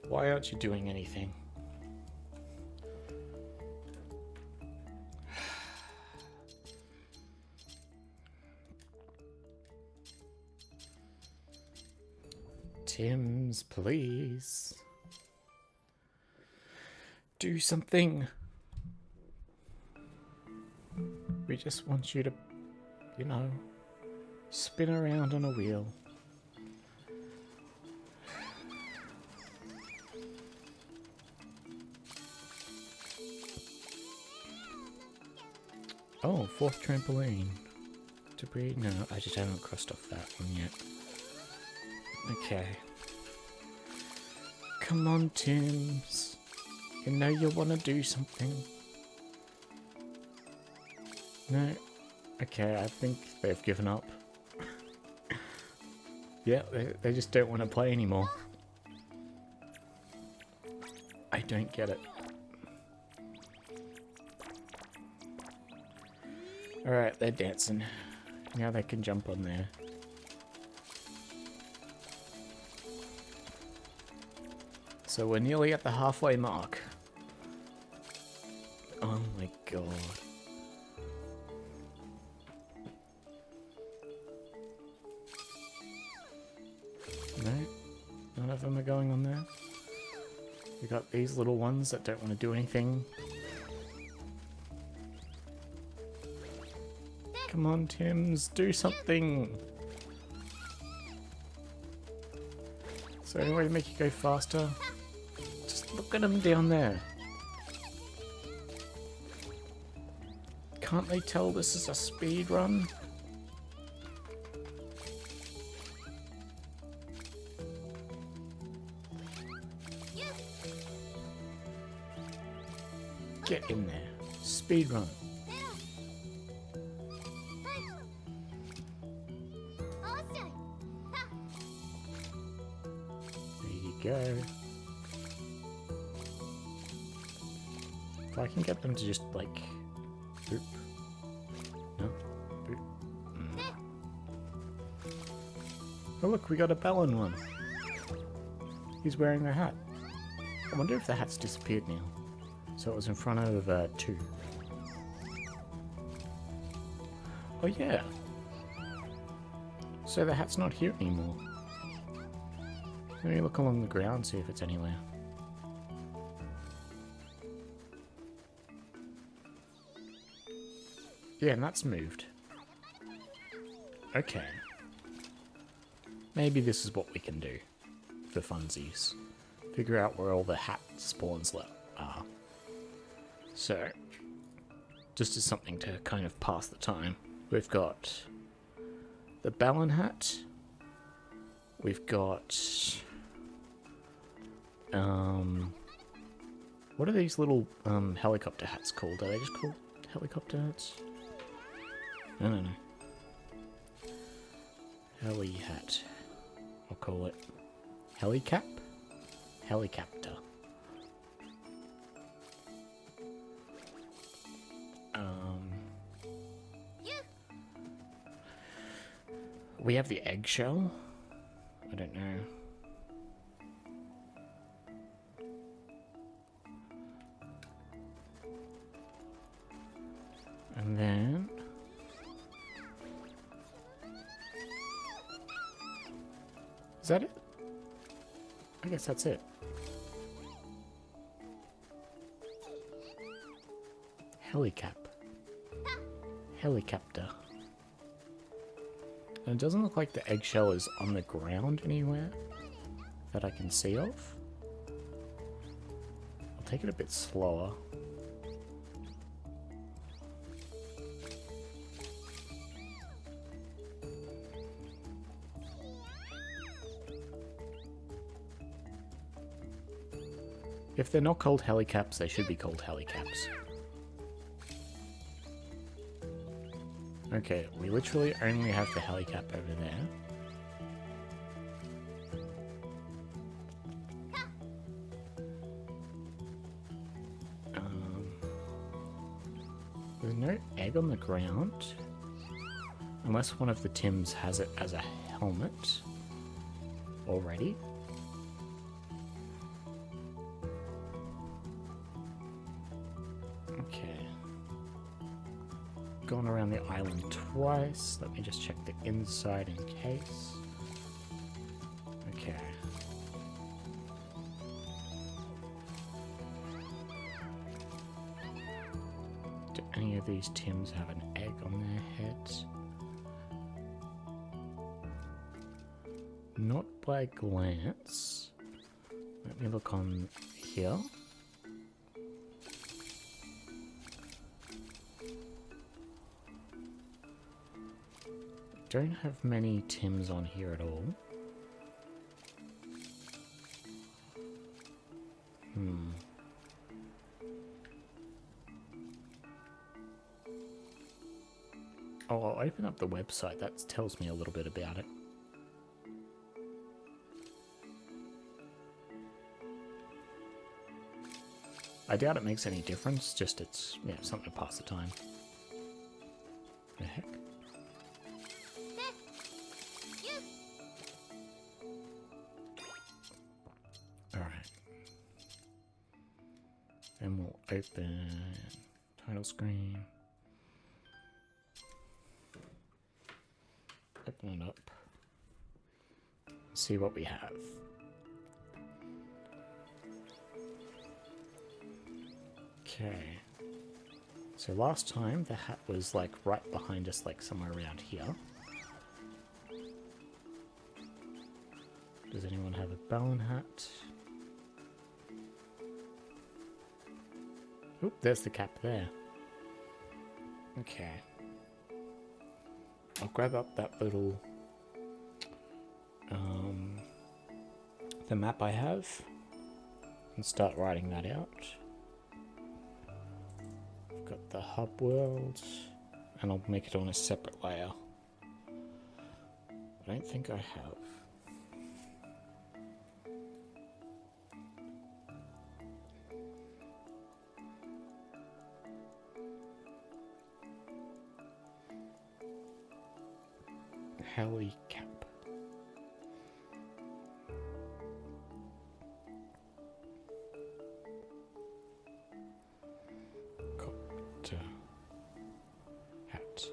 Why aren't you doing anything? Tims, please. Do something. We just want you to, you know, spin around on a wheel. Oh, fourth trampoline. Debris? No, I just haven't crossed off that one yet. Okay. Come on, Tims. You know you want to do something. No? Okay, I think they've given up. Yeah, they just don't want to play anymore. I don't get it. Alright, they're dancing. Now they can jump on there. So we're nearly at the halfway mark. Oh my god. No? None of them are going on there? We got these little ones that don't want to do anything. Come on, Tims, do something! Is there any way to make you go faster? Just look at them down there. Can't they tell this is a speed run? Get in there. Speed run. Go. If I can get them to just like boop. No? Boop. Oh look, we got a Balan one. He's wearing a hat. I wonder if the hat's disappeared now. So it was in front of 2. Oh yeah. So the hat's not here anymore. Let me look along the ground, see if it's anywhere. Yeah, and that's moved. Okay. Maybe this is what we can do for funsies. Figure out where all the hat spawns are. So, just as something to kind of pass the time, we've got the Balan hat. We've got what are these little helicopter hats called? Are they just called helicopter hats? No. Heli hat. I'll call it helicap? Helicopter. We have the eggshell. I don't know. And then is that it? I guess that's it. Helicap. Helicopter. And it doesn't look like the eggshell is on the ground anywhere that I can see of. I'll take it a bit slower. If they're not called helicaps, they should be called helicaps. Okay, we literally only have the helicap over there. There's no egg on the ground. Unless one of the Tims has it as a helmet already. gone around the island twice. Let me just check the inside in case. Okay. Do any of these Tims have an egg on their heads? Not by glance. Let me look on here. Don't have many Tims on here at all. Oh, I'll open up the website. That tells me a little bit about it. I doubt it makes any difference, just it's, yeah, something to pass the time. The heck? Alright. Then we'll open title screen. Open it up. See what we have. Okay. So last time the hat was like right behind us, like somewhere around here. Does anyone have a Balan hat? Oop, there's the cap there. Okay. I'll grab up that little the map I have and start writing that out. I've got the hub world and I'll make it on a separate layer. I don't think I have. Heli cap. Got hat.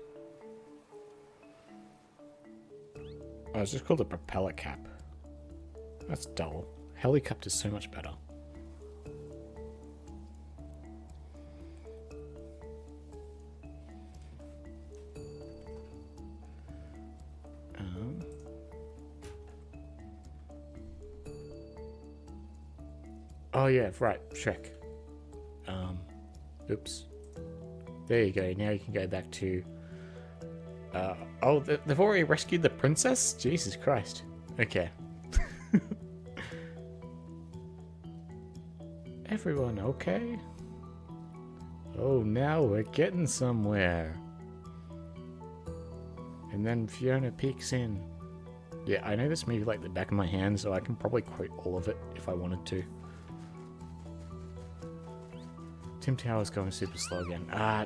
Oh, it's just called a propeller cap. That's dull. Helicopter is so much better. Oh yeah, right, Shrek. Oops. There you go, now you can go back to... oh, they've already rescued the princess? Jesus Christ. Okay. Everyone okay? Oh, now we're getting somewhere. And then Fiona peeks in. Yeah, I know this movie like the back of my hand, so I can probably quote all of it if I wanted to. Tim Tower's going super slow again. Ah,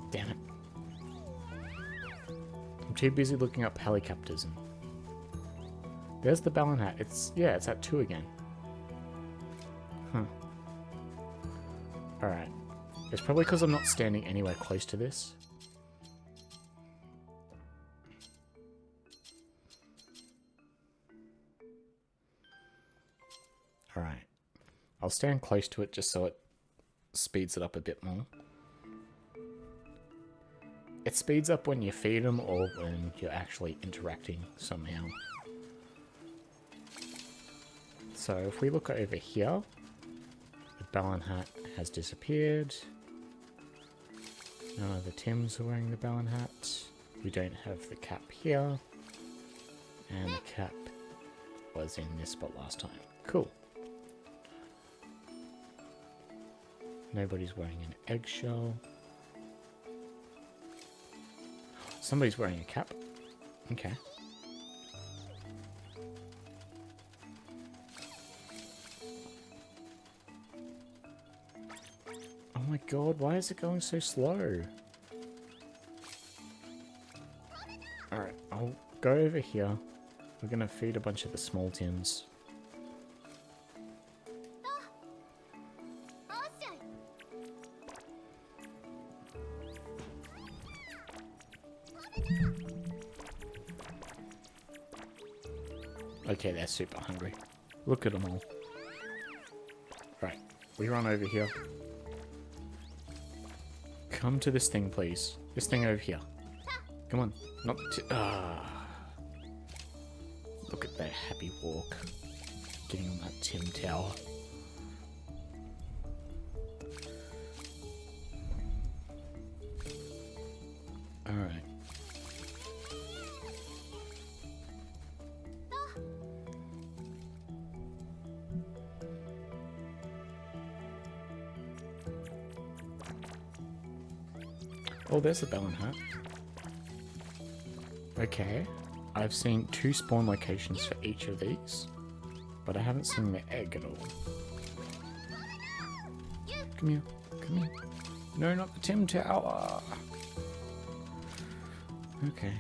damn it. I'm too busy looking up helicopters. And there's the Balan hat. It's at 2 again. Huh. Alright. It's probably because I'm not standing anywhere close to this. Alright. I'll stand close to it just so it speeds it up a bit more. It speeds up when you feed them or when you're actually interacting somehow. So if we look over here, the Balan hat has disappeared. None of the Tims are wearing the Balan hat. We don't have the cap here. And the cap was in this spot last time. Cool. Nobody's wearing an eggshell. Somebody's wearing a cap. Okay. Oh my god, why is it going so slow? Alright, I'll go over here. We're gonna feed a bunch of the small Tims. Okay, they're super hungry. Look at them all. Right, we run over here. Come to this thing, please. This thing over here. Come on. Not Look at their happy walk. Getting on that Tim Tower. Alright. Oh, there's the Balan hat. Okay. I've seen 2 spawn locations for each of these, but I haven't seen the egg at all. Come here. Come here. No, not the Tim Tower. Okay.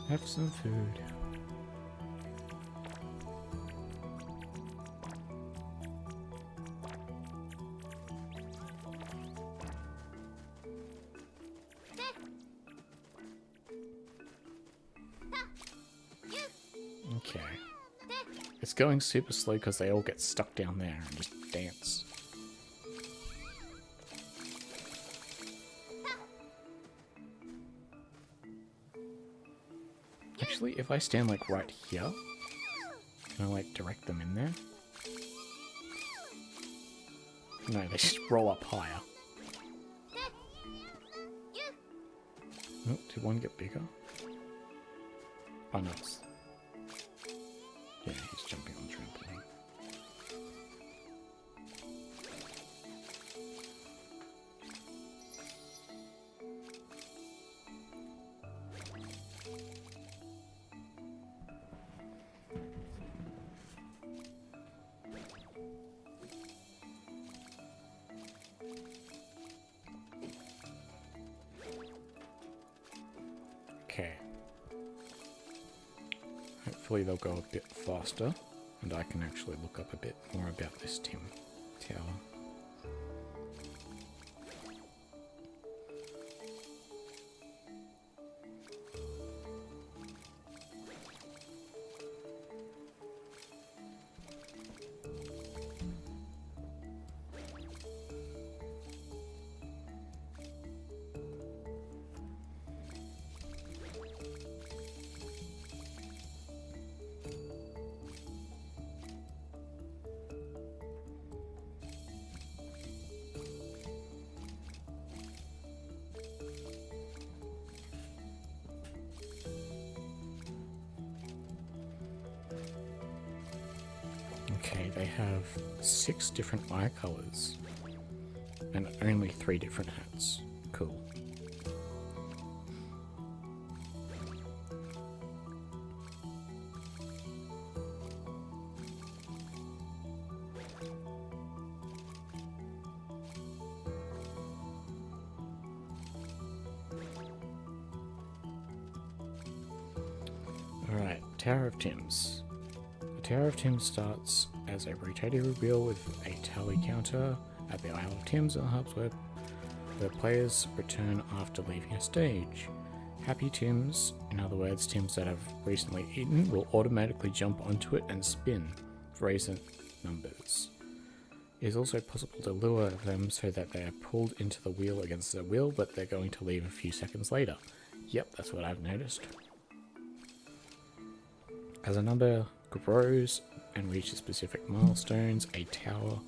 Have some food. Okay. It's going super slow because they all get stuck down there and just dance. Actually, if I stand like right here, can I like direct them in there? No, they just roll up higher. Oh, did one get bigger? Oh no, yeah, he's jumping on the trampoline. Okay. Hopefully they'll go a bit faster, and I can actually look up a bit more about this Tim Tower. Okay, they have 6 different eye colors and only 3 different hats. Cool. Alright, Tower of Tims. The Tower of Tims starts as a rotating wheel with a tally counter at the Isle of Tims and the hub's where players return after leaving a stage. Happy Tims, in other words Tims that have recently eaten, will automatically jump onto it and spin for recent numbers. It is also possible to lure them so that they are pulled into the wheel against the wheel, but they're going to leave a few seconds later. Yep, that's what I've noticed. As a number grows and reaches specific milestones, a tower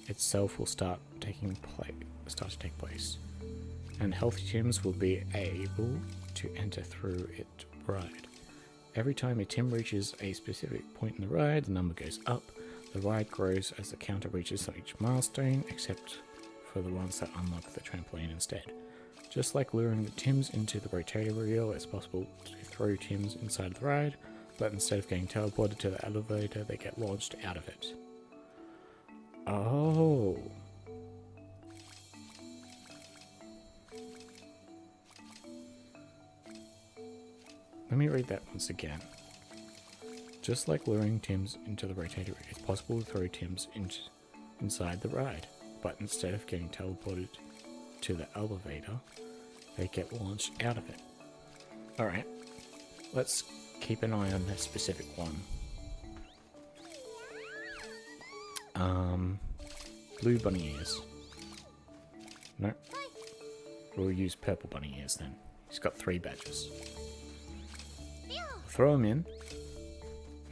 itself will start to take place, and healthy Tims will be able to enter through it ride. Every time a Tim reaches a specific point in the ride, the number goes up. The ride grows as the counter reaches each milestone, except for the ones that unlock the trampoline instead. Just like luring the Tims into the rotator wheel, it's possible to throw Tims inside the ride, but instead of getting teleported to the elevator, they get launched out of it. Oh. Let me read that once again. Just like luring Tims into the rotator, it's possible to throw Tims inside the ride, but instead of getting teleported to the elevator, they get launched out of it. Alright, let's keep an eye on this specific one. Blue bunny ears. No. We'll use purple bunny ears then. He's got 3 badges. Throw him in,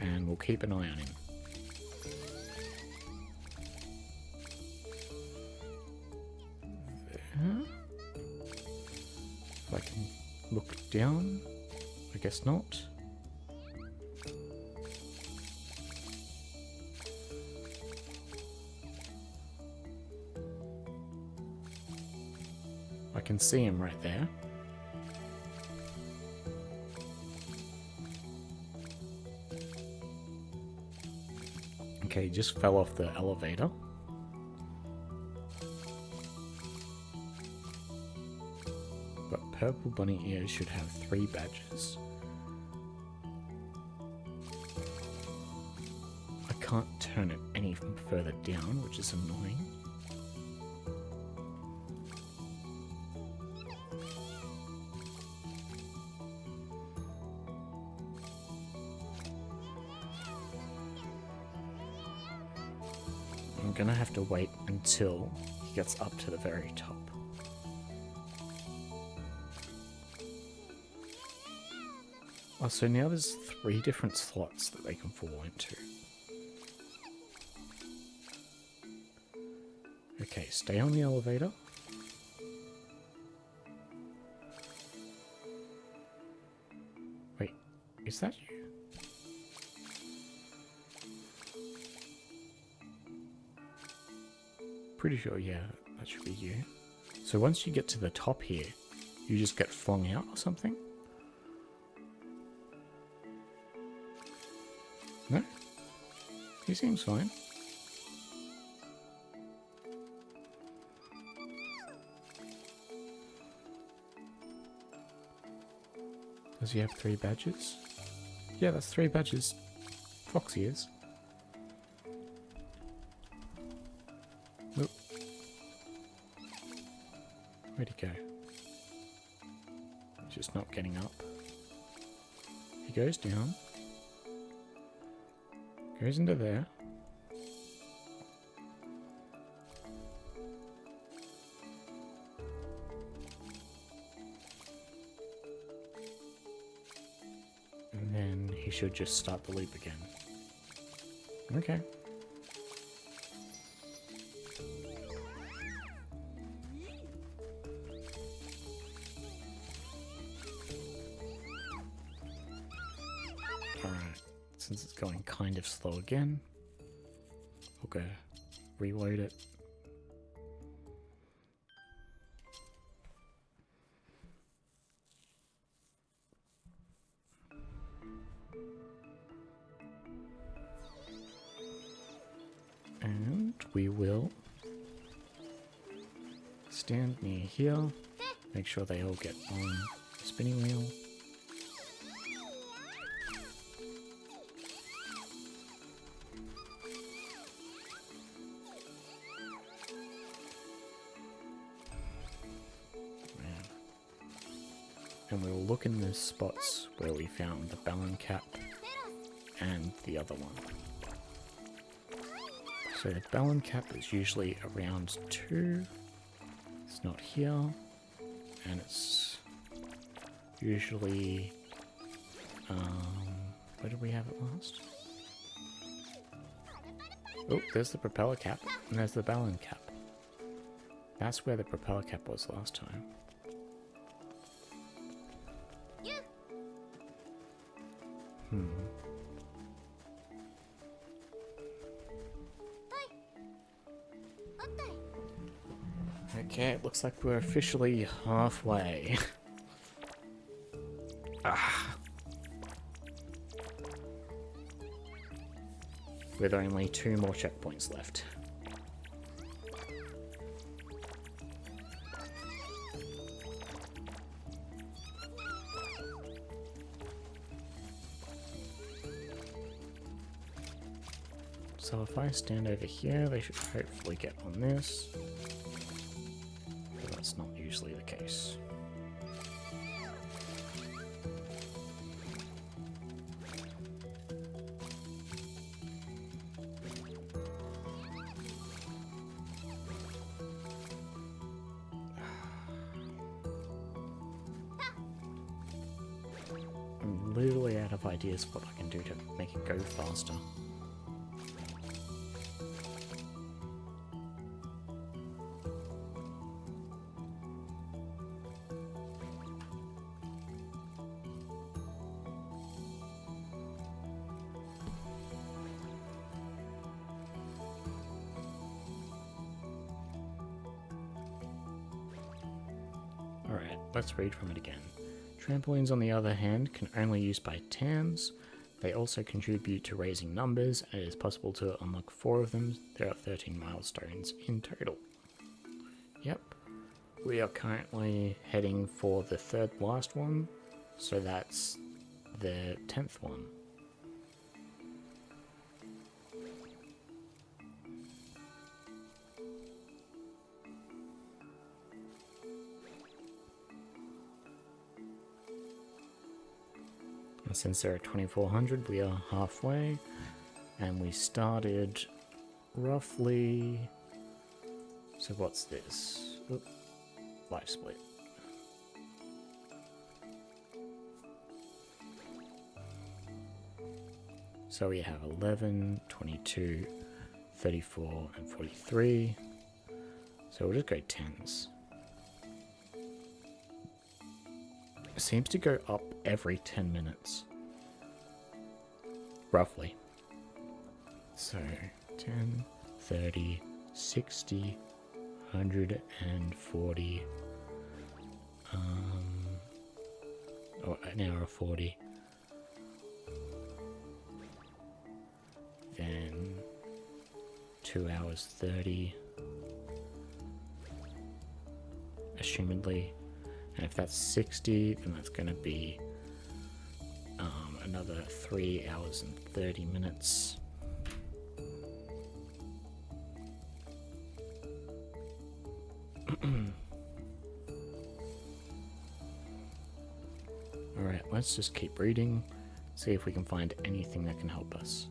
and we'll keep an eye on him. There. If I can look down, I guess not. I can see him right there. Okay, he just fell off the elevator. But purple bunny ears should have 3 badges. I can't turn it any further down, which is annoying. I'm gonna have to wait until he gets up to the very top. Oh, so now there's 3 different slots that they can fall into. Okay, stay on the elevator. Wait, is that you? Pretty sure, yeah, that should be you. So once you get to the top here, you just get flung out or something? No? He seems fine. Does he have 3 badges? Yeah, that's 3 badges. Foxy is. Nope. Where'd he go? He's just not getting up. He goes down. Goes into there. And then he should just start the loop again. Okay. Since it's going kind of slow again, we'll go reload it. And we will stand near here, make sure they all get on the spinning wheel. And we'll look in the spots where we found the Balan cap and the other one. So the Balan cap is usually around 2. It's not here. And it's usually... where did we have it last? Oh, there's the propeller cap and there's the Balan cap. That's where the propeller cap was last time. Okay, it looks like we're officially halfway. With only 2 more checkpoints left. So if I stand over here, they should hopefully get on this. But that's not usually the case. I'm literally out of ideas what I can do to make it go faster. Alright, let's read from it again. Trampolines, on the other hand, can only be used by TAMs. They also contribute to raising numbers, and it is possible to unlock 4 of them. There are 13 milestones in total. Yep. We are currently heading for the 3rd last one, so that's the 10th one. And since there are 2400, we are halfway, and we started roughly... So what's this? Oop. Life split. So we have 11, 22, 34, and 43. So we'll just go 10s. It seems to go up every 10 minutes. Roughly. So 10, 30, 60, 140, or an hour of 40. Then 2 hours 30. Assumedly. And if that's 60, then that's going to be another 3 hours and 30 minutes. Alright, let's just keep reading, see if we can find anything that can help us.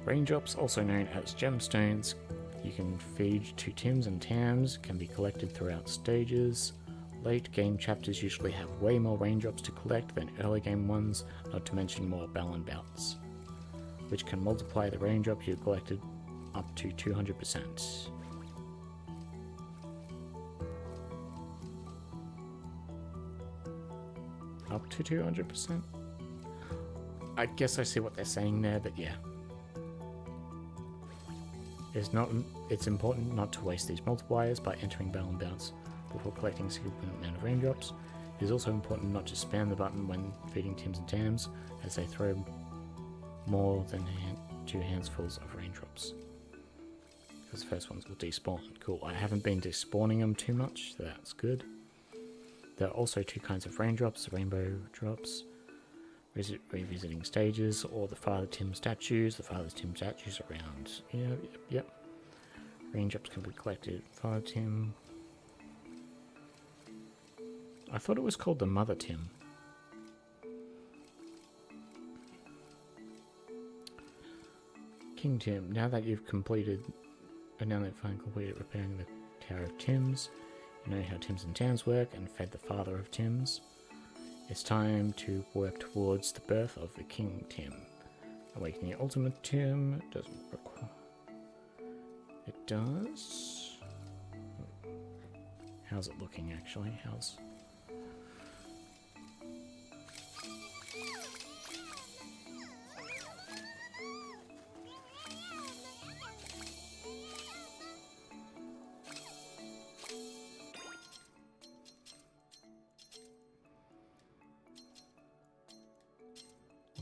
Raindrops, also known as gemstones, you can feed to Tims and Tams, can be collected throughout stages. Late game chapters usually have way more raindrops to collect than early game ones, not to mention more Balan Bouts, which can multiply the raindrop you collected up to 200%. Up to 200%? I guess I see what they're saying there, but yeah. It's important not to waste these multipliers by entering Balan Bouts before collecting a significant amount of raindrops. It is also important not to spam the button when feeding Tims and Tams, as they throw more than 2 handfuls of raindrops. Because the first ones will despawn. Cool, I haven't been despawning them too much, so that's good. There are also 2 kinds of raindrops, the rainbow drops, revisiting stages, or the Father Tim statues. The Father Tim statues around. Yep. Raindrops can be collected. Father Tim. I thought it was called the Mother Tim. King Tim, now that you've completed repairing the Tower of Tims, you know how Tims and Tams work, and fed the Father of Tims. It's time to work towards the birth of the King Tim. Awakening the Ultimate Tim doesn't require... It does? How's it looking, actually? I'll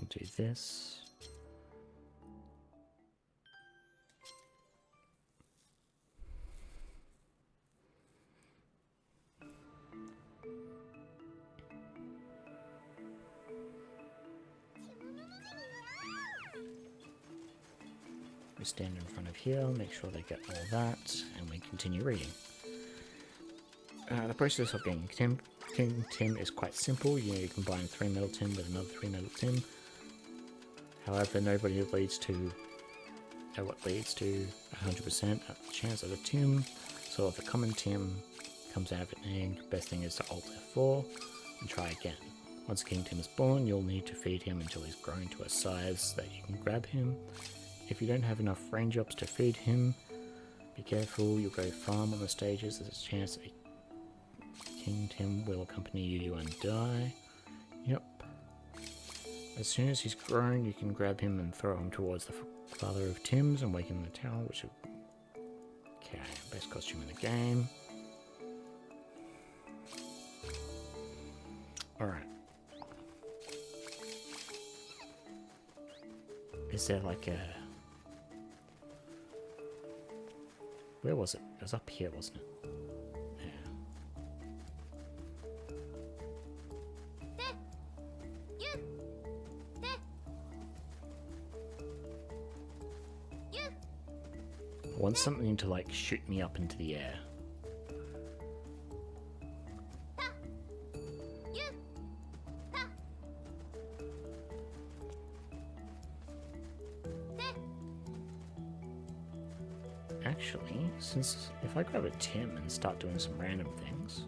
do this. We stand in front of here, make sure they get all that, and we continue reading. The process of getting King Tim is quite simple. You combine 3 metal Tim with another 3 metal Tim. However, nobody leads to what leads to 100% chance of a Tim. So if a common Tim comes out of an egg, best thing is to Alt F4 and try again. Once King Tim is born, you'll need to feed him until he's grown to a size that you can grab him. If you don't have enough raindrops to feed him, be careful, you'll go farm on the stages. There's a chance that King Tim will accompany you and die. Yep. As soon as he's grown, you can grab him and throw him towards the father of Tim's and wake him in the tower, which is... Okay, best costume in the game. Alright. Is there like a... Where was it? It was up here, wasn't it? I want something to like shoot me up into the air. Actually, since if I grab a Tim and start doing some random things,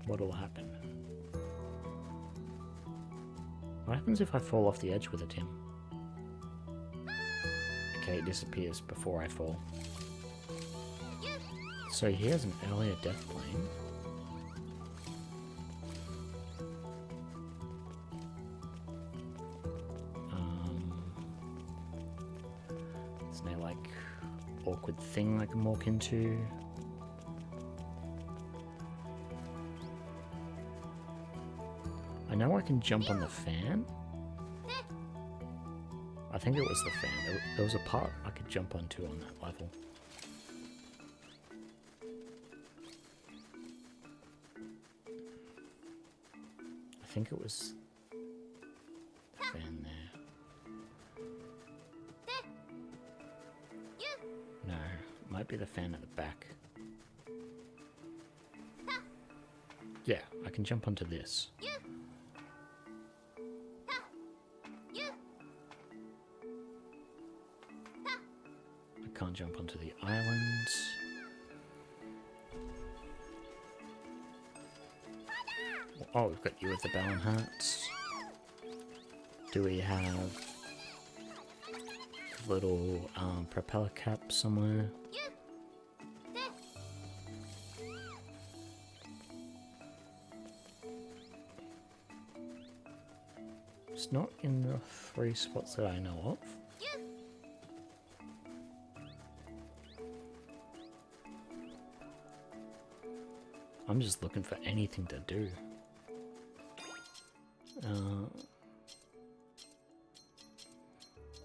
what'll happen? What happens if I fall off the edge with a Tim? Okay, it disappears before I fall. So he has an earlier death plane. There's no like awkward thing I can walk into. I know I can jump on the fan. I think it was the fan. There was a part I could jump onto on that level. I think it was the fan there. No, it might be the fan at the back. Yeah, I can jump onto this. Can't jump onto the island. Oh, we've got you with the Balan hats. Do we have a little propeller cap somewhere? It's not in the 3 spots that I know of. I'm just looking for anything to do.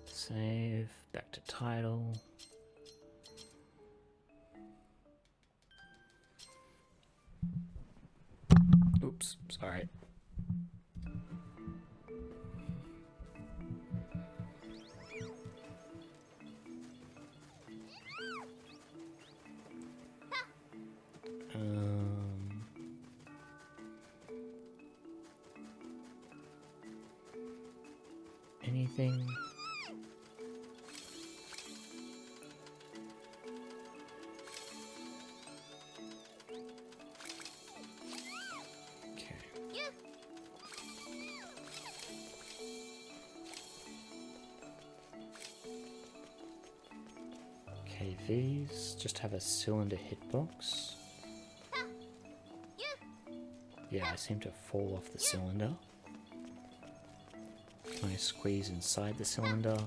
Save, back to title. Oops, sorry. Anything? Okay. Okay, these just have a cylinder hitbox. Yeah, I seem to fall off the cylinder. Can I squeeze inside the cylinder?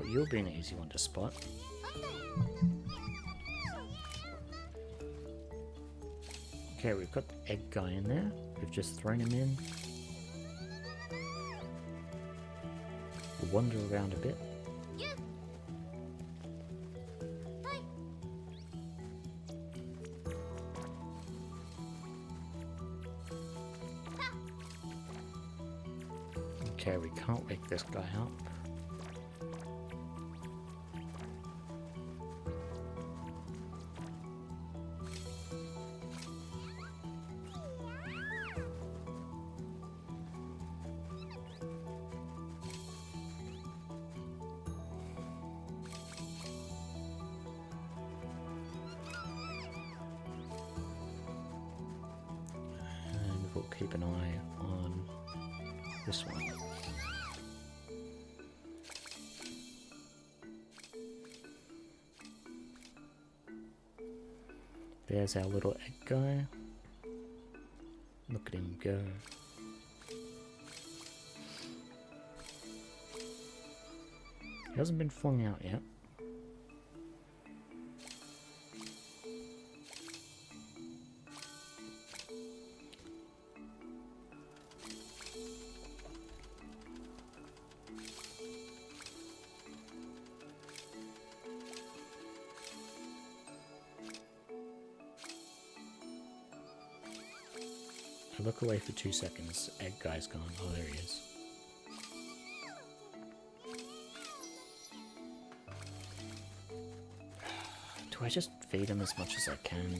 you'll be an easy one to spot. Okay, we've got the egg guy in there. We've just thrown him in. We'll wander around a bit. Okay, we can't wake this guy up. And we'll keep an eye on this one. There's our little egg guy. Look at him go. He hasn't been flung out yet. I look away for 2 seconds. Egg guy's gone. Oh, there he is. Do I just feed him as much as I can?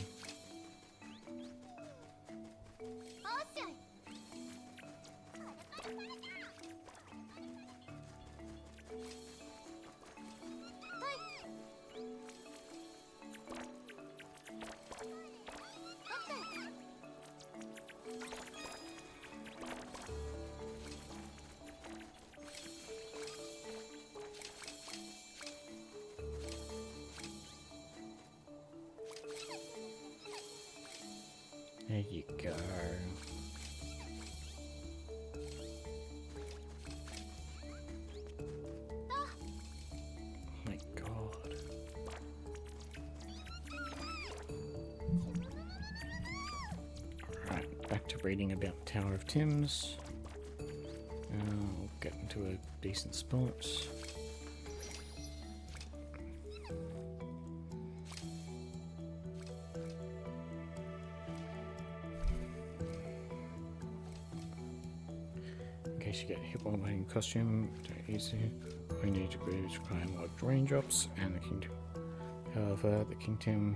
There you go. Oh my god. Alright, back to reading about Tower of Tims. I'll get into a decent spot. In case you get hit while wearing costume, don't easy. All you need to do is climb like raindrops and the kingdom. However, the kingdom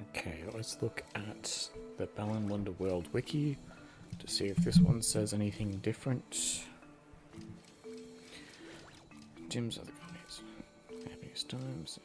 Okay, let's look at the Balan Wonderworld wiki to see if this one says anything different. Gyms are the guys. Happiest times.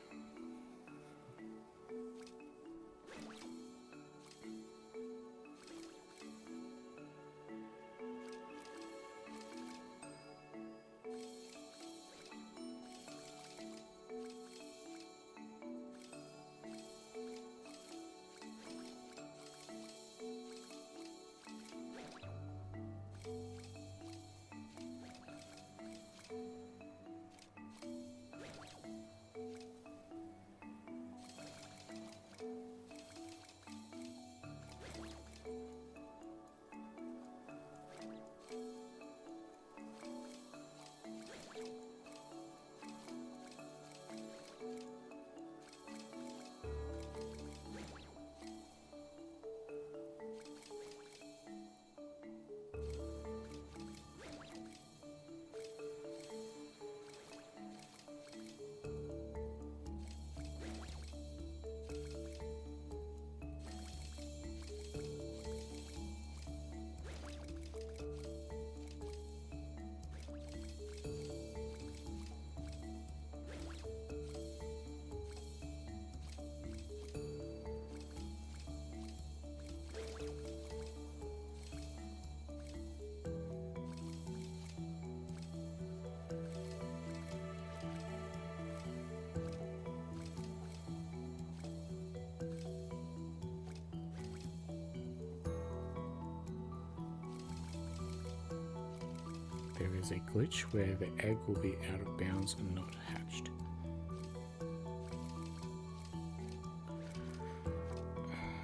there is a glitch where the egg will be out of bounds and not hatched.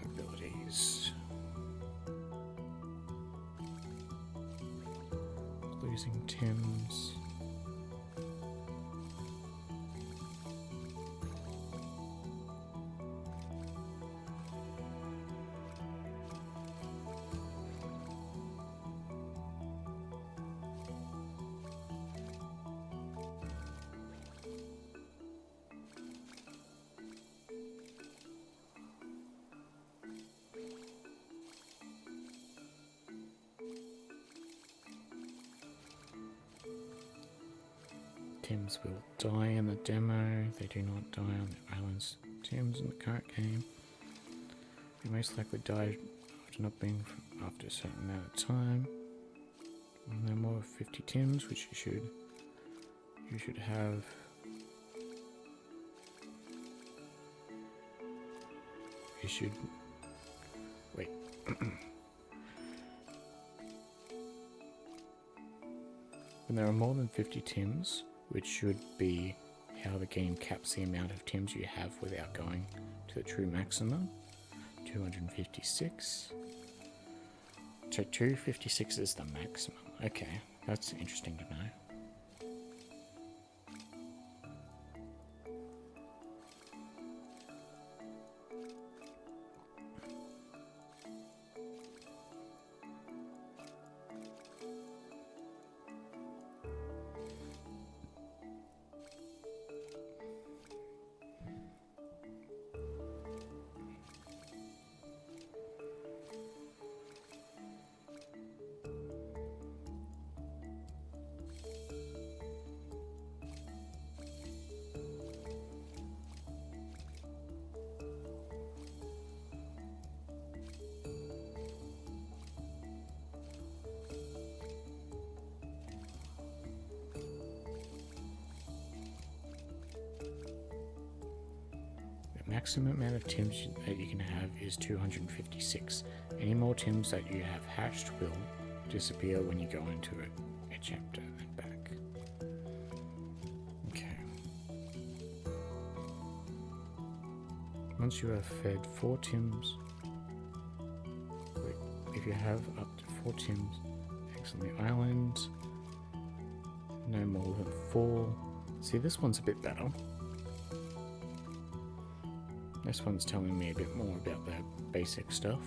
Abilities. Losing Tim's. Tims will die in the demo. They do not die on the islands. Tims in the current game. They most likely die after not being after a certain amount of time. And there are more 50 Tims, which you should have. You should wait. When there are more than 50 Tims, which should be how the game caps the amount of Tims you have without going to the true maximum. 256. So 256 is the maximum. Okay, that's interesting to know. Maximum amount of Tims that you can have is 256. Any more Tims that you have hatched will disappear when you go into a chapter and back. Okay. Once you have fed 4 Tims, if you have up to 4 Tims, eggs on the island, no more than 4. See, this one's a bit better. This one's telling me a bit more about the basic stuff.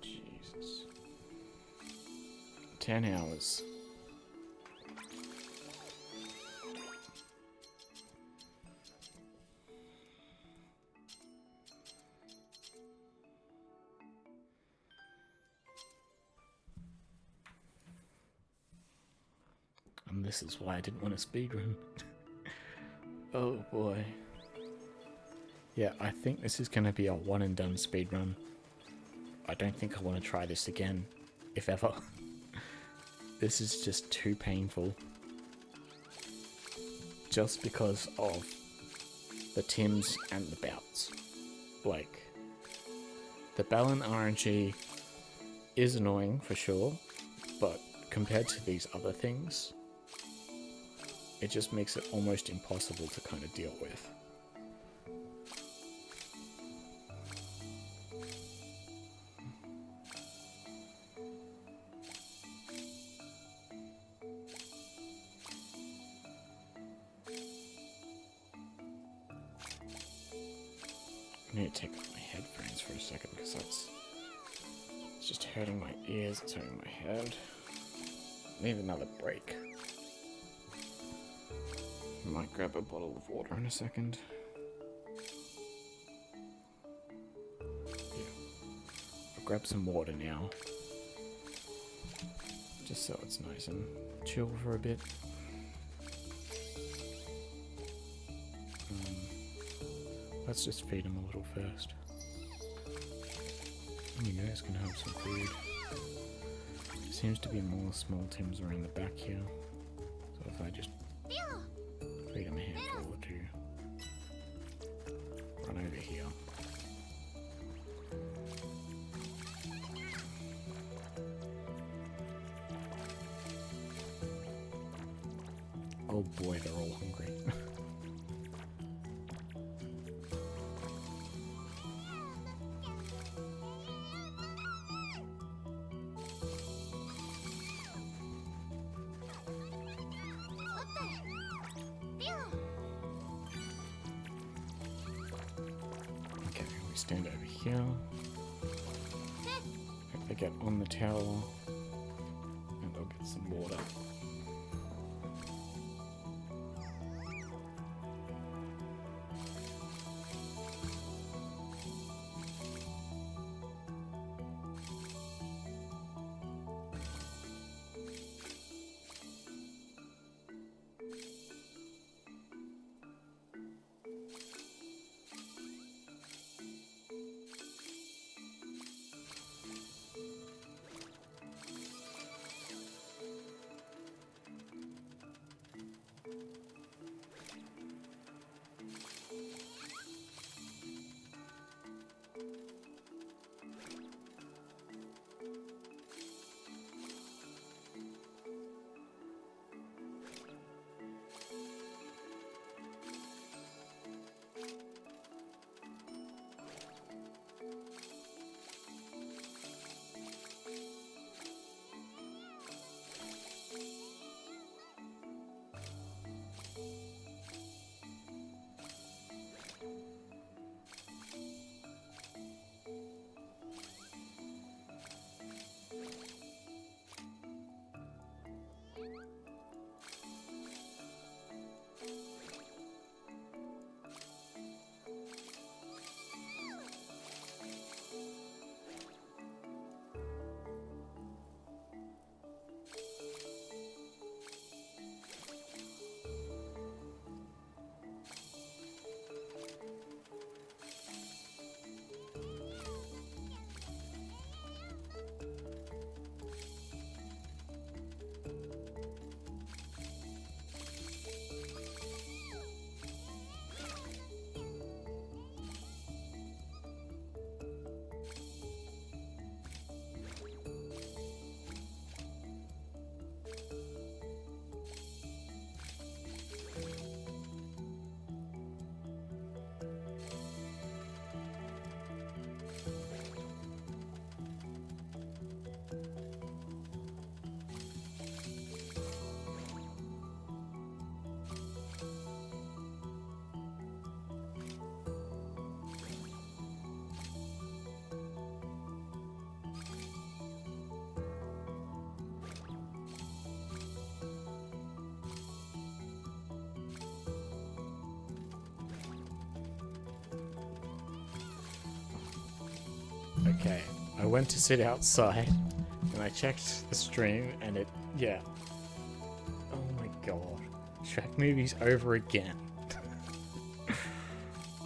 Jesus. 10 hours. And this is why I didn't want to speedrun. Oh boy. Yeah, I think this is going to be a one and done speedrun. I don't think I want to try this again, if ever. This is just too painful. Just because of the Tims and the bouts. Like, the Balan RNG is annoying for sure, but compared to these other things, it just makes it almost impossible to kind of deal with. I need to take off my headphones for a second because it's just hurting my ears, it's hurting my head. I need another break. I might grab a bottle of water in a second. Yeah. I'll grab some water now. Just so it's nice and chill for a bit. Let's just feed him a little first. You guys can have some food. Seems to be more small Tims around the back here. So if I just feed him a handful or two. Run over here. Oh boy, they're all hungry. Okay, we stand over here. Hope they get on the tower. And I'll get some water. Okay, I went to sit outside and I checked the stream and it, yeah. Oh my god. Shrek movie's over again.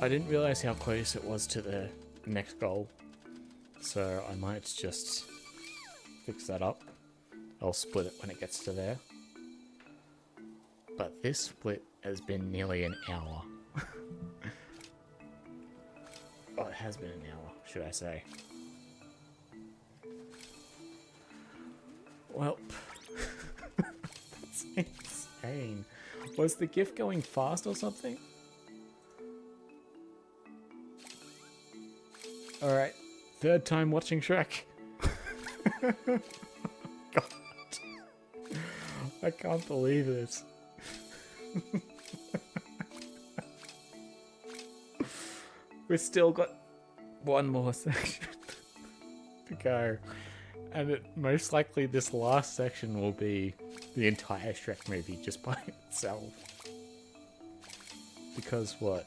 I didn't realize how close it was to the next goal. So I might just fix that up. I'll split it when it gets to there. But this split has been nearly an hour. Oh, it has been an hour, should I say. Well, that's insane. Was the GIF going fast or something? Alright, third time watching Shrek. God. I can't believe this. We've still got one more section to go. And most likely this last section will be the entire Shrek movie just by itself. because what?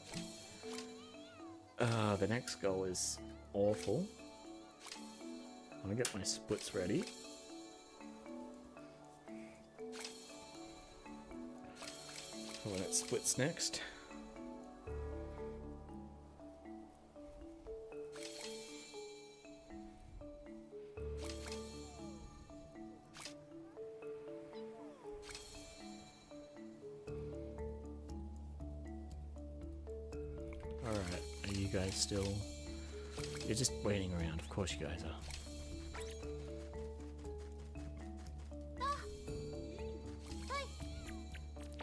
The next goal is awful. I'll get my splits ready. For when it splits next. Alright, are you guys still... You're just waiting around, of course you guys are.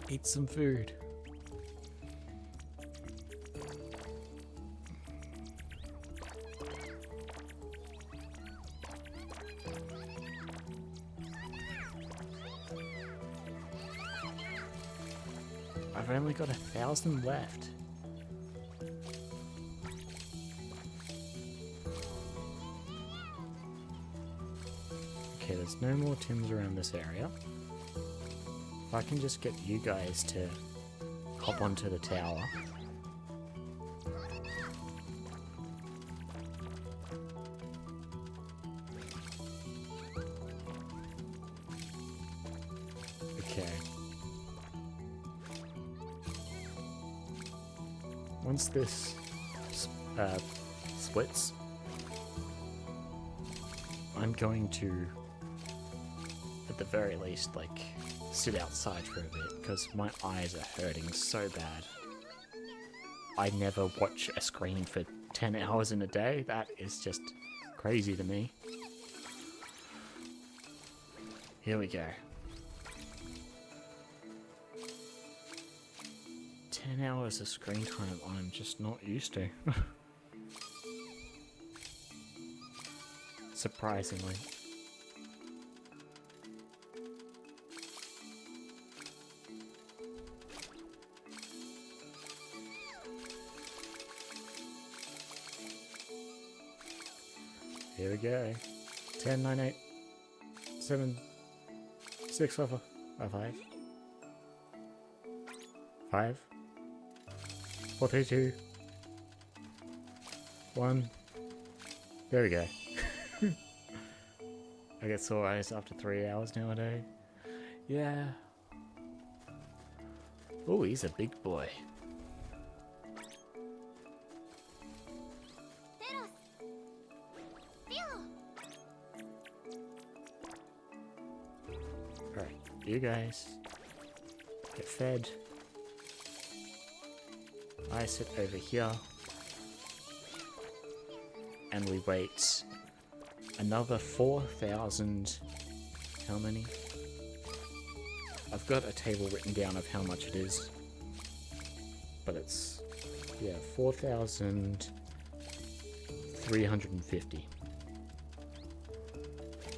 Eat some food. I've only got 1,000 left. Okay, there's no more Tims around this area. If I can just get you guys to hop onto the tower. Okay. Once this splits, I'm going to, at the very least, like, sit outside for a bit, because my eyes are hurting so bad. I never watch a screen for 10 hours in a day. That is just crazy to me. Here we go. 10 hours of screen time I'm just not used to. Surprisingly. Here we go. 10, 9, 8, 7, 6, 5, 5, 5, 4, 3, 2, 1. There we go. I get sore eyes after 3 hours nowadays. Yeah. Oh, he's a big boy. Alright, you guys get fed. I sit over here. And we wait another 4,000. How many? I've got a table written down of how much it is. But it's, yeah, 4,350.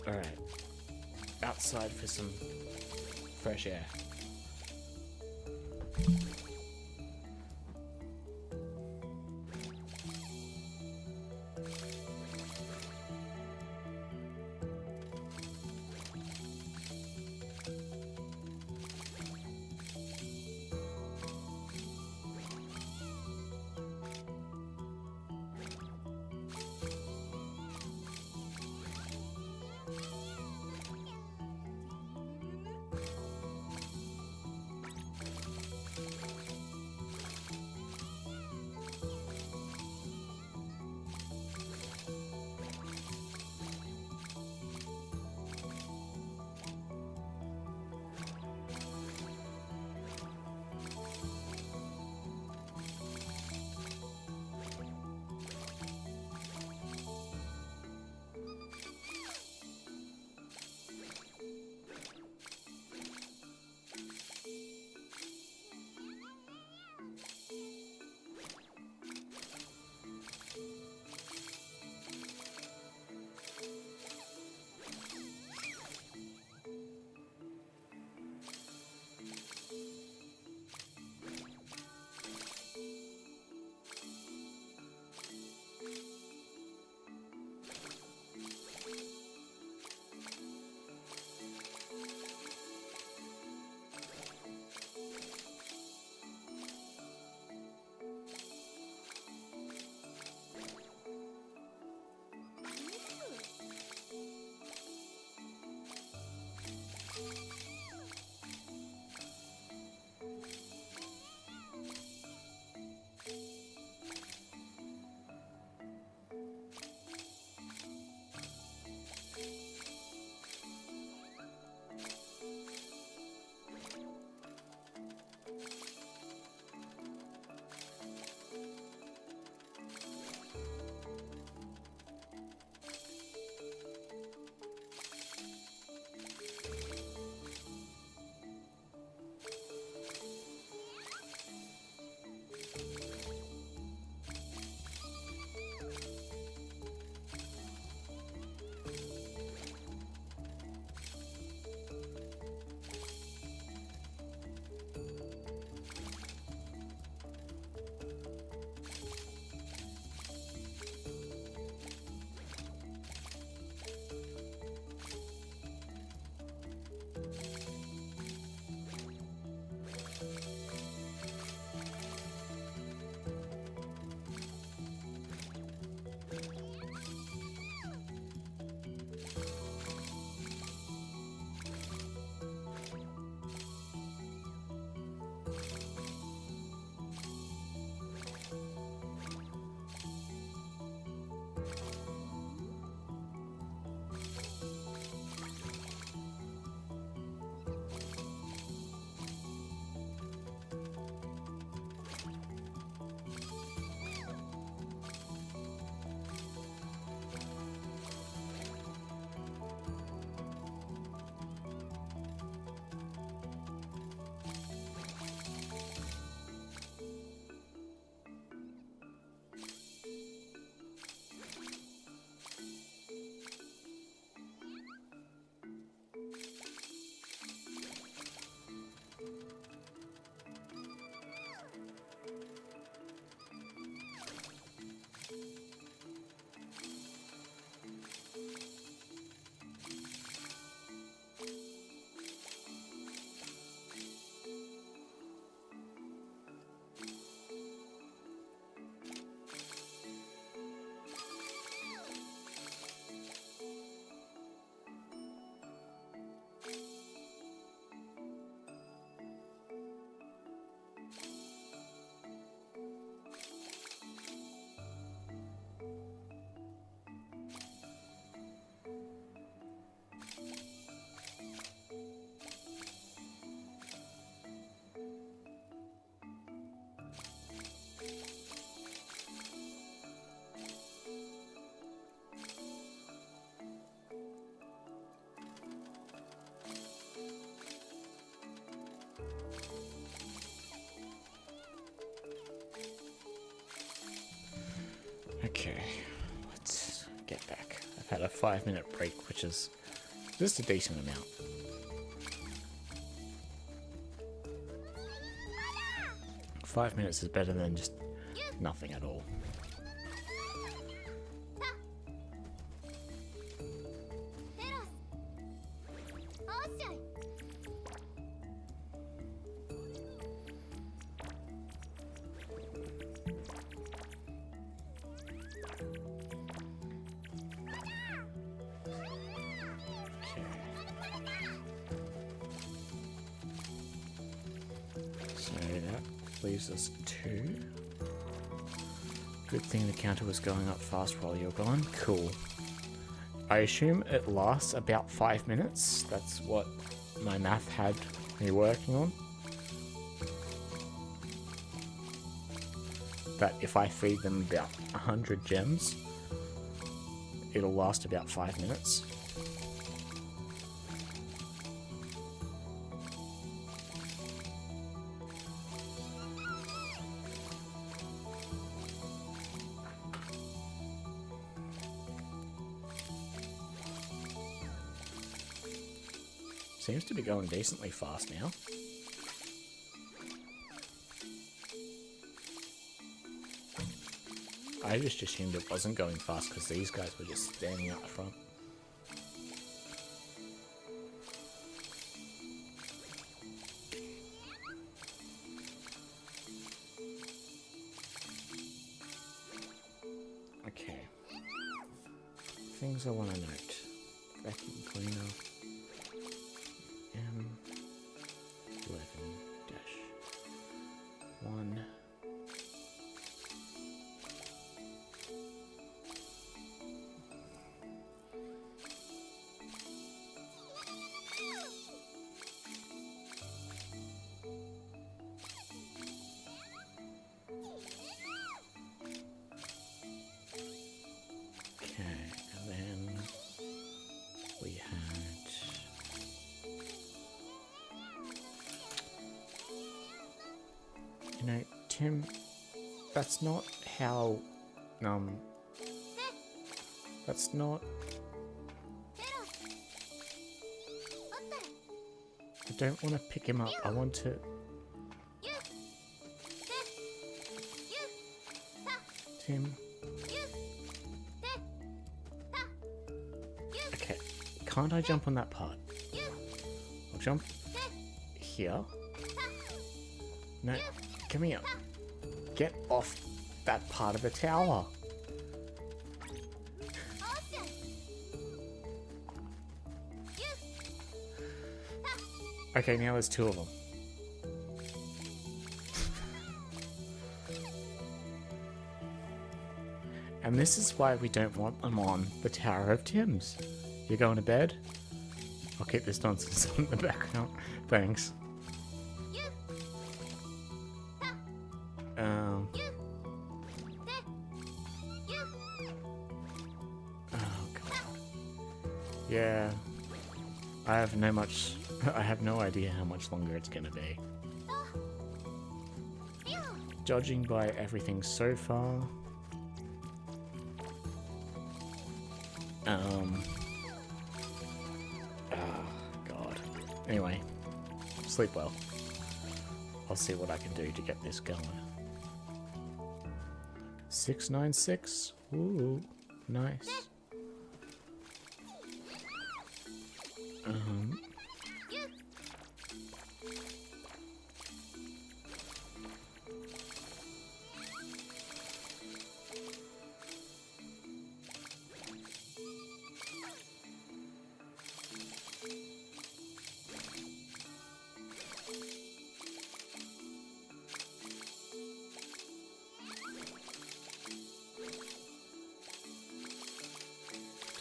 Alright. Outside for some fresh air. had a 5-minute break, which is just a decent amount. Five minutes is better than just nothing at all. Leaves us 2. Good thing the counter was going up fast while you're gone. Cool. I assume it lasts about 5 minutes. That's what my math had me working on. That if I feed them about 100 gems, it'll last about 5 minutes. Seems to be going decently fast now. I just assumed it wasn't going fast because these guys were just standing out the front. Okay. Things I want to note. Vacuum cleaner. M11-1. You know, Tim, that's not how, that's not, I don't want to pick him up, I want to, Tim, okay, can't I jump on that part? I'll jump here, no. Come here. Get off that part of the tower. Okay, now there's 2 of them. And this is why we don't want them on the Tower of Tims. You're going to bed? I'll keep this nonsense in the background. Thanks. Yeah, I have no idea how much longer it's gonna be. Judging by everything so far, God. Anyway, sleep well. I'll see what I can do to get this going. 696. Ooh, nice.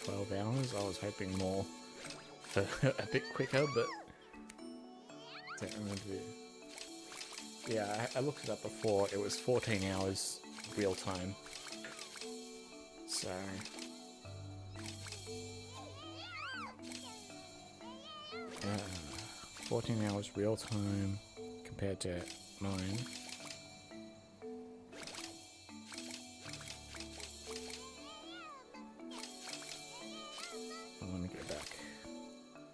12 hours. I was hoping more for a bit quicker, but don't remember. Yeah, I looked it up before. It was 14 hours real time. So 14 hours real time compared to mine.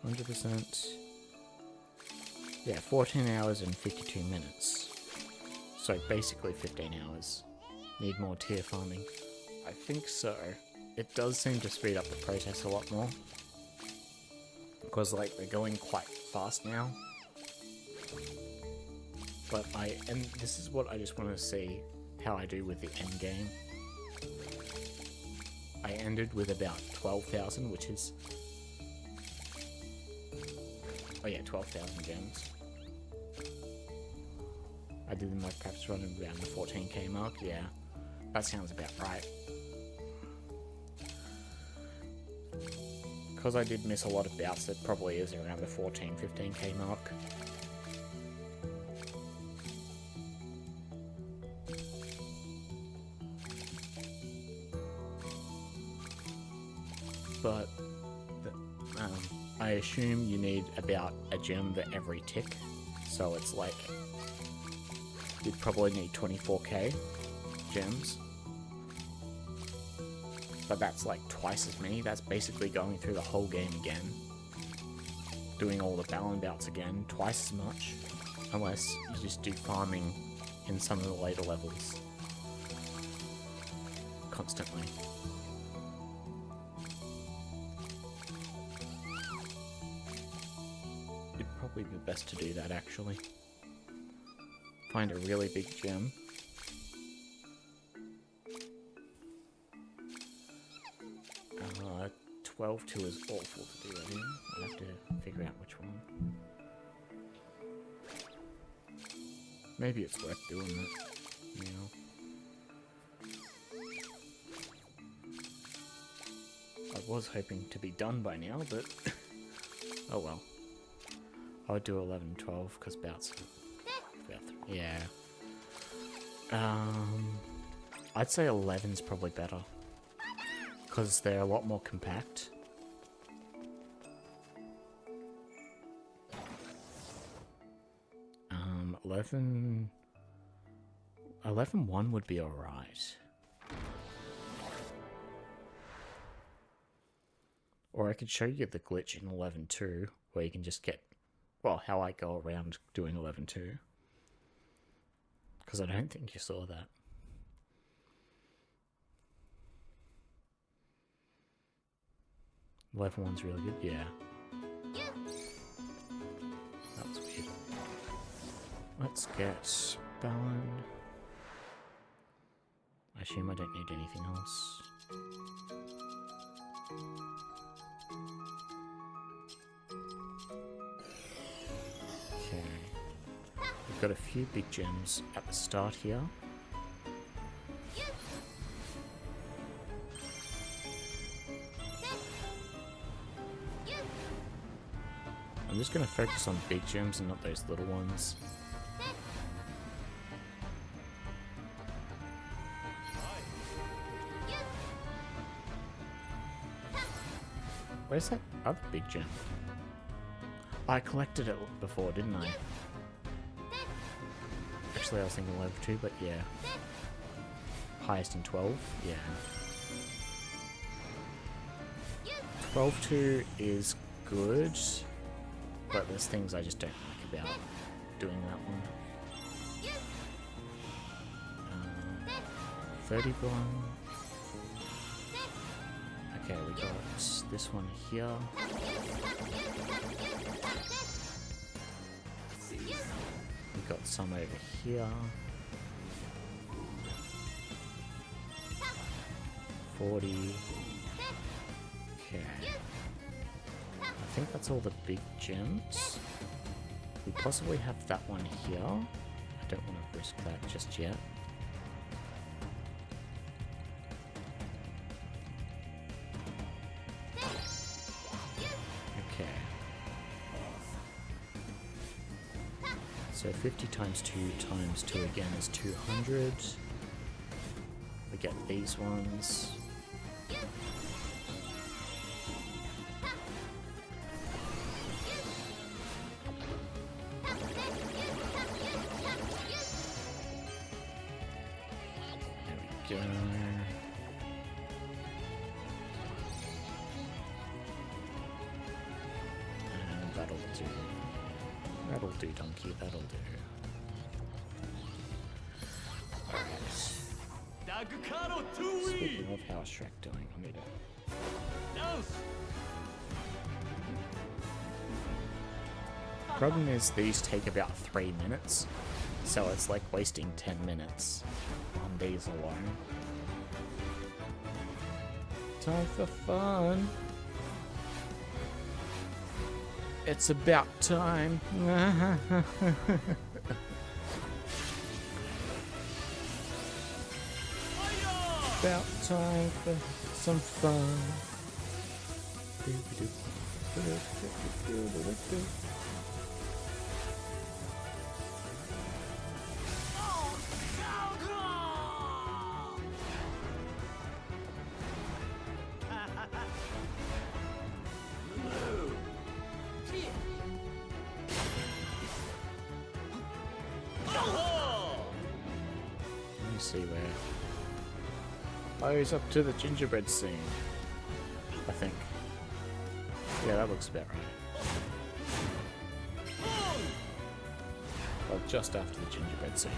100%. Yeah, 14 hours and 52 minutes. So basically 15 hours. Need more tier farming. I think so. It does seem to speed up the process a lot more. Because like they're going quite fast now. But and this is what I just want to see how I do with the end game. I ended with about 12,000, which is... Oh yeah, 12,000 gems. I did my preps run around the 14k mark, yeah. That sounds about right. Because I did miss a lot of bouts, it probably is around the 14-15k mark. But I assume you need about a gem for every tick, so it's like you'd probably need 24k gems. But that's like twice as many. That's basically going through the whole game again, doing all the Balan Bouts again, twice as much, unless you just do farming in some of the later levels constantly. It'd probably be best to do that actually. Find a really big gem. 12-2 is awful to do that in. I'll have to figure out which one. Maybe it's worth doing that now. I was hoping to be done by now, but oh well. I would do 11-12 because bouts about yeah. I'd say 11's probably better. Because they're a lot more compact. 11-1 would be alright. Or I could show you the glitch in 11-2, where you can just get, well, how I go around doing 11-2. Because I don't think you saw that. Level 1's really good, yeah. That was weird. Let's get Balan. I assume I don't need anything else. Okay. We've got a few big gems at the start here. I'm just going to focus on big gems and not those little ones. Where's that other big gem? I collected it before, didn't I? Actually, I was thinking level 2, but yeah. Highest in 12, yeah. 12-2 is good. But there's things I just don't like about doing that one. 31. Okay, we got this one here. We got some over here. 40. Okay. I think that's all the big gems. We possibly have that one here. I don't want to risk that just yet. Okay. So 50 times 2 times 2 again is 200. We get these ones. There we go. do. That'll do, donkey, that'll do. Alright. Speaking of, how's Shrek doing? I need it. Problem is, these take about 3 minutes, so it's like wasting 10 minutes on these alone. Time for fun. It's about time. About time for some fun. Let me see where. Oh, he's up to the gingerbread scene, I think. Yeah, that looks about right. Well, just after the gingerbread scene.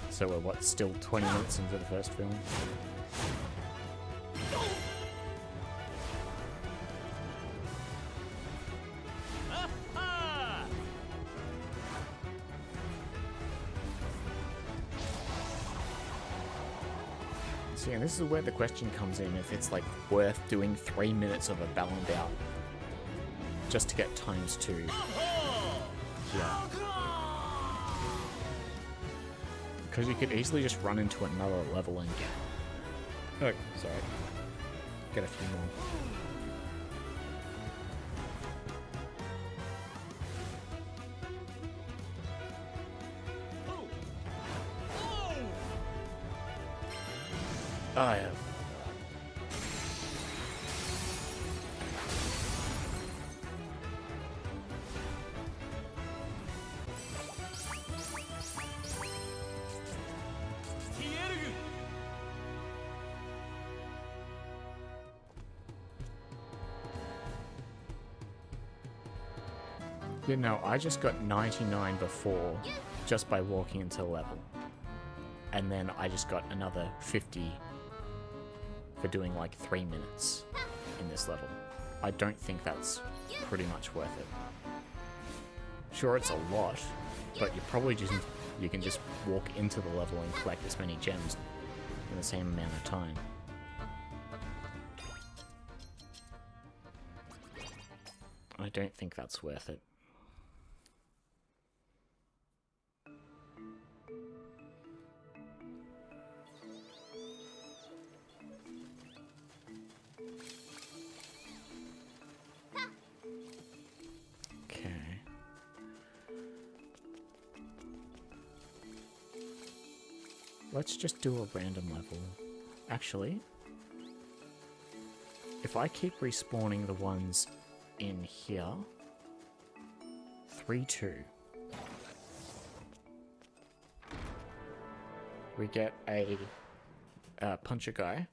So we're, what, still 20 minutes into the first film? See, and this is where the question comes in, if it's like worth doing 3 minutes of a Balan Bout just to get ×2. Yeah. Because you could easily just run into another level and get... Oh, sorry. Get a few more. Oh, yeah. You know, I just got 99 before just by walking into the level. And then I just got another 50 for doing like 3 minutes in this level. I don't think that's pretty much worth it. Sure, it's a lot, but you can just walk into the level and collect as many gems in the same amount of time. I don't think that's worth it. Let's just do a random level. Actually, if I keep respawning the ones in here, 3-2. We get a puncher guy,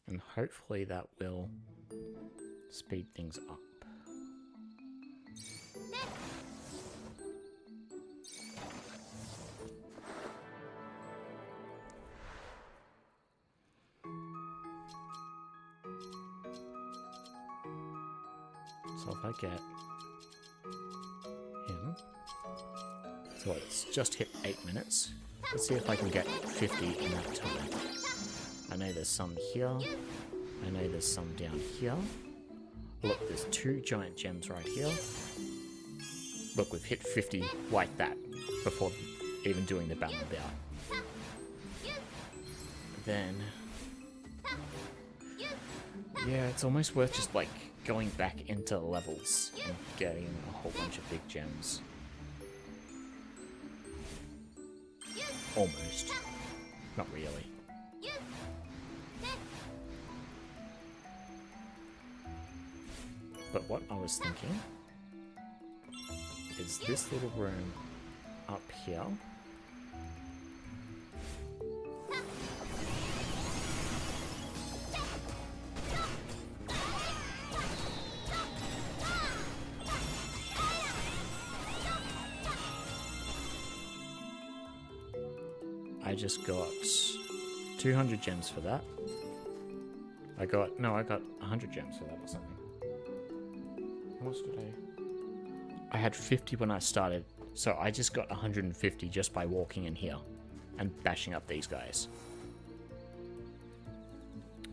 and hopefully that will speed things up. So if I get him, so it's just hit 8 minutes. Let's see if I can get 50 in that time. I know there's some here. I know there's some down here. Look, there's 2 giant gems right here. Look, we've hit 50 like that before even doing the Balan Bout. Then, yeah, it's almost worth just like going back into levels and getting a whole bunch of big gems. Almost. Not really. But what I was thinking is this little room up here. I just got 200 gems for that. I got 100 gems for that or something. How much did I had 50 when I started, so I just got 150 just by walking in here and bashing up these guys.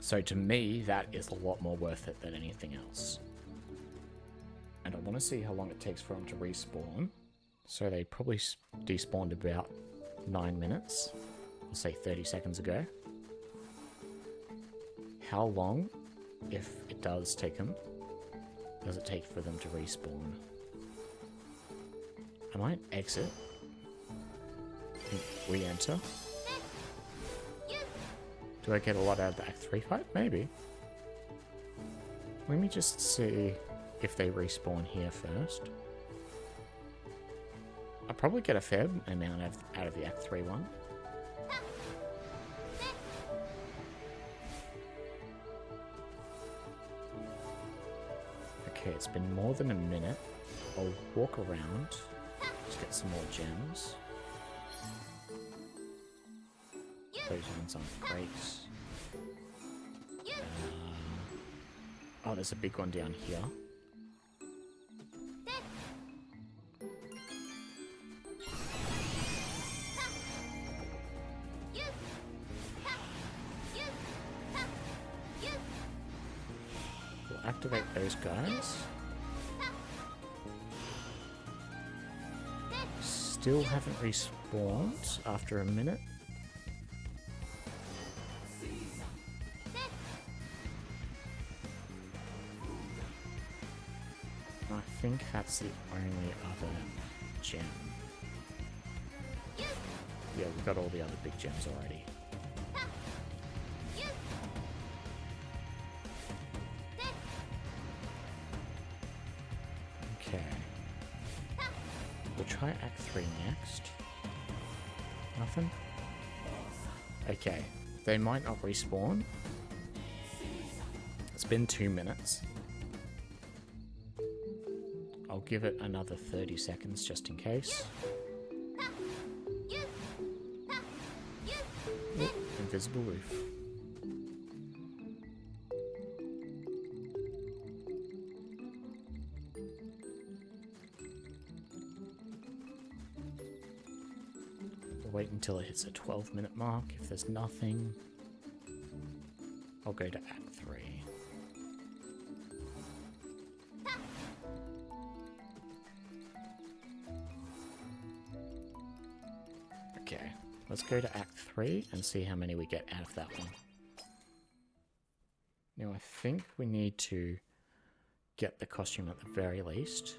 So to me, that is a lot more worth it than anything else. And I want to see how long it takes for them to respawn. So they probably despawned about 9 minutes. I'll say 30 seconds ago. How long, if it does take them, does it take for them to respawn? I might exit. Re-enter. Do I get a lot out of the Act 3 fight? Maybe. Let me just see if they respawn here first. I'll probably get a fair amount out of the Act 3 one. Okay, it's been more than a minute. I'll walk around. Just get some more gems. Those ones aren't great. Oh, there's a big one down here. We'll activate those guys. Still haven't respawned after a minute. I think that's the only other gem. Yeah, we've got all the other big gems already. Okay. We'll try Act 3 next. Nothing? Okay. They might not respawn. It's been 2 minutes. I'll give it another 30 seconds just in case. Ooh, invisible roof. We'll wait until it hits a 12-minute mark. If there's nothing, I'll go to Act 3. Okay, let's go to Act 3 and see how many we get out of that one. Now I think we need to get the costume at the very least.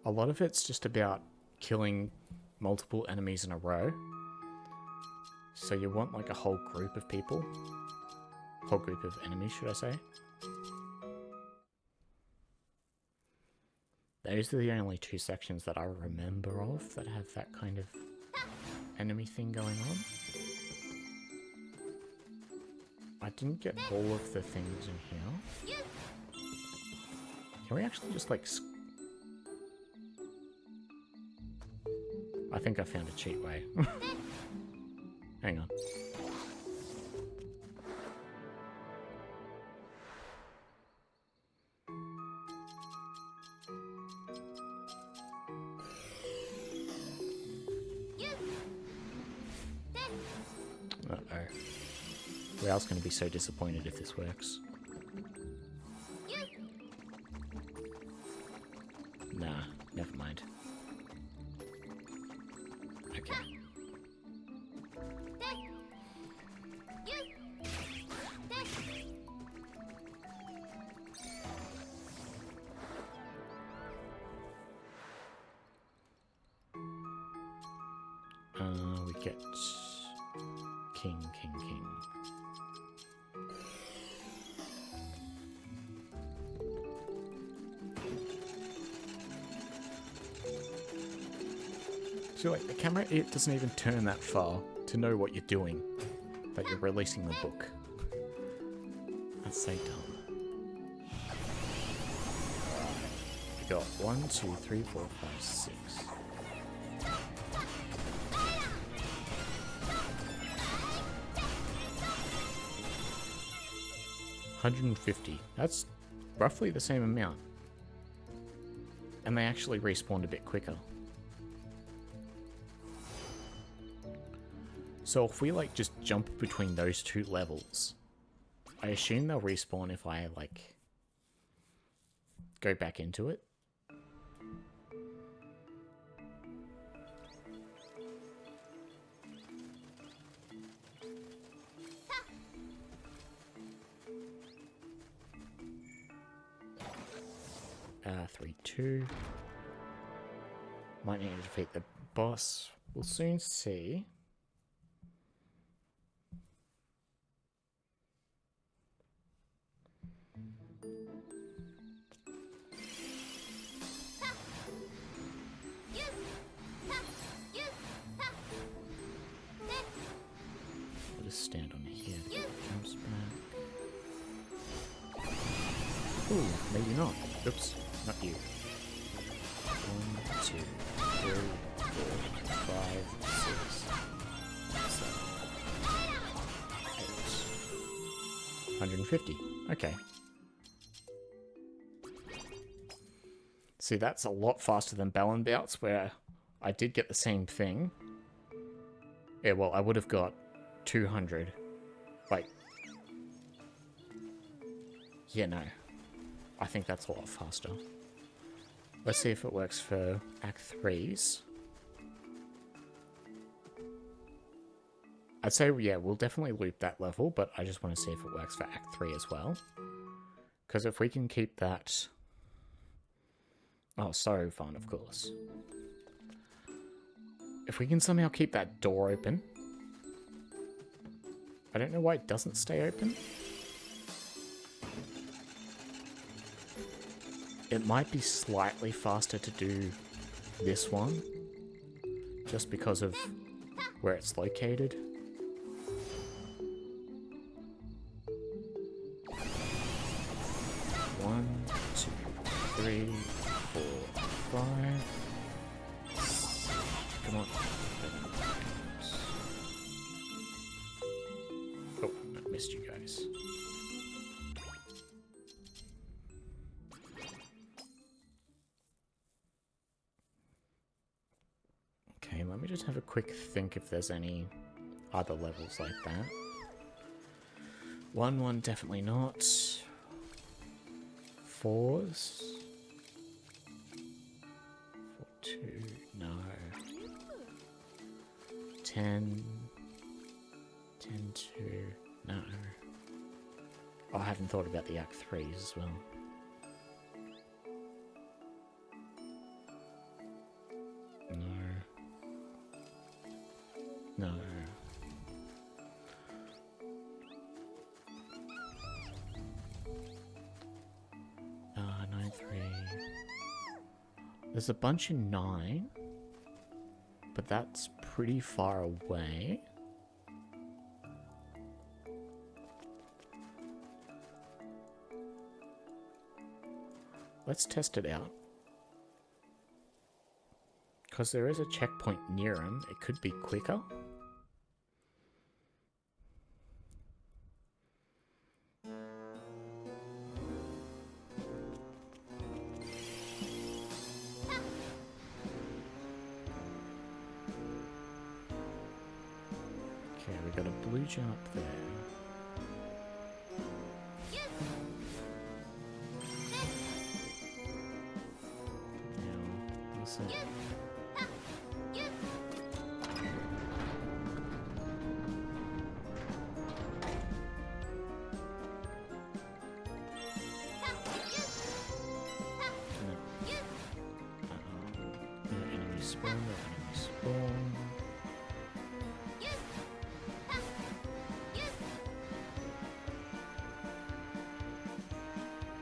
A lot of it's just about killing multiple enemies in a row. So you want like a whole group of people. Whole group of enemies, should I say. Those are the only 2 sections that I remember of that have that kind of enemy thing going on. I didn't get all of the things in here. Can we actually just like... I think I found a cheat way. Hang on. Uh-oh. Rao's going to be so disappointed if this works. Nah, never mind. Okay. We get King. So like the camera, it doesn't even turn that far to know what you're doing, that you're releasing the book. That's so dumb. We got 1, 2, 3, 4, 5, 6. $150. That's roughly the same amount. And they actually respawned a bit quicker. So if we like just jump between those two levels, I assume they'll respawn if I like go back into it. Three, 2. Might need to defeat the boss. We'll soon see. I'll just stand on here. Jumps back. Ooh, maybe not. Oops, not you. 1, 2, 3, 4, 5, 6, 7, 8. 150. Okay. See, that's a lot faster than Balan Bouts, where I did get the same thing. Yeah, well, I would have got 200. Like, yeah, no. I think that's a lot faster. Let's see if it works for Act 3s. I'd say, yeah, we'll definitely loop that level, but I just want to see if it works for Act 3 as well. Because if we can keep that... Oh, so fun, of course. If we can somehow keep that door open... I don't know why it doesn't stay open. It might be slightly faster to do this one, just because of where it's located. One, 2, 3, 4, 5. Come on. Oh, I missed you guys. Okay, let me just have a quick think if there's any other levels like that. 1, definitely not. 4s. 4, 2, no. 10. 10, 2, no. Oh, I haven't thought about the Act 3s as well. No. 9, 3. There's a bunch in 9, but that's pretty far away. Let's test it out. Because there is a checkpoint near him, it could be quicker. Okay, we got a blue jump there. Now, listen.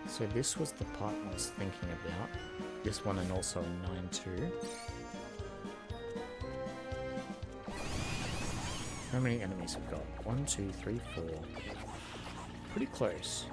So this was the part I was thinking about. This one and also in 9-2. How many enemies have got? 1, 2, 3, 4. Pretty close.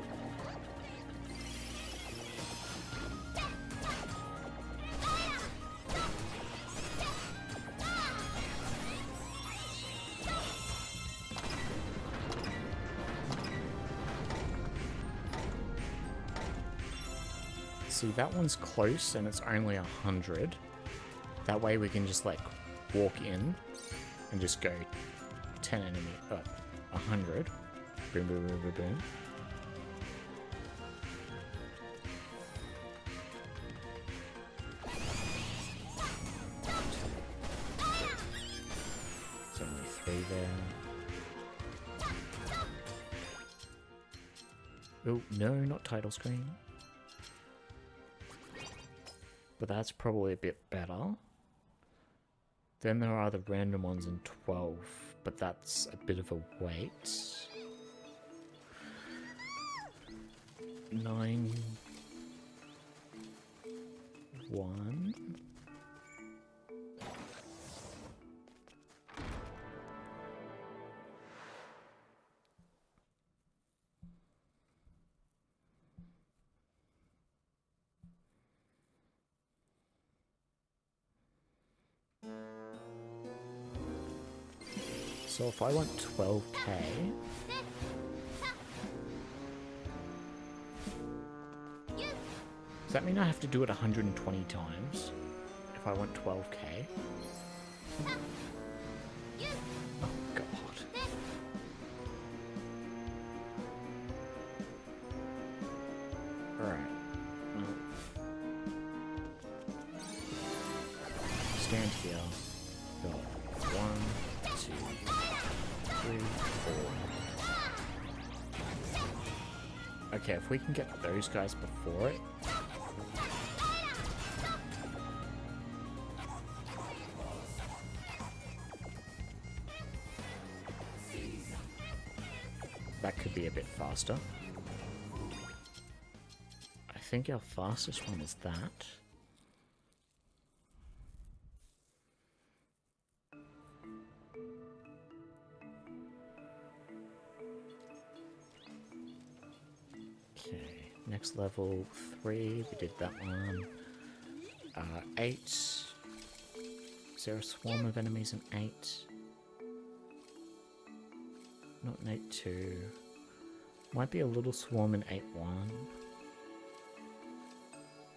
See, that one's close and it's only 100. That way we can just like walk in and just go 10 enemy, 100. Boom, boom, boom, boom, boom. There's only 3 there. Oh, no, not title screen. But that's probably a bit better. Then there are the random ones in 12, but that's a bit of a wait. 9... 1... So if I want 12k, does that mean I have to do it 120 times if I want 12k? Oh god. Alright. Well, stand here. Go 1, 2, 3, 4. Okay, if we can get those guys before it. That could be a bit faster. I think our fastest one is that. Next level 3, we did that one. 8. Is there a swarm of enemies in 8? Not in 8-2. Might be a little swarm in 8-1.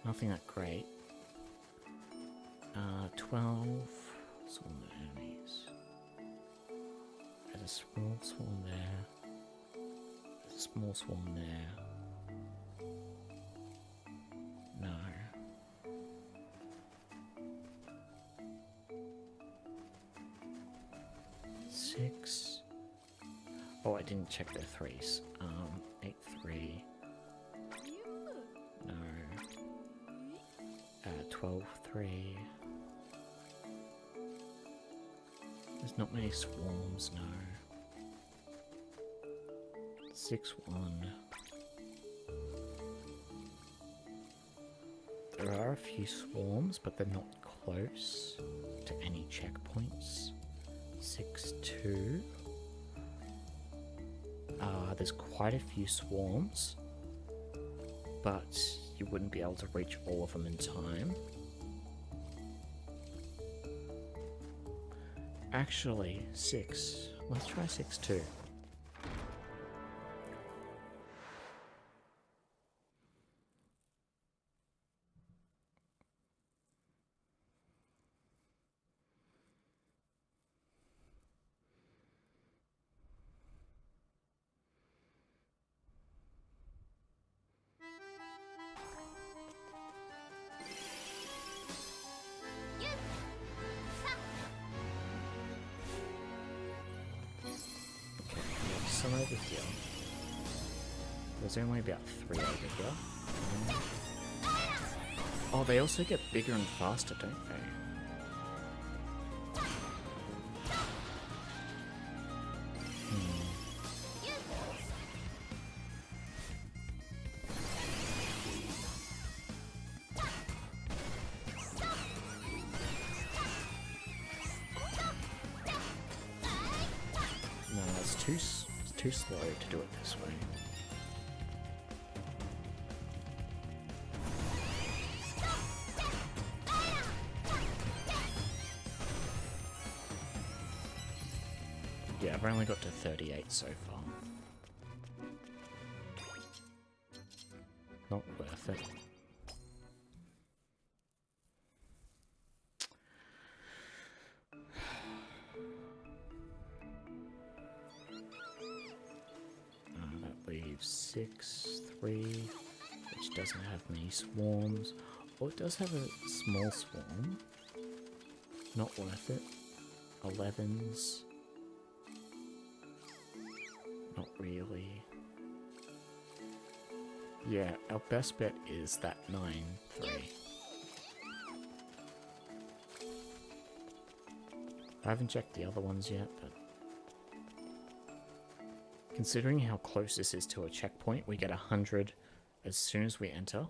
Nothing that great. 12. Swarm of enemies. There's a small swarm there. There's a small swarm there. No. Six. Oh, I didn't check their threes. 8-3. No. 12-3. There's not many swarms, no. 6-1. There are a few swarms, but they're not close to any checkpoints. 6-2. There's quite a few swarms, but you wouldn't be able to reach all of them in time. Actually, 6. Let's try 6-2. Some over here. There's only about 3 over here. Oh, they also get bigger and faster, don't they? No, it's too slow to do it this way. Yeah, I've only got to 38 so far. Not worth it. leaves 6, 3, which doesn't have many swarms. Oh, it does have a small swarm. Not worth it. 11s. Not really. Yeah, our best bet is that 9, 3. I haven't checked the other ones yet, but considering how close this is to a checkpoint, we get 100 as soon as we enter.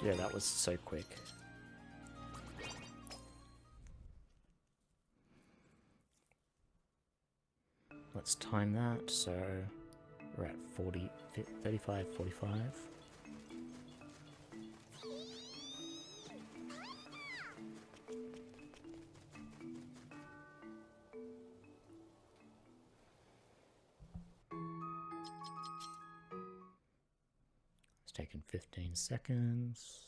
Yeah, that was so quick. Let's time that, so we're at 40, 35, 45. It's taken 15 seconds.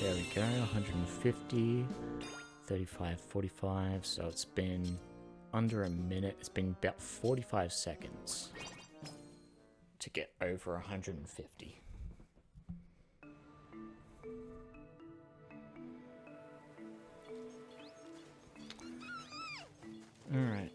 There we go, 150, 35, 45, so it's been under a minute. It's been about 45 seconds to get over 150. All right.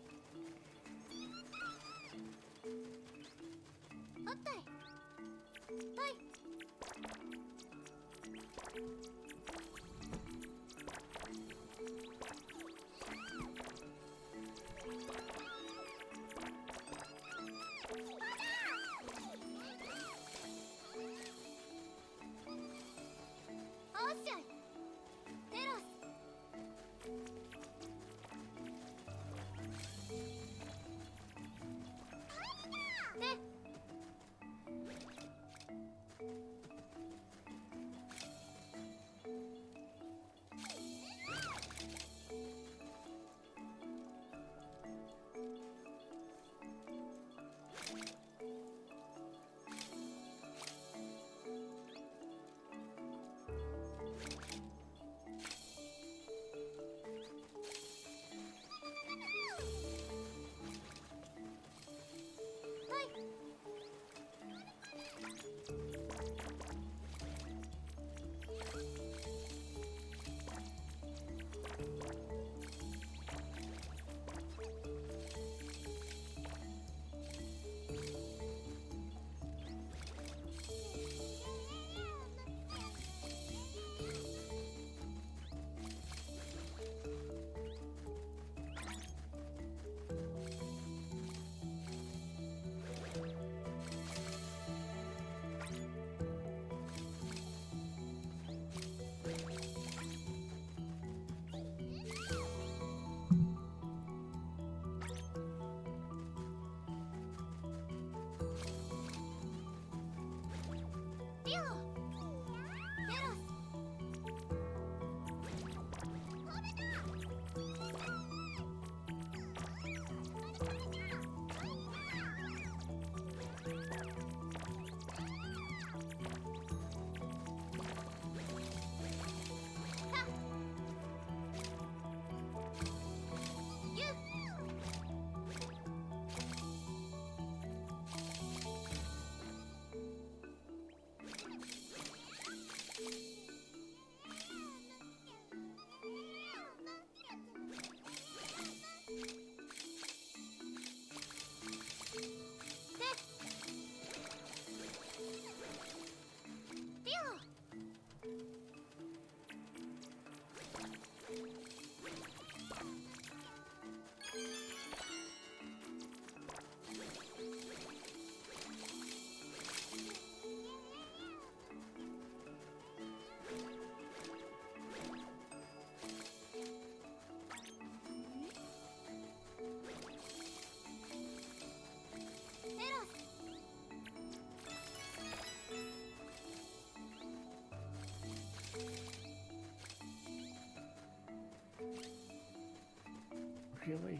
Really?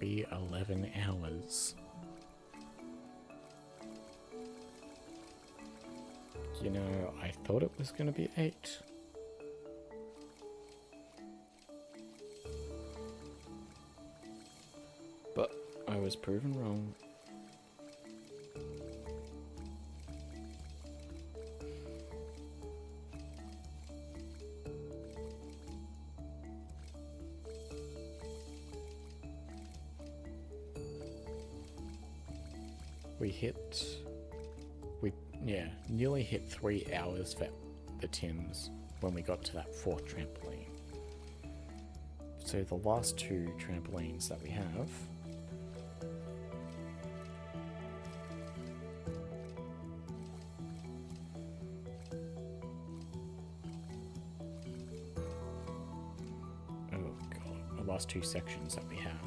be 11 hours. You know, I thought it was going to be 8. But I was proven wrong. We nearly hit 3 hours for the Tims when we got to that 4th trampoline. So the last 2 trampolines that we have the last 2 sections that we have